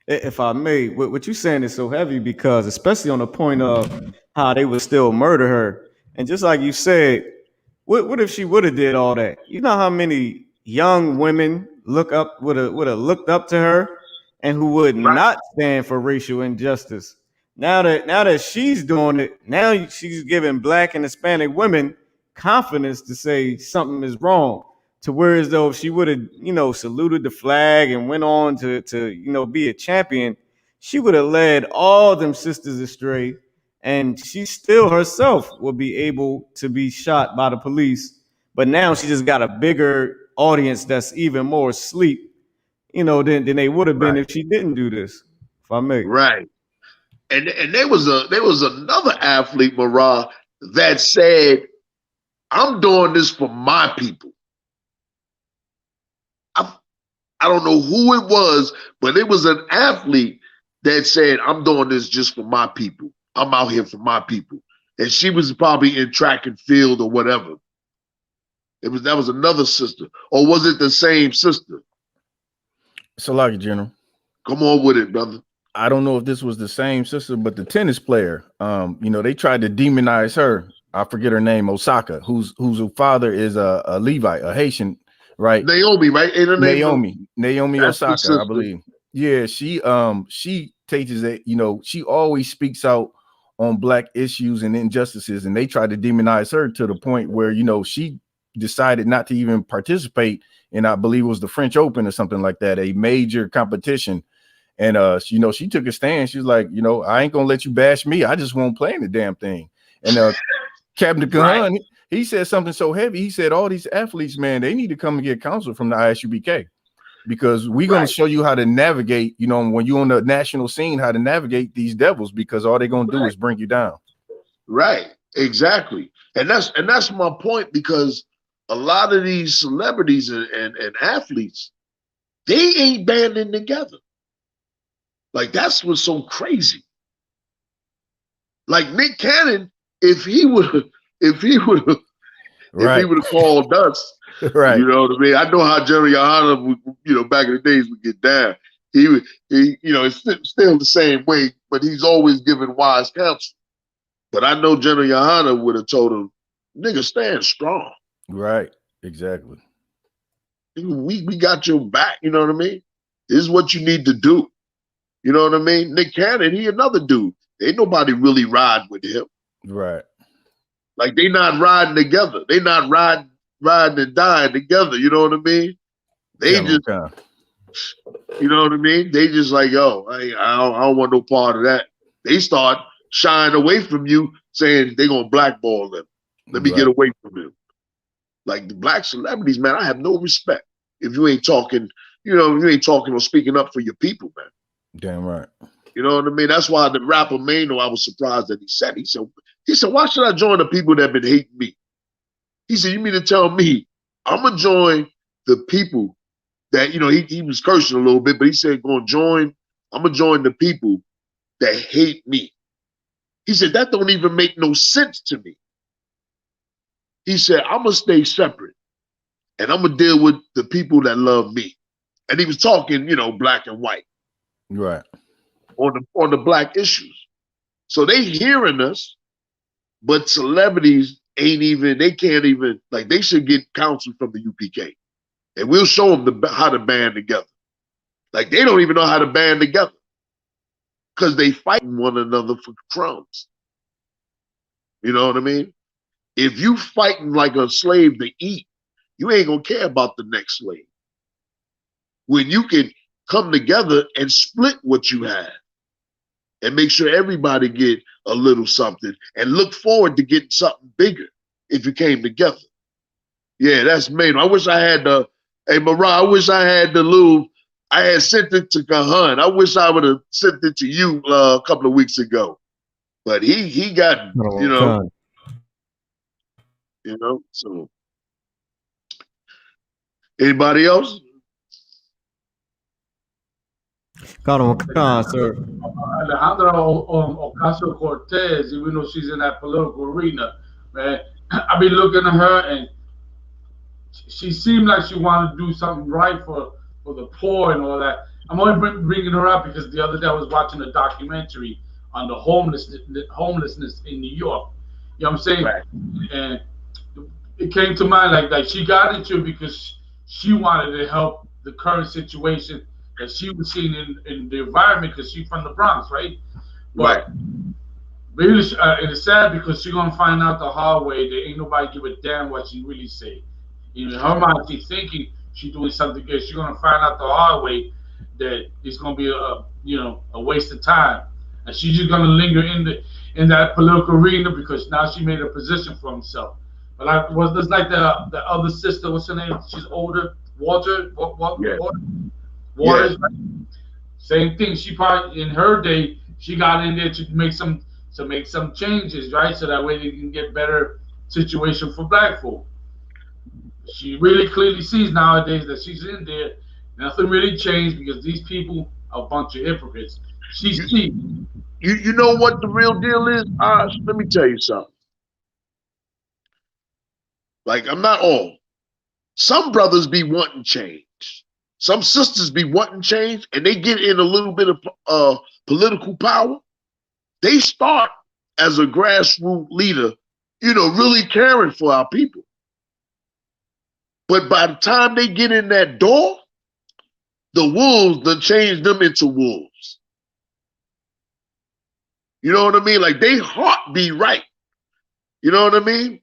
If I may, what you saying is so heavy because, especially on the point of how they would still murder her, and just like you said, what if she would have did all that? You know how many young women would have looked up to her, and who would not stand for racial injustice. Now that she's doing it, now she's giving black and Hispanic women confidence to say something is wrong. To whereas though if she would have, saluted the flag and went on to be a champion, she would have led all them sisters astray, and she still herself will be able to be shot by the police. But now she just got a bigger audience that's even more asleep, than they would have been if she didn't do this. If I may. Right. And there was another athlete, Marah, that said, I'm doing this for my people. I don't know who it was, but it was an athlete that said, I'm doing this just for my people. I'm out here for my people. And she was probably in track and field or whatever. That was another sister. Or was it the same sister? Salakia, General. Come on with it, brother. I don't know if this was the same sister, but the tennis player, they tried to demonize her. I forget her name, Osaka, whose father is a Levite, a Haitian, right? Naomi, right? Ain't her name Naomi Osaka, I believe. Yeah, she teaches that, she always speaks out on black issues and injustices, and they tried to demonize her to the point where, she decided not to even participate in, I believe it was the French Open or something like that, a major competition. And she took a stand. She's like, I ain't gonna let you bash me. I just won't play in the damn thing. And Captain Kahan, he said something so heavy. He said, all these athletes, man, they need to come and get counsel from the I.S.U.P.K. because we're gonna show you how to navigate, when you're on the national scene, how to navigate these devils, because all they're gonna do is bring you down. Right, exactly. And that's my point, because a lot of these celebrities and athletes, they ain't banding together. Like, that's what's so crazy. Like Nick Cannon, if he would have called us, right? You know what I mean? I know how Gen.YAHANNA would, back in the days would get down. He it's still the same way, but he's always giving wise counsel. But I know Gen.YAHANNA would have told him, nigga, stand strong. Right, exactly. We got your back, you know what I mean? This is what you need to do. You know what I mean? Nick Cannon, he another dude. Ain't nobody really riding with him. Right. Like, they not riding together. They not riding riding and dying together. You know what I mean? They just, you know what I mean? They just like, yo, I don't want no part of that. They start shying away from you, saying they're gonna blackball them. Let me get away from them. Like the black celebrities, man, I have no respect if you ain't talking, you know, you ain't talking or speaking up for your people, man. Damn right. You know what I mean? That's why the rapper Mano, I was surprised that he said, why should I join the people that have been hating me? He said, you mean to tell me I'm gonna join the people that, you know, he was cursing a little bit, but he said, I'm gonna join the people that hate me. He said, that don't even make no sense to me. He said, I'm gonna stay separate and I'm gonna deal with the people that love me. And he was talking, you know, black and white. Right. On the black issues. So they hearing us, but celebrities they can't even, like, they should get counsel from the UPK. And we'll show them how to band together. Like, they don't even know how to band together because they fighting one another for crumbs. You know what I mean? If you fighting like a slave to eat, you ain't gonna care about the next slave. When you can come together and split what you have and make sure everybody get a little something and look forward to getting something bigger if you came together. Yeah, that's main. I wish I had hey, Marah, I wish I had I had sent it to Kahan. I wish I would have sent it to you a couple of weeks ago. But he got, you know, so. Anybody else? Sir. Alejandra Ocasio-Cortez, even though she's in that political arena, man, I've been looking at her and she seemed like she wanted to do something right for the poor and all that. I'm only bringing her up because the other day I was watching a documentary on the homelessness in New York. You know what I'm saying? Right. And it came to mind like she got into it because she wanted to help the current situation that she was seeing in the environment because she's from the Bronx, right? But really, and it's sad because she's gonna find out the hard way that ain't nobody give a damn what she really say. In her mind, she's thinking she's doing something good. She's gonna find out the hard way that it's gonna be a waste of time, and she's just gonna linger in that political arena because now she made a position for herself. But like was this like the other sister? What's her name? She's older. Waters. Right? Same thing. She probably in her day she got in there to make some changes, right? So that way they can get better situation for black folk. She really clearly sees nowadays that she's in there. Nothing really changed because these people are a bunch of hypocrites. She sees. You know what the real deal is? Let me tell you something. Like, I'm not all. Some brothers be wanting change. Some sisters be wanting change, and they get in a little bit of political power. They start as a grassroots leader, you know, really caring for our people. But by the time they get in that door, the wolves done change them into wolves. You know what I mean? Like, they heart be right. You know what I mean?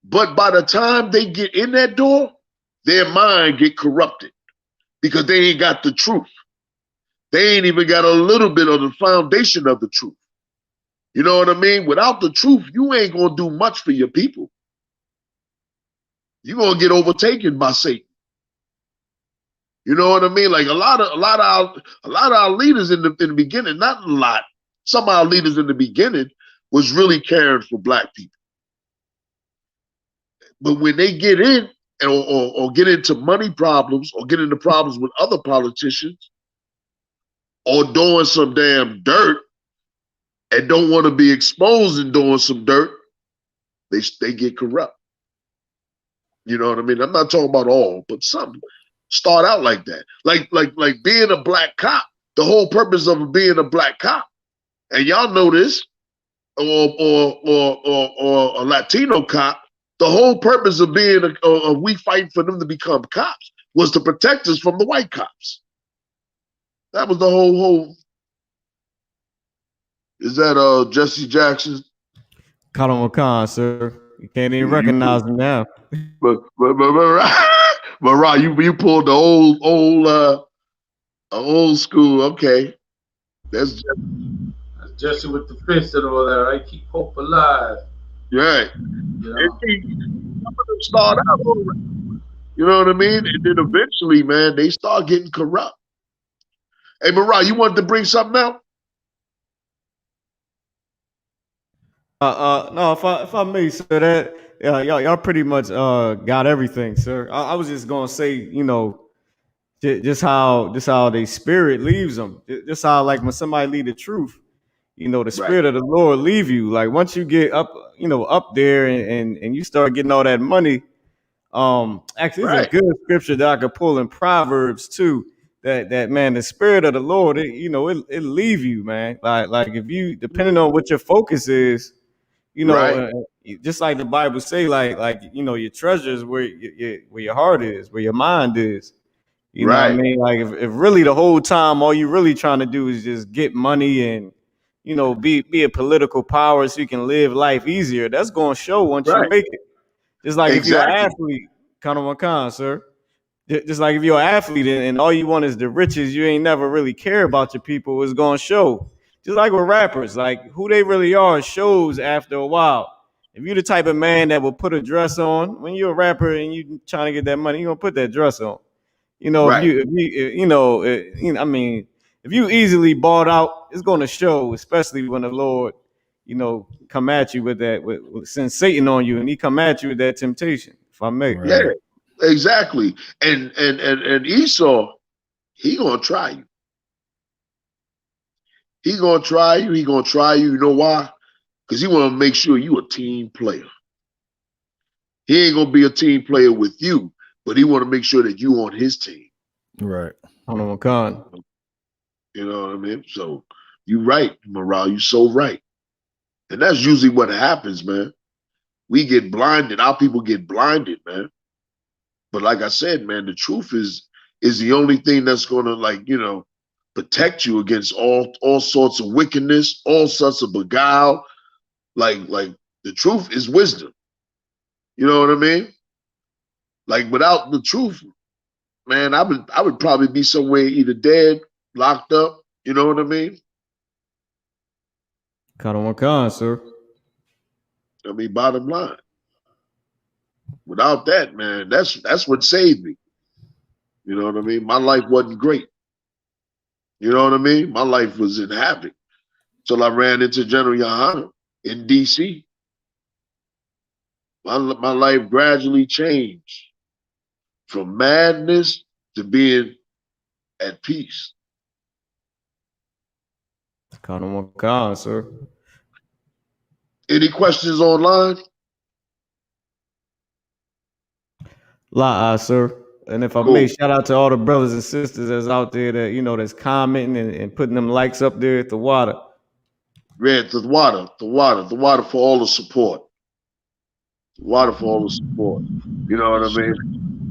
But by the time they get in that door, their mind get corrupted because they ain't got the truth. They ain't even got a little bit of the foundation of the truth. You know what I mean? Without the truth, you ain't gonna do much for your people. You're gonna get overtaken by Satan. You know what I mean? Like a lot of our leaders in the beginning, not a lot. Some of our leaders in the beginning was really caring for black people. But when they get in or get into money problems or get into problems with other politicians or doing some damn dirt and don't want to be exposed in doing some dirt, they get corrupt. You know what I mean? I'm not talking about all, but some start out like that. Like being a black cop, the whole purpose of being a black cop, and y'all know this, or a Latino cop, the whole purpose of being we fighting for them to become cops was to protect us from the white cops. That was the whole. Is that Jesse Jackson? Khan, sir. You can't even recognize him now. But you pulled the old school. Okay, that's Jesse with the fist and all that, right? Keep hope alive. right. You And know. see, some of them start out all right. You know what I mean? And then eventually, man, they start getting corrupt. Hey, Mariah, you wanted to bring something out? No, if I may, sir, that y'all pretty much got everything, sir. I was just gonna say, you know, just how the spirit leaves them. Just how like when somebody lead the truth, you know, the Right, spirit of the Lord leave you. Like once you get up, you know, up there and you start getting all that money. Actually, there's a right, good scripture that I could pull in Proverbs too. That man, the spirit of the Lord, it leave you, man. Like if you depending on what your focus is, you know, right, just like the Bible say, like you know, your treasure is where your heart is, where your mind is. You know what I right, mean? Like if really the whole time all you really trying to do is just get money and you know be a political power so you can live life easier, that's gonna show once you right. make it. Just like if you're an Exactly. athlete, kind of one kind, sir. Just like if you're an athlete and all you want is the riches, you ain't never really care about your people, it's gonna show. Just like with rappers, like who they really are shows after a while. If you're the type of man that will put a dress on when you're a rapper and you trying to get that money, you're gonna put that dress on. You know, Right, I mean, if you easily bought out, it's gonna show, especially when the Lord, you know, come at you with that, send Satan on you, and he come at you with that temptation. If I may. yeah, Right. exactly. And Esau, he gonna try you. He gonna try you. He gonna try you. You know why? Because he want to make sure you a team player. He ain't gonna be a team player with you, but he want to make sure that you on his team. Right. On a con. You know what I mean? So you right, Morale. You so right. And that's usually what happens, man. We get blinded. Our people get blinded, man. But like I said, man, the truth is the only thing that's gonna protect you against all sorts of wickedness, all sorts of beguile. Like the truth is wisdom. You know what I mean? Like without the truth, man, I would probably be somewhere either dead, locked up. You know what I mean? Kind of one con, sir. I mean, bottom line. Without that, man, that's what saved me. You know what I mean? My life wasn't great. You know what I mean? My life was in havoc till I ran into Gen.YAHANNA in DC. My life gradually changed from madness to being at peace. Kind of one con, sir. Any questions online? Sir. And if I may, Cool. shout out to all the brothers and sisters that's out there that, you know, that's commenting and putting them likes up there at the water. Red, the water for all the support. The water for all the support. You know what I mean?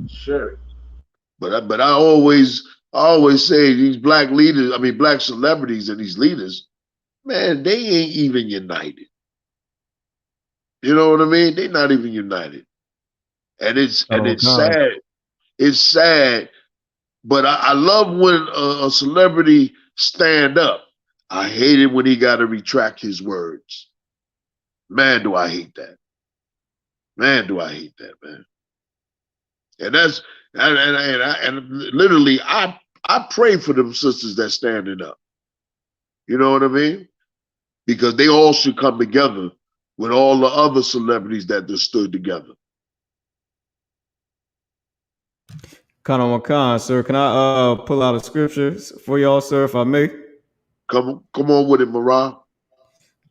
Sure. But I always say these black leaders, I mean black celebrities and these leaders, man, they ain't even united. You know what I mean? They're not even united. And it's sad. It's sad. But I love when a celebrity stand up. I hate it when he got to retract his words. Man, do I hate that. Man, do I hate that, man. And that's and literally I pray for them sisters that standing up. You know what I mean? Because they all should come together with all the other celebrities that just stood together. Kind of one con, sir. Can I pull out a scripture for y'all, sir, if I may? Come on with it, Marah.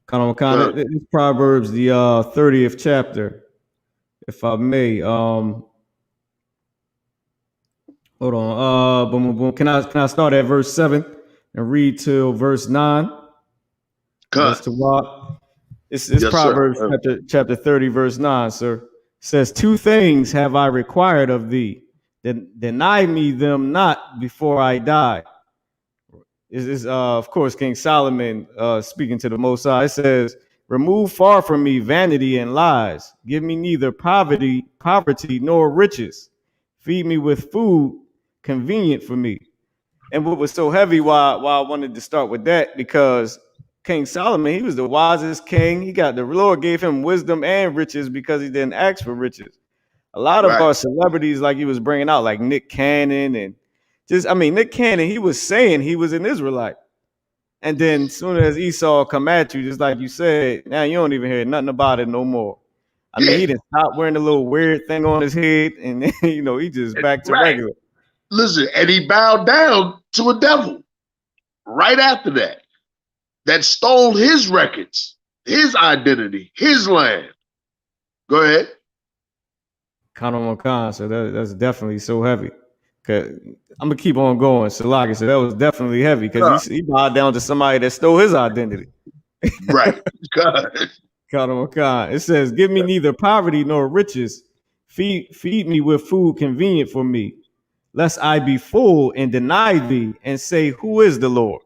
Kind of one con. It's Proverbs, the 30th chapter, if I may. Hold on. Boom, boom, boom. Can I start at verse 7 and read till verse 9? That's to walk. It's Yes, Proverbs sir. chapter 30, verse 9, sir. It says, 2 things have I required of thee, deny me them not before I die. Is of course King Solomon speaking to the Most High. It says, Remove far from me vanity and lies. Give me neither poverty nor riches. Feed me with food convenient for me. And what was so heavy, why I wanted to start with that, because King Solomon, he was the wisest king. The Lord gave him wisdom and riches because he didn't ask for riches. A lot of Right. our celebrities, like he was bringing out, like Nick Cannon, and Nick Cannon, he was saying he was an Israelite. And then as soon as Esau come at you, just like you said, now you don't even hear nothing about it no more. I mean, Yeah. he didn't stop wearing the little weird thing on his head, and then, he just back to Right. regular. Listen, and he bowed down to a devil right after that stole his records, his identity, his land. Go ahead. Khan, so that's definitely so heavy. Cause I'm gonna keep on going. Salaki, so that was definitely heavy because he bowed down to somebody that stole his identity. Right. Khan. It says, "Give me neither poverty nor riches. Feed me with food convenient for me, lest I be full and deny thee and say, Who is the Lord?"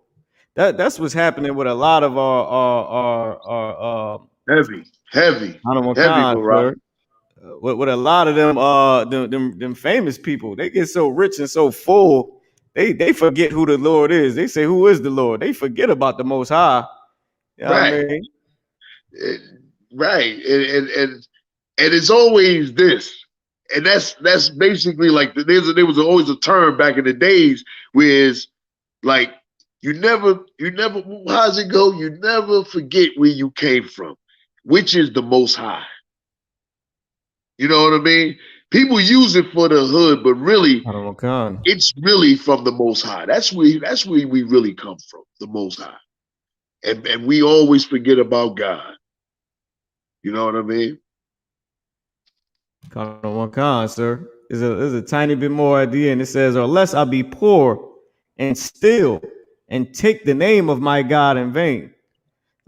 That's what's happening with a lot of our heavy, Khan, Barak. sir. With a lot of them famous people, they get so rich and so full, they forget who the Lord is. They say, "Who is the Lord?" They forget about the Most High. You know what I mean? Right, and it's always this, and that's basically like there was always a term back in the days where it's like you never how's it go? You never forget where you came from, which is the Most High. You know what I mean? People use it for the hood, but really, it's really from the Most High. That's where we really come from, the Most High, and we always forget about God. You know what I mean? Khan, sir. There's a tiny bit more at the end. It says, "Unless I be poor and steal and take the name of my God in vain."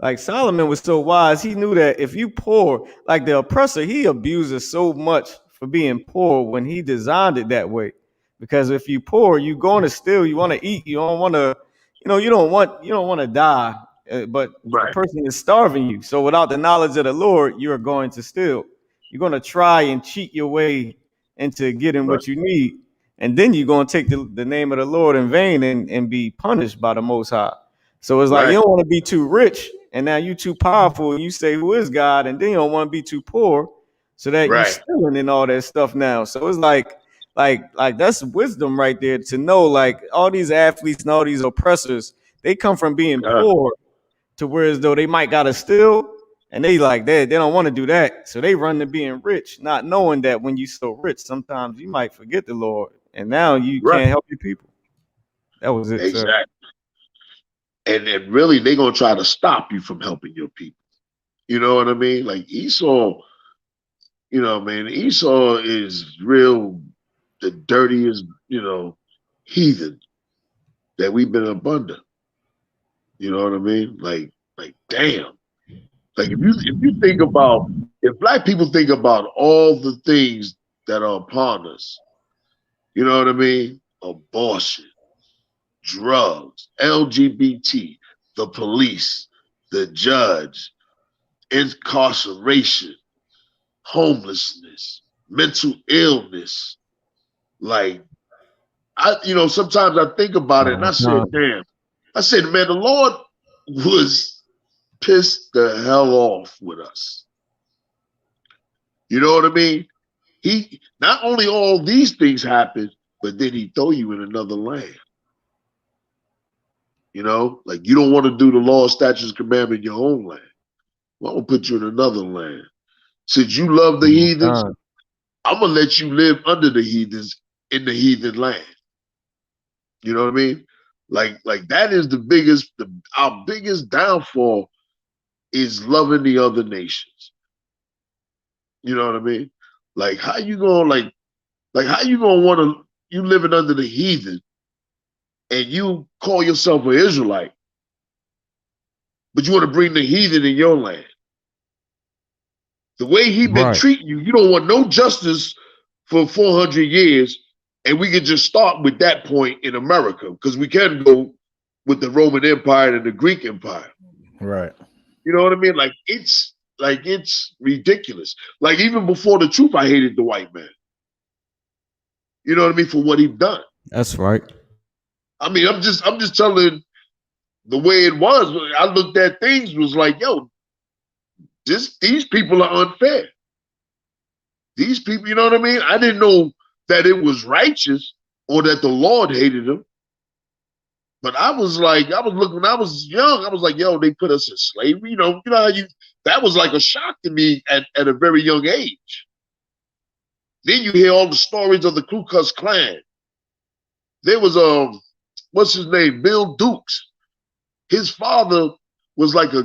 Like Solomon was so wise, he knew that if you poor, like the oppressor, he abuses so much for being poor when he designed it that way. Because if you poor, you going to steal, you want to eat, you don't want to, you don't want to die. But a person is starving you. So without the knowledge of the Lord, you are going to steal. You're going to try and cheat your way into getting what you need. And then you're going to take the name of the Lord in vain and be punished by the Most High. So it's like you don't want to be too rich, and now you too powerful, and you say, "Who is God?" And then you don't want to be too poor, so that you stealing and all that stuff now. So it's like that's wisdom right there to know, like all these athletes and all these oppressors, they come from being poor to where as though they might gotta steal, and they don't want to do that, so they run to being rich, not knowing that when you so rich, sometimes you might forget the Lord, and now you can't help your people. That was it, exactly. Sir. And really, they're gonna try to stop you from helping your people. You know what I mean? Like Esau, Esau is real the dirtiest, heathen that we've been up under. You know what I mean? Like damn. Like if you think about, if black people think about all the things that are upon us, you know what I mean? Abortion, drugs, LGBT, the police, the judge, incarceration, homelessness, mental illness. Like sometimes I think about it and I said, damn. I said, man, the Lord was pissed the hell off with us. You know what I mean? He not only all these things happen, but then he throw you in another land. Like you don't want to do the law, statutes, commandment in your own land. Well, I'm gonna put you in another land. Since you love the heathens, I'm gonna let you live under the heathens in the heathen land. You know what I mean? Like that is our biggest downfall is loving the other nations. You know what I mean? Like how you gonna how you gonna want to you living under the heathen and you call yourself an Israelite, but you want to bring the heathen in your land. The way he been treating you, you don't want no justice for 400 years, and we can just start with that point in America because we can go with the Roman Empire and the Greek Empire. Right. You know what I mean? Like it's ridiculous. Like even before the truth, I hated the white man. You know what I mean? For what he'd done. That's right. I mean, I'm just telling the way it was. I looked at things, was like, yo, these people are unfair. These people, you know what I mean? I didn't know that it was righteous or that the Lord hated them. But I was looking when I was young, I was like, yo, they put us in slavery. You know how that was like a shock to me at a very young age. Then you hear all the stories of the Ku Klux Klan. There was what's his name? Bill Dukes. His father was like the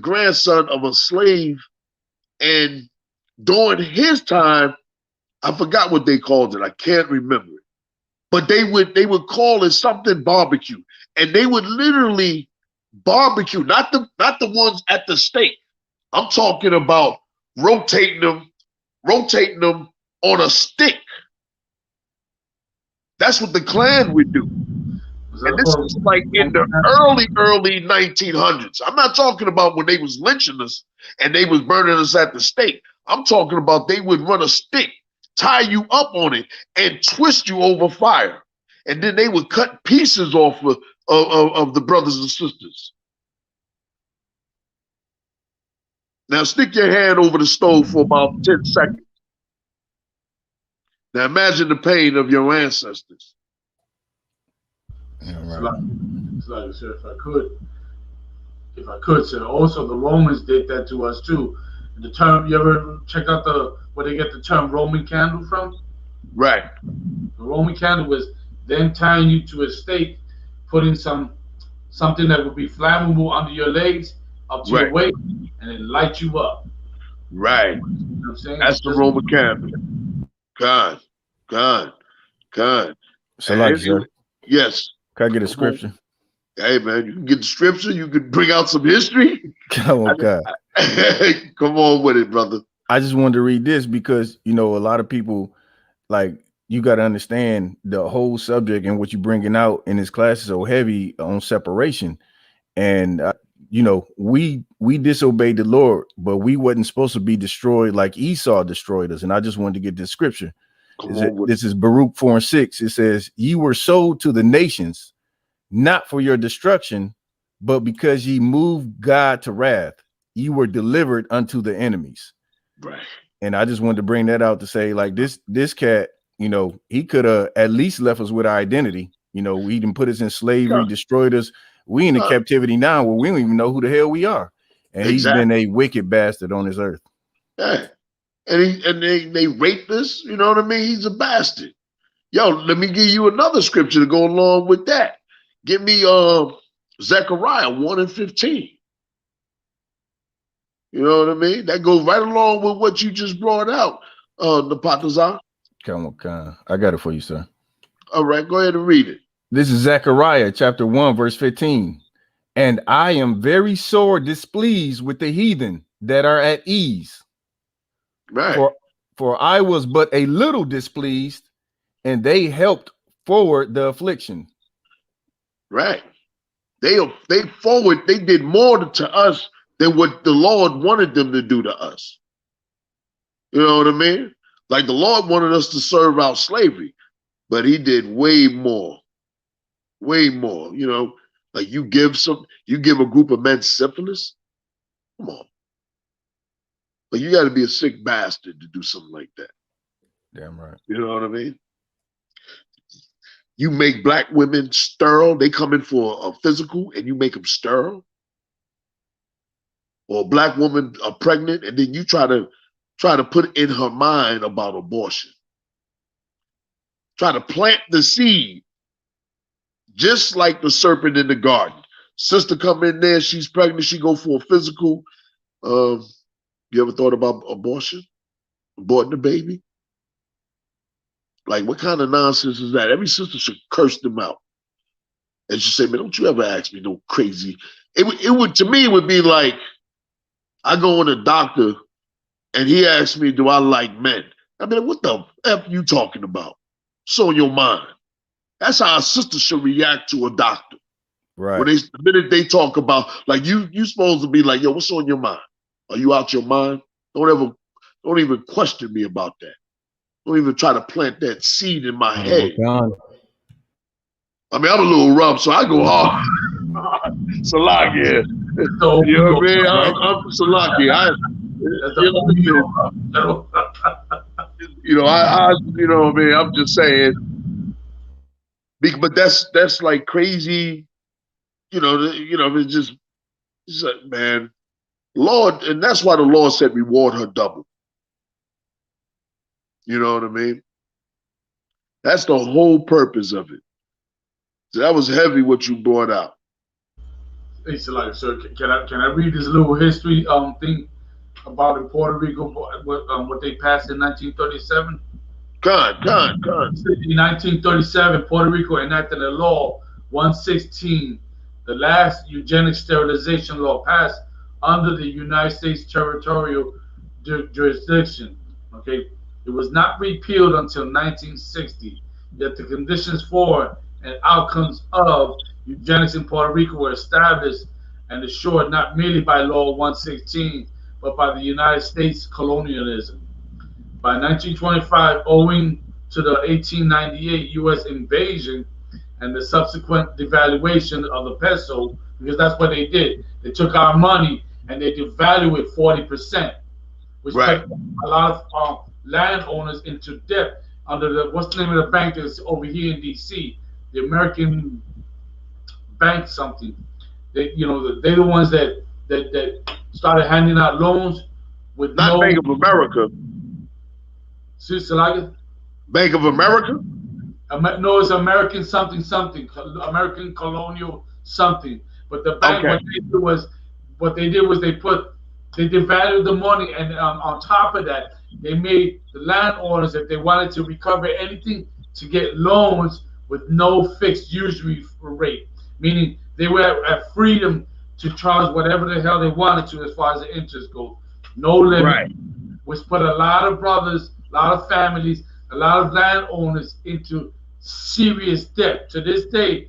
grandson of a slave, and during his time, I forgot what they called it. I can't remember it. But they would call it something barbecue, and they would literally barbecue, not the ones at the stake. I'm talking about rotating them on a stick. That's what the Klan would do. And this is like in the early 1900s. I'm not talking about when they was lynching us and they was burning us at the stake. I'm talking about they would run a stick, tie you up on it, and twist you over fire. And then they would cut pieces off of the brothers and sisters. Now stick your hand over the stove for about 10 seconds. Now imagine the pain of your ancestors. Yeah, right. It's like, sir, if I could, sir. Also, the Romans did that to us too. The term, you ever check out where they get the term Roman candle from? Right. The Roman candle was them tying you to a stake, putting something that would be flammable under your legs up to your waist, and it light you up. Right. You know what I'm saying? That's the Roman candle. God. So like, sir. Yes. Can I get a scripture? Hey man, you can get the scripture. You can bring out some history. Come on, God. Come on with it, brother. I just wanted to read this because a lot of people, like, you got to understand the whole subject, and what you're bringing out in this class is so heavy on separation. And we disobeyed the Lord, but we wasn't supposed to be destroyed like Esau destroyed us. And I just wanted to get this scripture. This is Baruch 4:6. It says, "Ye were sold to the nations, not for your destruction, but because ye moved God to wrath, ye were delivered unto the enemies." Right. And I just wanted to bring that out to say, like, this cat, he could have at least left us with our identity. We didn't put us in slavery, destroyed us. We in the captivity now where we don't even know who the hell we are. And he's been a wicked bastard on this earth. Yeah. And they raped us, you know what I mean? He's a bastard. Yo, let me give you another scripture to go along with that. Give me Zechariah 1:15. You know what I mean? That goes right along with what you just brought out, the Patazan. Come on, I got it for you, sir. All right, go ahead and read it. This is Zechariah chapter 1, verse 15. "And I am very sore displeased with the heathen that are at ease. Right. For I was but a little displeased, and they helped forward the affliction." Right. They did more to us than what the Lord wanted them to do to us. You know what I mean? Like the Lord wanted us to serve out slavery, but he did way more. Like you give a group of men syphilis. Come on. Like you got to be a sick bastard to do something like that. Damn right. You know what I mean? You make black women sterile. They come in for a physical and you make them sterile. Or a black woman are pregnant and then you try to put in her mind about abortion. Try to plant the seed, just like the serpent in the garden. Sister come in there, she's pregnant, she go for a physical. You ever thought about abortion? Aborting the baby? Like, what kind of nonsense is that? Every sister should curse them out. And she say, man, don't you ever ask me no crazy. It would, to me, it would be like, I go in a doctor and he asks me, do I like men? I mean, what the F you talking about? So in your mind. That's how a sister should react to a doctor. Right. When the minute they talk about, like, you supposed to be like, yo, what's on your mind? Are you out your mind? Don't even question me about that. Don't even try to plant that seed in my head. I mean, I'm a little rough, so I go hard. Salakia. So You know what I mean? I'm Salakia. You know, what I mean? I'm just saying. But that's like crazy. It's just like, man, Lord, and that's why the Lord said reward her double. You know what I mean? That's the whole purpose of it. So that was heavy what you brought out. It's like, sir, can I read this little history thing about in Puerto Rico what they passed in 1937? God. In 1937, Puerto Rico enacted a law 116, the last eugenic sterilization law passed under the United States territorial jurisdiction. Okay, it was not repealed until 1960. Yet the conditions for and outcomes of eugenics in Puerto Rico were established and assured not merely by Law 116, but by the United States colonialism. By 1925, owing to the 1898 U.S. invasion and the subsequent devaluation of the peso, because that's what they did. They took our money and they devalued it 40%, which put a lot of landowners into debt under the, what's the name of the bank that's over here in D.C., the American Bank something. They're the ones that started handing out loans with not Bank of America. Bank of America? No, it's American something, American Colonial something. But the bank, what they did was they devalued the money, and on top of that, they made the landowners, if they wanted to recover anything, to get loans with no fixed usury rate, meaning they were at freedom to charge whatever the hell they wanted to as far as the interest goes, no limit, which put a lot of brothers, a lot of families, a lot of landowners into serious debt. To this day,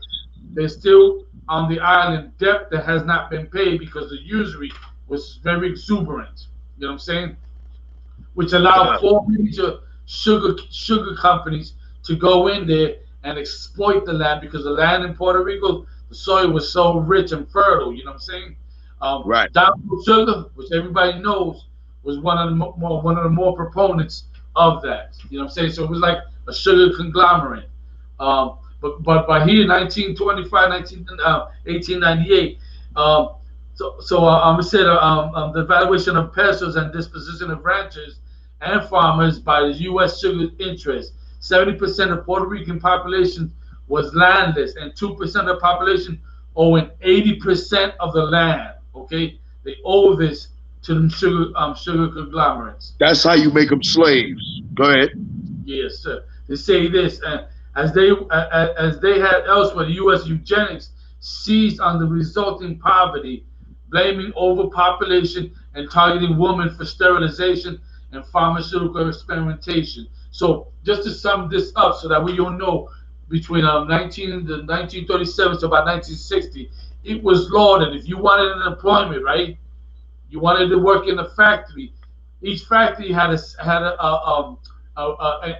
there's still on the island debt that has not been paid because the usury was very exuberant. You know what I'm saying? Which allowed 4 major sugar companies to go in there and exploit the land, because the land in Puerto Rico, the soil was so rich and fertile. You know what I'm saying? Downfall Sugar, which everybody knows, was one of the more proponents of that. You know what I'm saying? So it was like a sugar conglomerate. But by here, 1898. I said the valuation of pesos and disposition of ranchers and farmers by the U.S. sugar interest. 70% of Puerto Rican population was landless, and 2% of the population owing 80% of the land. Okay, they owe this to them sugar conglomerates. That's how you make them slaves. Go ahead. Yes, sir. They say this, as they had elsewhere, the U.S. eugenics seized on the resulting poverty, blaming overpopulation and targeting women for sterilization and pharmaceutical experimentation. So just to sum this up, so that we all know, between 1937 to about 1960, it was law that if you wanted an employment, right, you wanted to work in a factory, each factory had an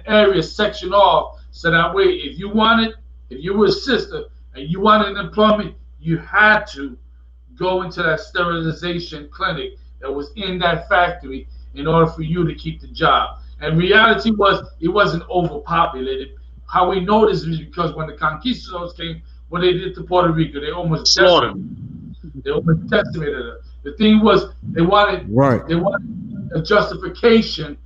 area sectioned off, so that way if you were a sister and you wanted an employment, you had to go into that sterilization clinic that was in that factory in order for you to keep the job. And reality was, it wasn't overpopulated. How we know this is because when the conquistadors came, what they did to Puerto Rico, they almost decimated it. The thing was, they wanted a justification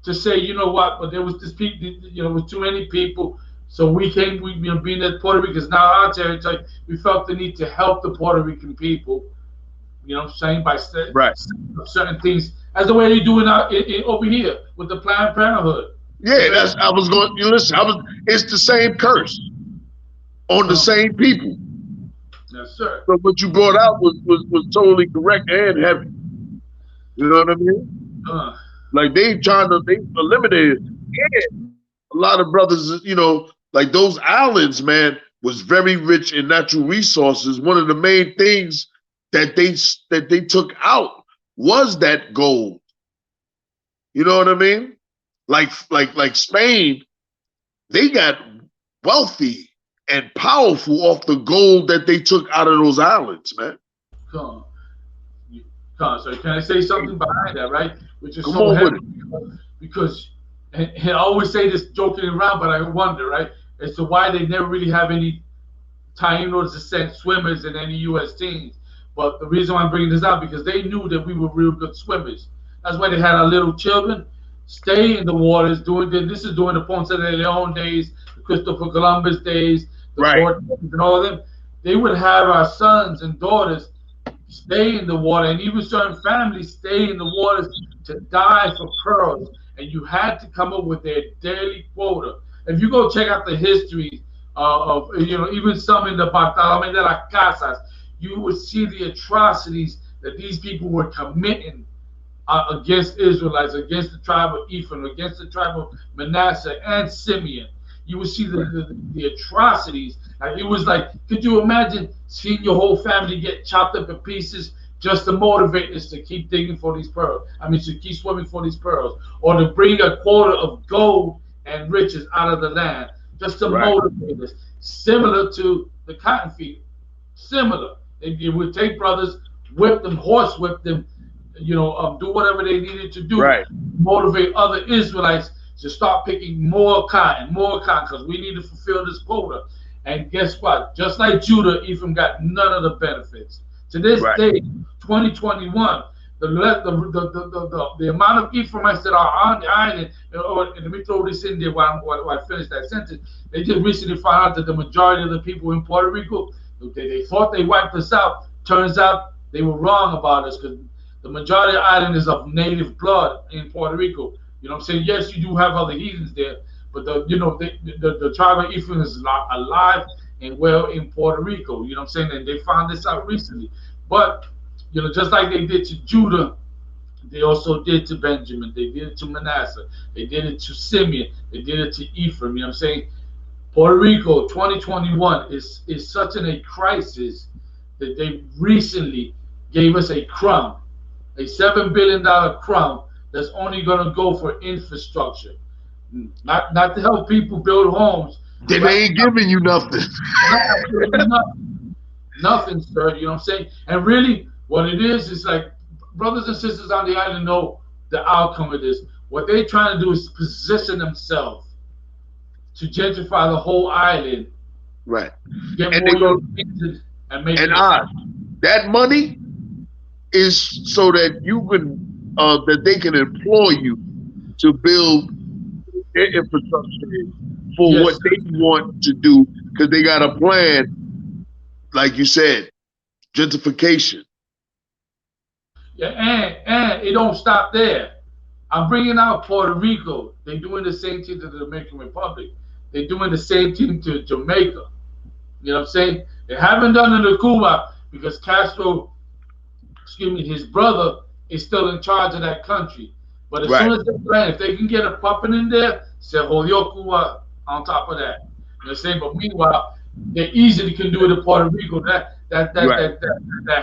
to say, you know what, but there was this people, was too many people, so being that Puerto Rico is now our territory, we felt the need to help the Puerto Rican people, you know what I'm saying, by certain things, as the way they do it over here with the Planned Parenthood. Yeah, it's the same curse on the same people. Yes, sir. So what you brought out was totally correct and heavy. You know what I mean? Like they eliminated. Yeah, a lot of brothers, like those islands, man, was very rich in natural resources. One of the main things that they took out was that gold. You know what I mean? Like Spain, they got wealthy and powerful off the gold that they took out of those islands, man. Come on. So can I say something behind that, right? Which is Come so on with heavy it. because and I always say this joking around, but I wonder, right, as to why they never really have any Taínos descent swimmers in any U.S. teams. But the reason why I'm bringing this out because they knew that we were real good swimmers. That's why they had our little children stay in the waters this is during the Ponce de Leon days, the Christopher Columbus days, the Right. Cortez and all of them. They would have our sons and daughters stay in the water, and even certain families stay in the waters to die for pearls. And you had to come up with their daily quota. If you go check out the history of even some in the Bartolomé de las Casas, you would see the atrocities that these people were committing against Israelites, against the tribe of Ephraim, against the tribe of Manasseh and Simeon. You would see the atrocities. It was like, could you imagine seeing your whole family get chopped up in pieces just to motivate us to keep digging for these pearls? I mean, to keep swimming for these pearls, or to bring a quota of gold and riches out of the land, just to motivate us. Similar to the cotton field. Similar. It would take brothers, whip them, horse whip them, do whatever they needed to do, motivate other Israelites to start picking more cotton, because we need to fulfill this quota. And guess what? Just like Judah, Ephraim got none of the benefits. To this day, 2021, the amount of Ephraimites that are on the island, and let me throw this in there while I finish that sentence. They just recently found out that the majority of the people in Puerto Rico, they thought they wiped us out. Turns out they were wrong about us, because the majority of the island is of native blood in Puerto Rico. You know what I'm saying? Yes, you do have other heathens there, but the tribe of Ephraim is alive and well in Puerto Rico. You know what I'm saying? And they found this out recently. But just like they did to Judah, they also did to Benjamin. They did it to Manasseh. They did it to Simeon. They did it to Ephraim. You know what I'm saying? Puerto Rico 2021 is such a crisis that they recently gave us a crumb, a $7 billion crumb that's only going to go for infrastructure, not to help people build homes. They ain't giving you nothing. Nothing, sir. You know what I'm saying? And really, what it is like brothers and sisters on the island know the outcome of this. What they're trying to do is position themselves to gentrify the whole island. Right. Get and more and make it. That money is so that you can that they can employ you to build their infrastructure for what they want to do, because they got a plan, like you said, gentrification. Yeah, and it don't stop there. I'm bringing out Puerto Rico. They're doing the same thing to the Dominican Republic. They're doing the same thing to Jamaica. You know what I'm saying? They haven't done it to Cuba because Castro, his brother, is still in charge of that country. But as soon as they plan, if they can get a puppet in there, se jodió Cuba on top of that. You know what I'm saying? But meanwhile, they easily can do it in Puerto Rico. That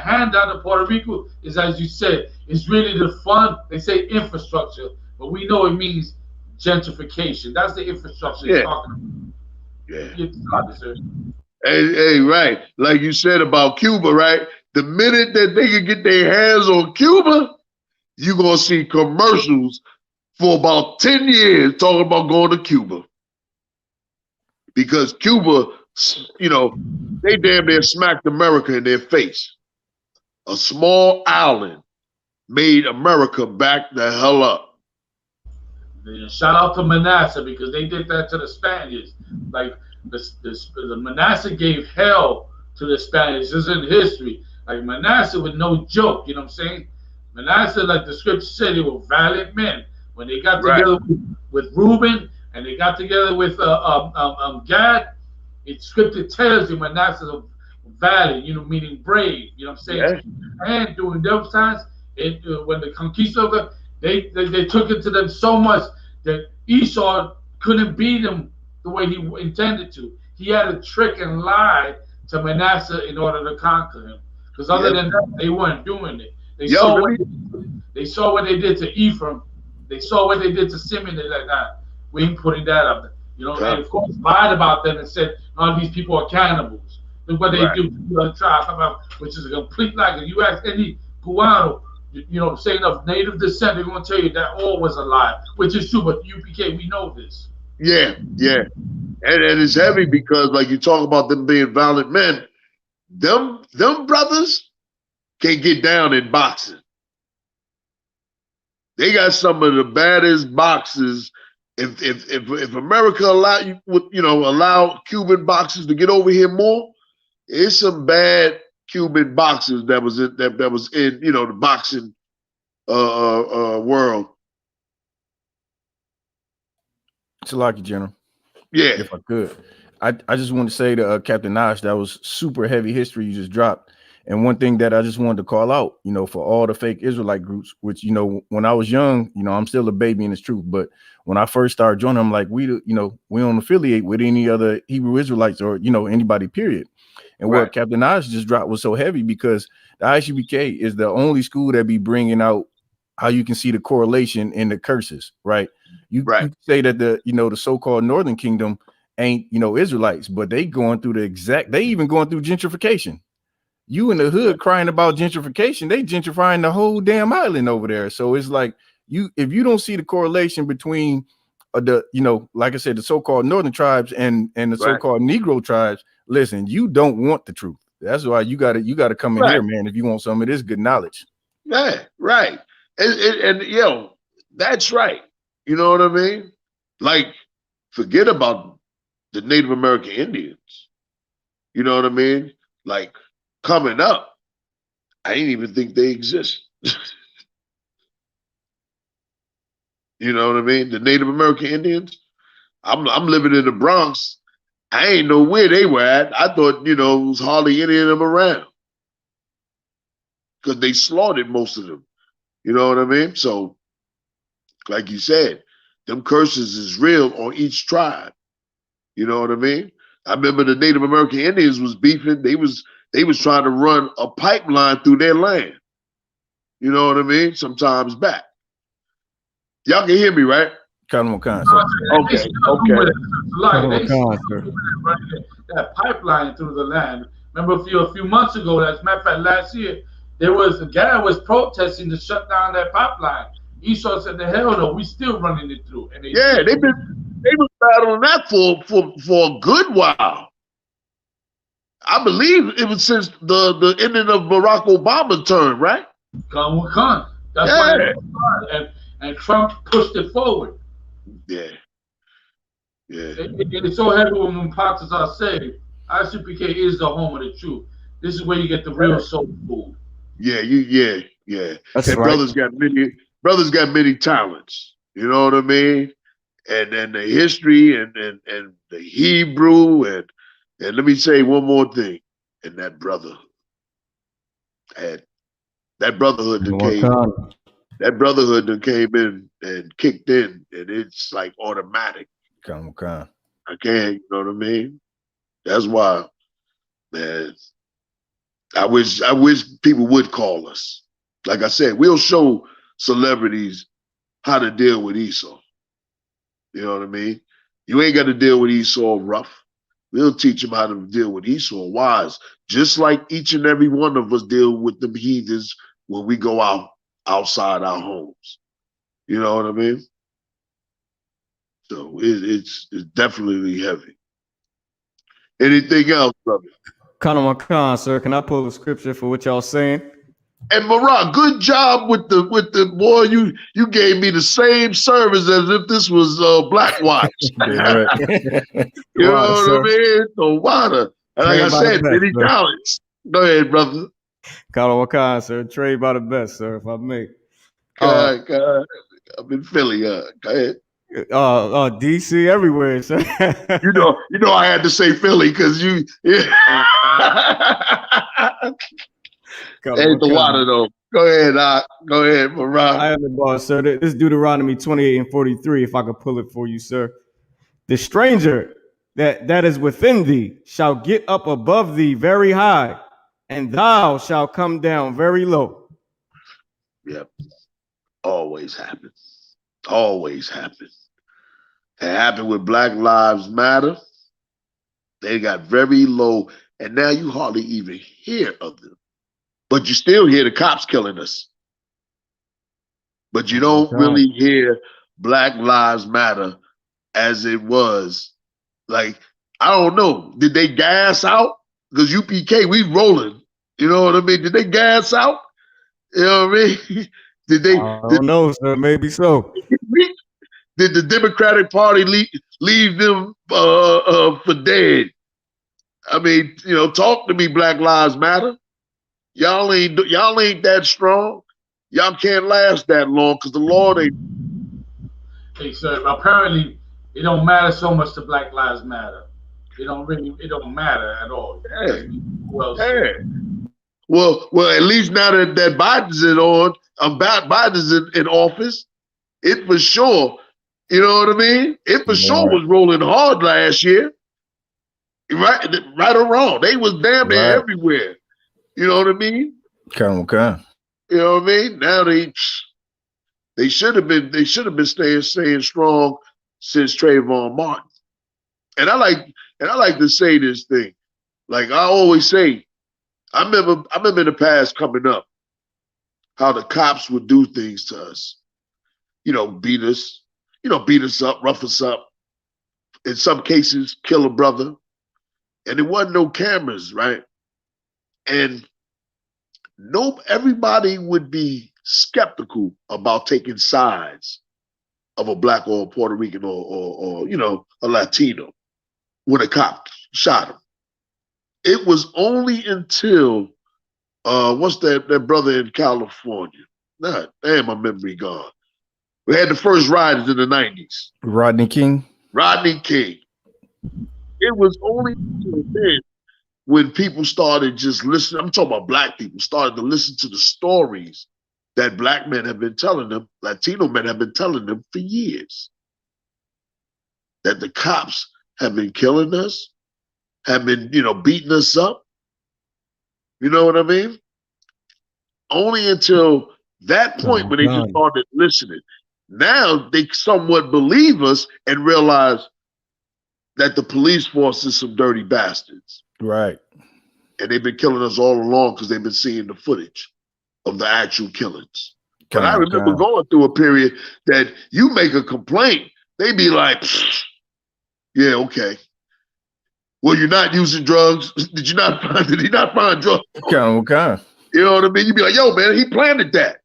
handout of Puerto Rico is, as you said, is really the fund. They say infrastructure, but we know it means gentrification. That's the infrastructure they're talking about. Yeah. Hey, right. Like you said about Cuba, right? The minute that they can get their hands on Cuba, you're going to see commercials for about 10 years talking about going to Cuba. Because Cuba, they damn near smacked America in their face. A small island made America back the hell up. Shout out to Manasseh, because they did that to the Spaniards. Like the Manasseh gave hell to the Spaniards. This is in history. Like Manasseh was no joke. You know what I'm saying? Manasseh, like the scripture said, they were valiant men. When they got together with Reuben and they got together with Gad, scripture tells you Manasseh was valiant, meaning brave. You know what I'm saying? Yeah. And during those times, when the conquistadors, they took it to them so much that Esau couldn't beat them the way he intended to. he had a trick and lie to Manasseh in order to conquer him. Because other than that, they weren't doing it. They saw what they did to Ephraim. They saw what they did to Simeon. They're like, nah, we ain't putting that up there. You know, and of course lied about them and said, all these people are cannibals. Look what they do to the other tribes, which is a complete lie. If you ask any Guano, you know, saying of native descent, they're going to tell you that all was a lie, which is true. But UPK, we know this. Yeah. And it's heavy because, like you talk about them being violent men, them brothers can't get down in boxing. They got some of the baddest boxers. If America allow Cuban boxers to get over here more, it's some bad Cuban boxers that was in the boxing world. Salaki, General. Yeah. If I could. I just want to say to Captain Nash, that was super heavy history you just dropped. And one thing that I just wanted to call out, you know, for all the fake Israelite groups, which, you know, when I was young, you know, I'm still a baby in this truth. But when I first started joining, I'm like, we don't affiliate with any other Hebrew Israelites or, you know, anybody, period. And what Captain Nash just dropped was so heavy because the I.S.U.P.K is the only school that be bringing out how you can see the correlation in the curses, right? You say that the so-called Northern Kingdom ain't, you know, Israelites, but they going through they even going through gentrification. You in the hood crying about gentrification, they gentrifying the whole damn island over there. So it's like if you don't see the correlation between like I said, the so-called Northern tribes and the so-called Negro tribes, listen, you don't want the truth. That's why you gotta come in here, man, if you want some of this good knowledge. Yeah, right. And yo, that's right. You know what I mean? Like, forget about the Native American Indians. You know what I mean? Like, coming up, I didn't even think they exist. You know what I mean? The Native American Indians. I'm living in the Bronx. I ain't know where they were at. I thought, you know, it was hardly any of them around. Because they slaughtered most of them. You know what I mean? So, like you said, them curses is real on each tribe. You know what I mean? I remember the Native American Indians was beefing. They was trying to run a pipeline through their land. You know what I mean? Sometimes back. Y'all can hear me, right? Okay. That pipeline through the land. Remember a few months ago, as a matter of fact, last year, the guy was protesting to shut down that pipeline. Esau said, "The hell no, we still running it through." And they was battling that for a good while. I believe it was since the ending of Barack Obama's term, right? That's why and Trump pushed it forward. Yeah. It's so heavy when Potters are saved. I.S.U.P.K is the home of the truth. This is where you get the real soul food. Yeah. That's and right. brothers got many talents. You know what I mean? And then the history and the Hebrew and let me say one more thing. And that brotherhood that came in and kicked in, and it's like automatic. Okay. I can't, you know what I mean? That's why, man, I wish people would call us. Like I said, we'll show celebrities how to deal with Esau. You know what I mean? You ain't got to deal with Esau rough. We'll teach them how to deal with Esau wise, just like each and every one of us deal with them heathens when we go outside our homes. You know what I mean? So it's definitely heavy. Anything else, brother? Khan, sir, can I pull the scripture for what y'all saying? And Marat, good job with the boy. You gave me the same service as if this was Black Watch. You know what I mean? So water. And like I said, many talents. Go ahead, brother. Khan, sir. Trade by the best, sir, if I may. God. I'm in Philly. Go ahead. DC everywhere, sir. you know I had to say Philly because you ain't the water though. Go ahead, Marat. I am the boss, sir. This is Deuteronomy 28 and 43, if I could pull it for you, sir. The stranger that is within thee shall get up above thee very high, and thou shalt come down very low. Yep. Always happens. Always happens. It happened with Black Lives Matter. They got very low, and now you hardly even hear of them. But you still hear the cops killing us. But you don't really hear Black Lives Matter as it was. Like, I don't know. Did they gas out? Because UPK, we rolling. You know what I mean? Did they gas out? You know what I mean? Did they? I don't know, sir. Maybe so. Did the Democratic Party leave them for dead? I mean, you know, talk to me, Black Lives Matter. Y'all ain't that strong. Y'all can't last that long because the Lord ain't. Hey, sir, apparently it don't matter so much to Black Lives Matter. It don't matter at all. Yeah. Well, at least now that Biden's Biden's in office, it for sure, you know what I mean? It for sure was rolling hard last year. Right or wrong. They was damn near everywhere. You know what I mean? Okay. You know what I mean? Now they should have been staying strong since Trayvon Martin. And I like to say this thing. Like I always say, I remember in the past coming up, how the cops would do things to us. You know, beat us up, rough us up. In some cases, kill a brother. And there wasn't no cameras, right? And everybody would be skeptical about taking sides of a Black or a Puerto Rican or you know, a Latino when a cop shot him. It was only until what's that brother in California? Nah, damn, my memory gone. We had the first riots in the 90s. Rodney King. It was only until then when people started just listening. I'm talking about Black people started to listen to the stories that Black men have been telling them, Latino men have been telling them for years. That the cops have been killing us, have been, you know, beating us up. You know what I mean? Only until that point when they just started listening. Now they somewhat believe us and realize that the police force is some dirty bastards. Right. And they've been killing us all along because they've been seeing the footage of the actual killings. But I remember going through a period that you make a complaint, they be like, yeah, okay. Well, you're not using drugs. Did he not find drugs? Okay. You know what I mean? You be like, yo, man, he planted that.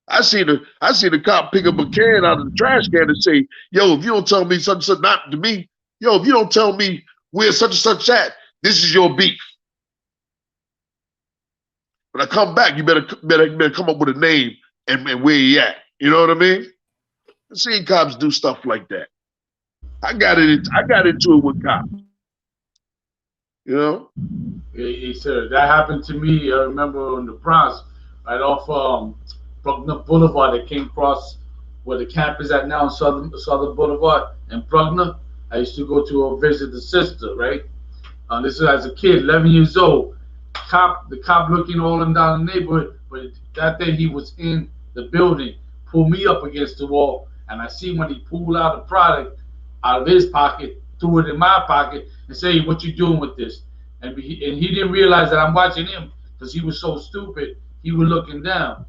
I seen the cop pick up a can out of the trash can and say, yo, if you don't tell me such and such, not to me, yo, if you don't tell me where such and such at, this is your beef. When I come back, you better come up with a name and where he at. You know what I mean? I've seen cops do stuff like that. I got into it with cops. You know? Yes, sir. That happened to me. I remember in the Bronx, right off Bruckner Boulevard. I came across where the camp is at now, Southern Boulevard and Bruckner. I used to go to visit the sister, right? This is as a kid, 11 years old. The cop looking all in down the neighborhood, but that day he was in the building, pulled me up against the wall, and I see when he pulled out a product out of his pocket, threw it in my pocket, and say, "What you doing with this?" And he didn't realize that I'm watching him because he was so stupid. He was looking down.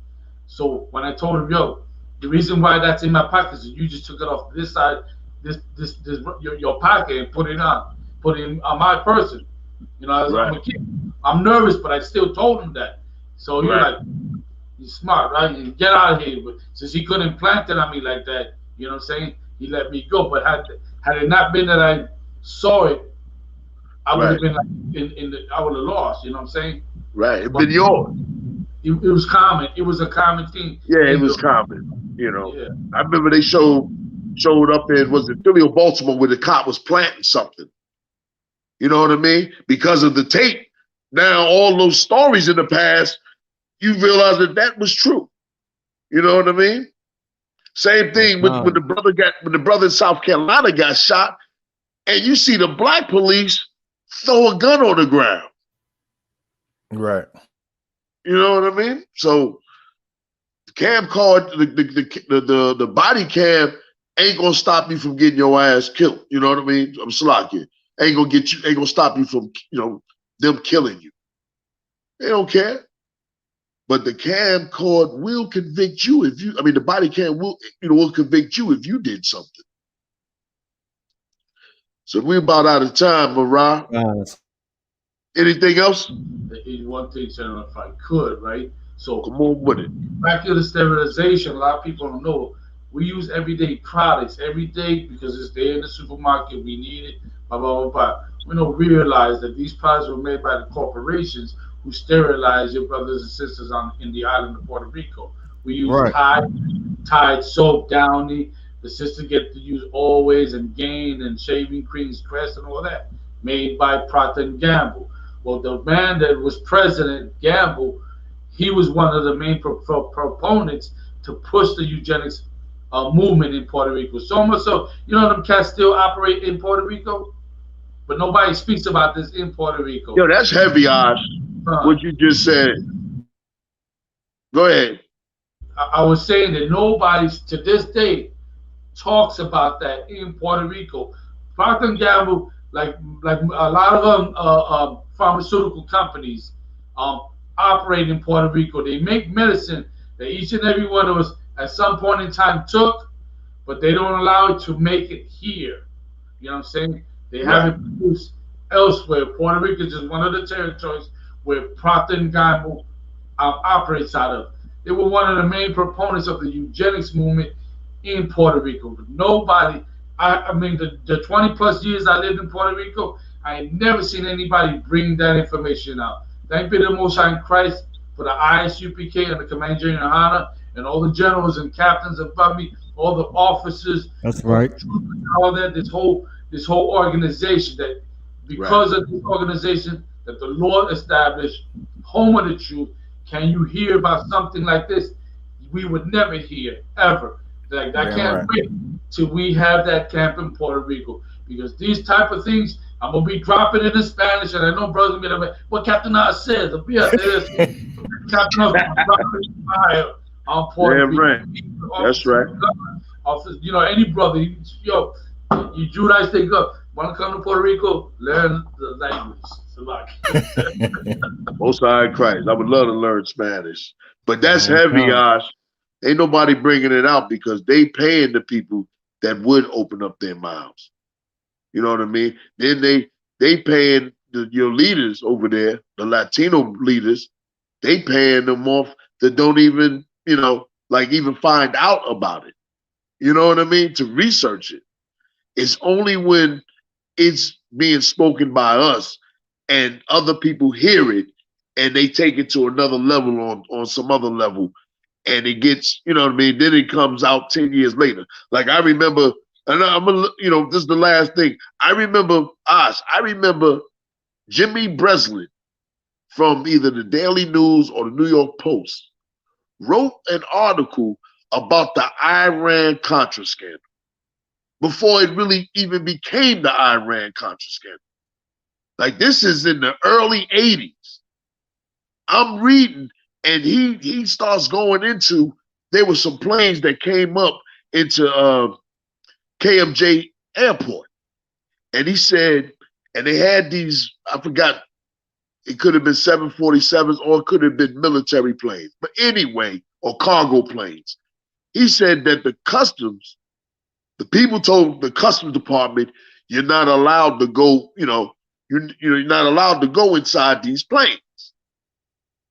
So when I told him, "Yo, the reason why that's in my pocket is you just took it off this side, your pocket, and put it on my person." You know, I'm a kid. I'm nervous, but I still told him that. So you're like, he's smart, right? And get out of here. But since he couldn't plant it on me like that, you know what I'm saying? He let me go. But had it not been that I saw it, I would have been like I would have lost. You know what I'm saying? Right. It'd been yours. It was common. It was a common thing. Yeah, it was common. You know, I remember they showed up in, was it Philly or Baltimore, where the cop was planting something. You know what I mean? Because of the tape. Now all those stories in the past, you realize that was true. You know what I mean? Same thing when the brother in South Carolina got shot. and you see the black police throw a gun on the ground. Right. You know what I mean? So the cam card, the body cam ain't gonna stop you from getting your ass killed. You know what I mean? I'm slacking. Ain't gonna stop you from, you know, them killing you. They don't care. But the cam card will convict you if you, I mean, the body cam will, you know, will convict you if you did something. So we're about out of time, Mariah. Anything else? One thing, General, if I could, right? So come on with it. Back to the sterilization, a lot of people don't know. We use everyday products every day because it's there in the supermarket. We need it. Blah blah blah blah. We don't realize that these products were made by the corporations who sterilize your brothers and sisters in the island of Puerto Rico. We use Tide soap, Downy. The sisters get to use Always and Gain and shaving creams, Crest, and all that, made by Procter and Gamble. Well, the man that was president, Gamble, he was one of the main proponents to push the eugenics movement in Puerto Rico. So much so, you know, them cats still operate in Puerto Rico, but nobody speaks about this in Puerto Rico. Yo, that's heavy, Osh. What you just said. Go ahead. I was saying that nobody to this day talks about that in Puerto Rico. Procter & Gamble, like a lot of pharmaceutical companies, operate in Puerto Rico. They make medicine that each and every one of us at some point in time took, but they don't allow it to make it here. You know what I'm saying? They have it produced elsewhere. Puerto Rico is just one of the territories where Procter & Gamble operates out of. They were one of the main proponents of the eugenics movement in Puerto Rico. But nobody, I mean, the 20 plus years I lived in Puerto Rico, I ain't never seen anybody bring that information out. Thank be to the Most High in Christ for the I.S.U.P.K. and the Command GEN.YAHANNA and all the generals and captains above me, all the officers. That's right. All that, this whole organization, that because of this organization that the Lord established, home of the truth, can you hear about something like this? We would never hear, ever. Like, I can't wait till we have that camp in Puerto Rico, because these type of things, I'm going to be dropping it in Spanish, and I know brothers going to be like, what Captain Oz says, Captain Oz dropping fire on Puerto Rico. That's right. You know, any brother, you Judites, they go, want to come to Puerto Rico, learn the language. Most High Christ. I would love to learn Spanish. But that's heavy, Osh. Ain't nobody bringing it out because they paying the people that would open up their mouths. You know what I mean? Then they paying your leaders over there, the Latino leaders, they paying them off that don't even, you know, like even find out about it. You know what I mean? To research it. It's only when it's being spoken by us and other people hear it and they take it to another level on some other level, and it gets, you know what I mean, then it comes out 10 years later. Like I remember, and you know, this is the last thing. I remember Jimmy Breslin from either the Daily News or the New York Post wrote an article about the Iran-Contra scandal before it really even became the Iran-Contra scandal. Like, this is in the early 80s. I'm reading, and he starts going into, there were some planes that came up into KMJ Airport. And he said, and they had these, I forgot, it could have been 747s or it could have been military planes. But anyway, or cargo planes. He said that the customs, the people told the customs department, you're not allowed to go, you're not allowed to go inside these planes.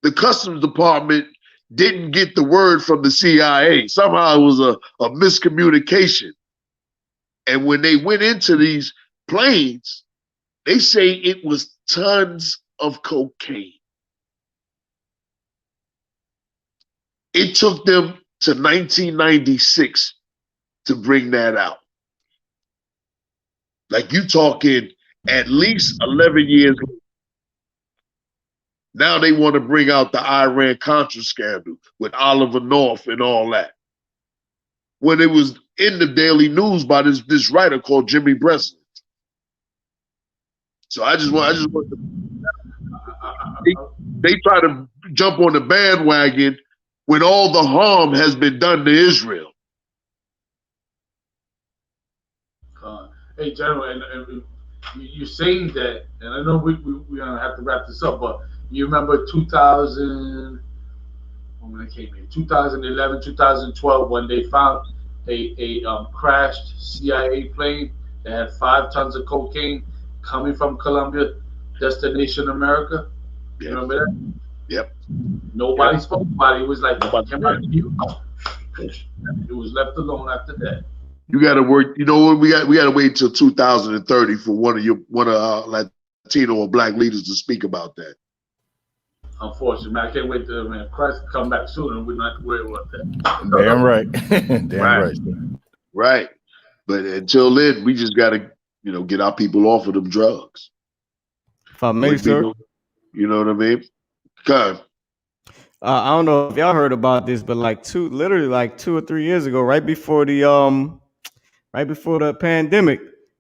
The customs department didn't get the word from the CIA. Somehow it was a miscommunication. And when they went into these planes, they say it was tons of cocaine. It took them to 1996 to bring that out. Like, you talking at least 11 years later. Now they want to bring out the Iran-Contra scandal with Oliver North and all that. When it was in the Daily News by this writer called Jimmy Breslin. So I just want to, they try to jump on the bandwagon when all the harm has been done to Israel. Hey, General, and you're saying that, and I know we're gonna have to wrap this up, but you remember 2000, when it came in 2011, 2012, when they found a crashed CIA plane that had 5 tons of cocaine coming from Colombia, destination America. You remember that? Yep. Nobody spoke about it. It was like, it was left alone after that. You got to work. You know what? We got to wait until 2030 for one of Latino or black leaders to speak about that. Unfortunately, man, I can't wait till Christ come back soon, and we're not worried about that. Damn right. Damn right. Right. But until then, we just got to, get our people off of them drugs. If I may, sir. You know what I mean? Okay. I don't know if y'all heard about this, but literally 2 or 3 years ago, right before the pandemic,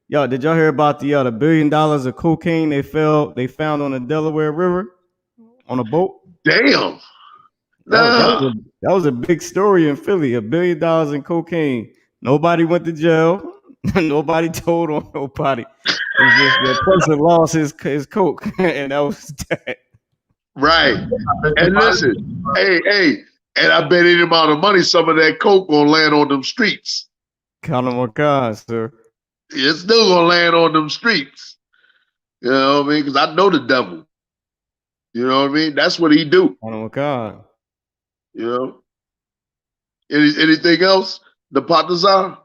did y'all hear about the $1 billion of cocaine they found on the Delaware River on a boat? Damn. That was a big story in Philly. $1 billion in cocaine. Nobody went to jail. Nobody told on nobody. It's just the person lost his coke, and that was that. Right. And listen, hey, and I bet any amount of money some of that coke gonna land on them streets. Count on my cards, sir. It's still gonna land on them streets. You know what I mean? Because I know the devil. You know what I mean? That's what he do. Count on my card. You know? Anything else? The Patazar?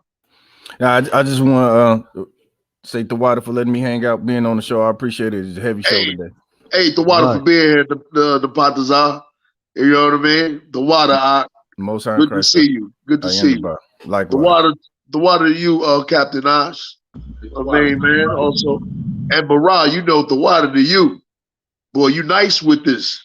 I just want to say to Water for letting me hang out, being on the show. I appreciate it. It's a heavy show today. Hey, the Water for being here, the Patazar. You know what I mean? The Water. Most high good Christ, to see you. Good to see you. Likewise. The Water to you, Captain Ash. A main man also. And Barah, the Water to you. Boy, you nice with this.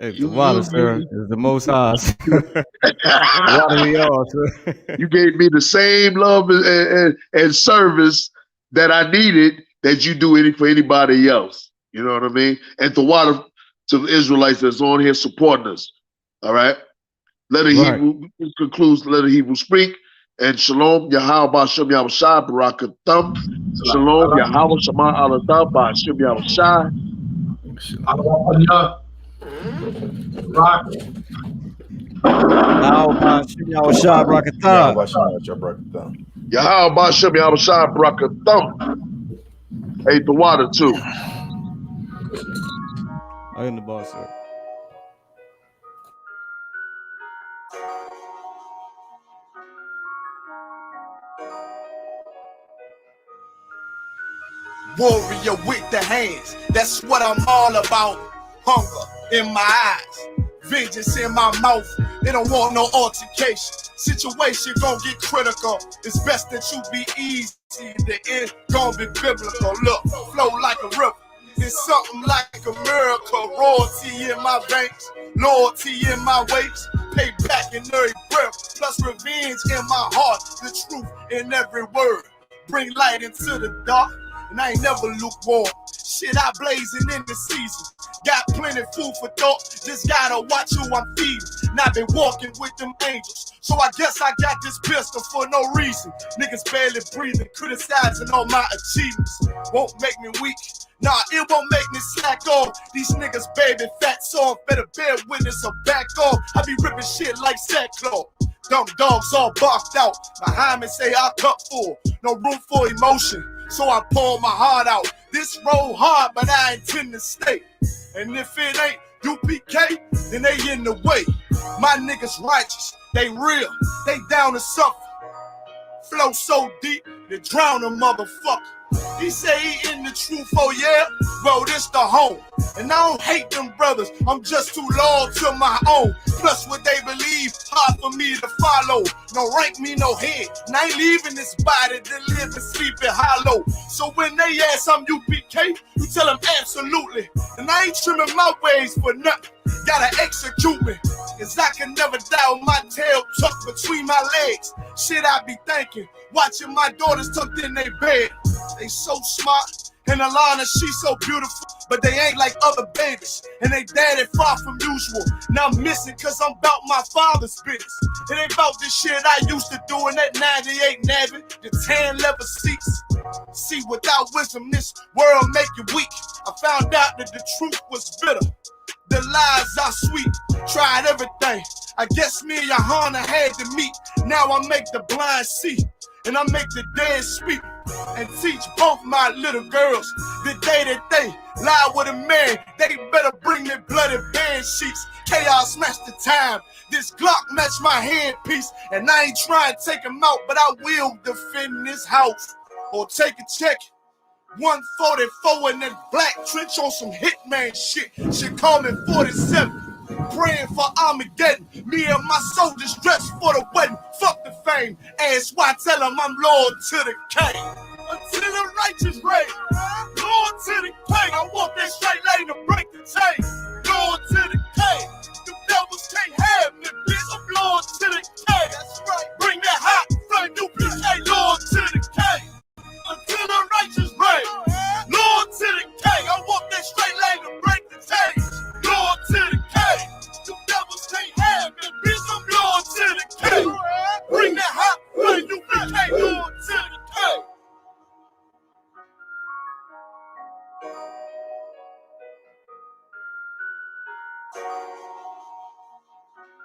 Hey, the Water, sir, is the most high. Water we are, sir. You gave me the same love and service that I needed that you do for anybody else. You know what I mean? And the Water to the Israelites that's on here supporting us. All right? Let the Hebrew concludes, let the Hebrew speak. And Shalom, Yahweh Ba'Shem Yahushai, Barakatam. Shalom, Yahweh Shema Alatam, Ba'Shem Yahushai. Rock. Yahweh Ba'Shem Yahushai, Barakatam. Yahweh Ba'Shem Yahushai, Barakatam. Hey, the Water too. I'm in the boss, sir. Warrior with the hands, that's what I'm all about. Hunger in my eyes, vengeance in my mouth. They don't want no altercation. Situation gon' get critical. It's best that you be easy. The end gon' be biblical. Look, flow like a river. It's something like a miracle. Royalty in my veins, loyalty in my ways. Pay back in every breath, plus revenge in my heart. The truth in every word. Bring light into the dark. And I ain't never lukewarm. Shit, I blazing in the season. Got plenty food for thought. Just gotta watch who I'm feeding. And I've been walking with them angels. So I guess I got this pistol for no reason. Niggas barely breathing, criticizing all my achievements. Won't make me weak. Nah, it won't make me slack off. These niggas baby fat, so I better bear witness or back off. I be ripping shit like sackcloth. Dumb dogs all barked out. Behind me say I cup full. No room for emotion. So I pour my heart out. This road hard, but I intend to stay. And if it ain't UPK, then they in the way. My niggas righteous, they real, they down to suffer. Flow so deep, they drown a motherfucker. He say he in the truth, oh yeah? Well, this the home. And I don't hate them brothers, I'm just too loyal to my own. Plus what they believe, hard for me to follow. No rank me, no head. And I ain't leaving this body to live and sleep in hollow. So when they ask I'm UPK, you tell them absolutely. And I ain't trimming my ways for nothing. Gotta execute me, cause I can never die with my tail tucked between my legs. Shit I be thinking, watching my daughters tucked in their bed. They so smart, And Alana, she's so beautiful, but they ain't like other babies. And they daddy far from usual. Now I'm missing cause I'm about my father's business. It ain't about this shit I used to do in that 98 Navy, the 10 leather seats. See, without wisdom, this world make you weak. I found out that the truth was bitter. The lies are sweet. Tried everything. I guess me and Yahanna had to meet. Now I make the blind see. And I make the dead speak. And teach both my little girls the day that they lie with a man, they better bring me bloody band sheets. Chaos match the time. This Glock match my handpiece. And I ain't trying to take him out, but I will defend this house. Or take a check. 144 in that black trench on some hitman shit. She call me 47. Praying for Armageddon. Me and my soldiers dressed for the wedding. Fuck the fame. Ask why, tell them I'm loyal to the king. Until the righteous reign. Loyal to the king. I want that straight lane to break the chain.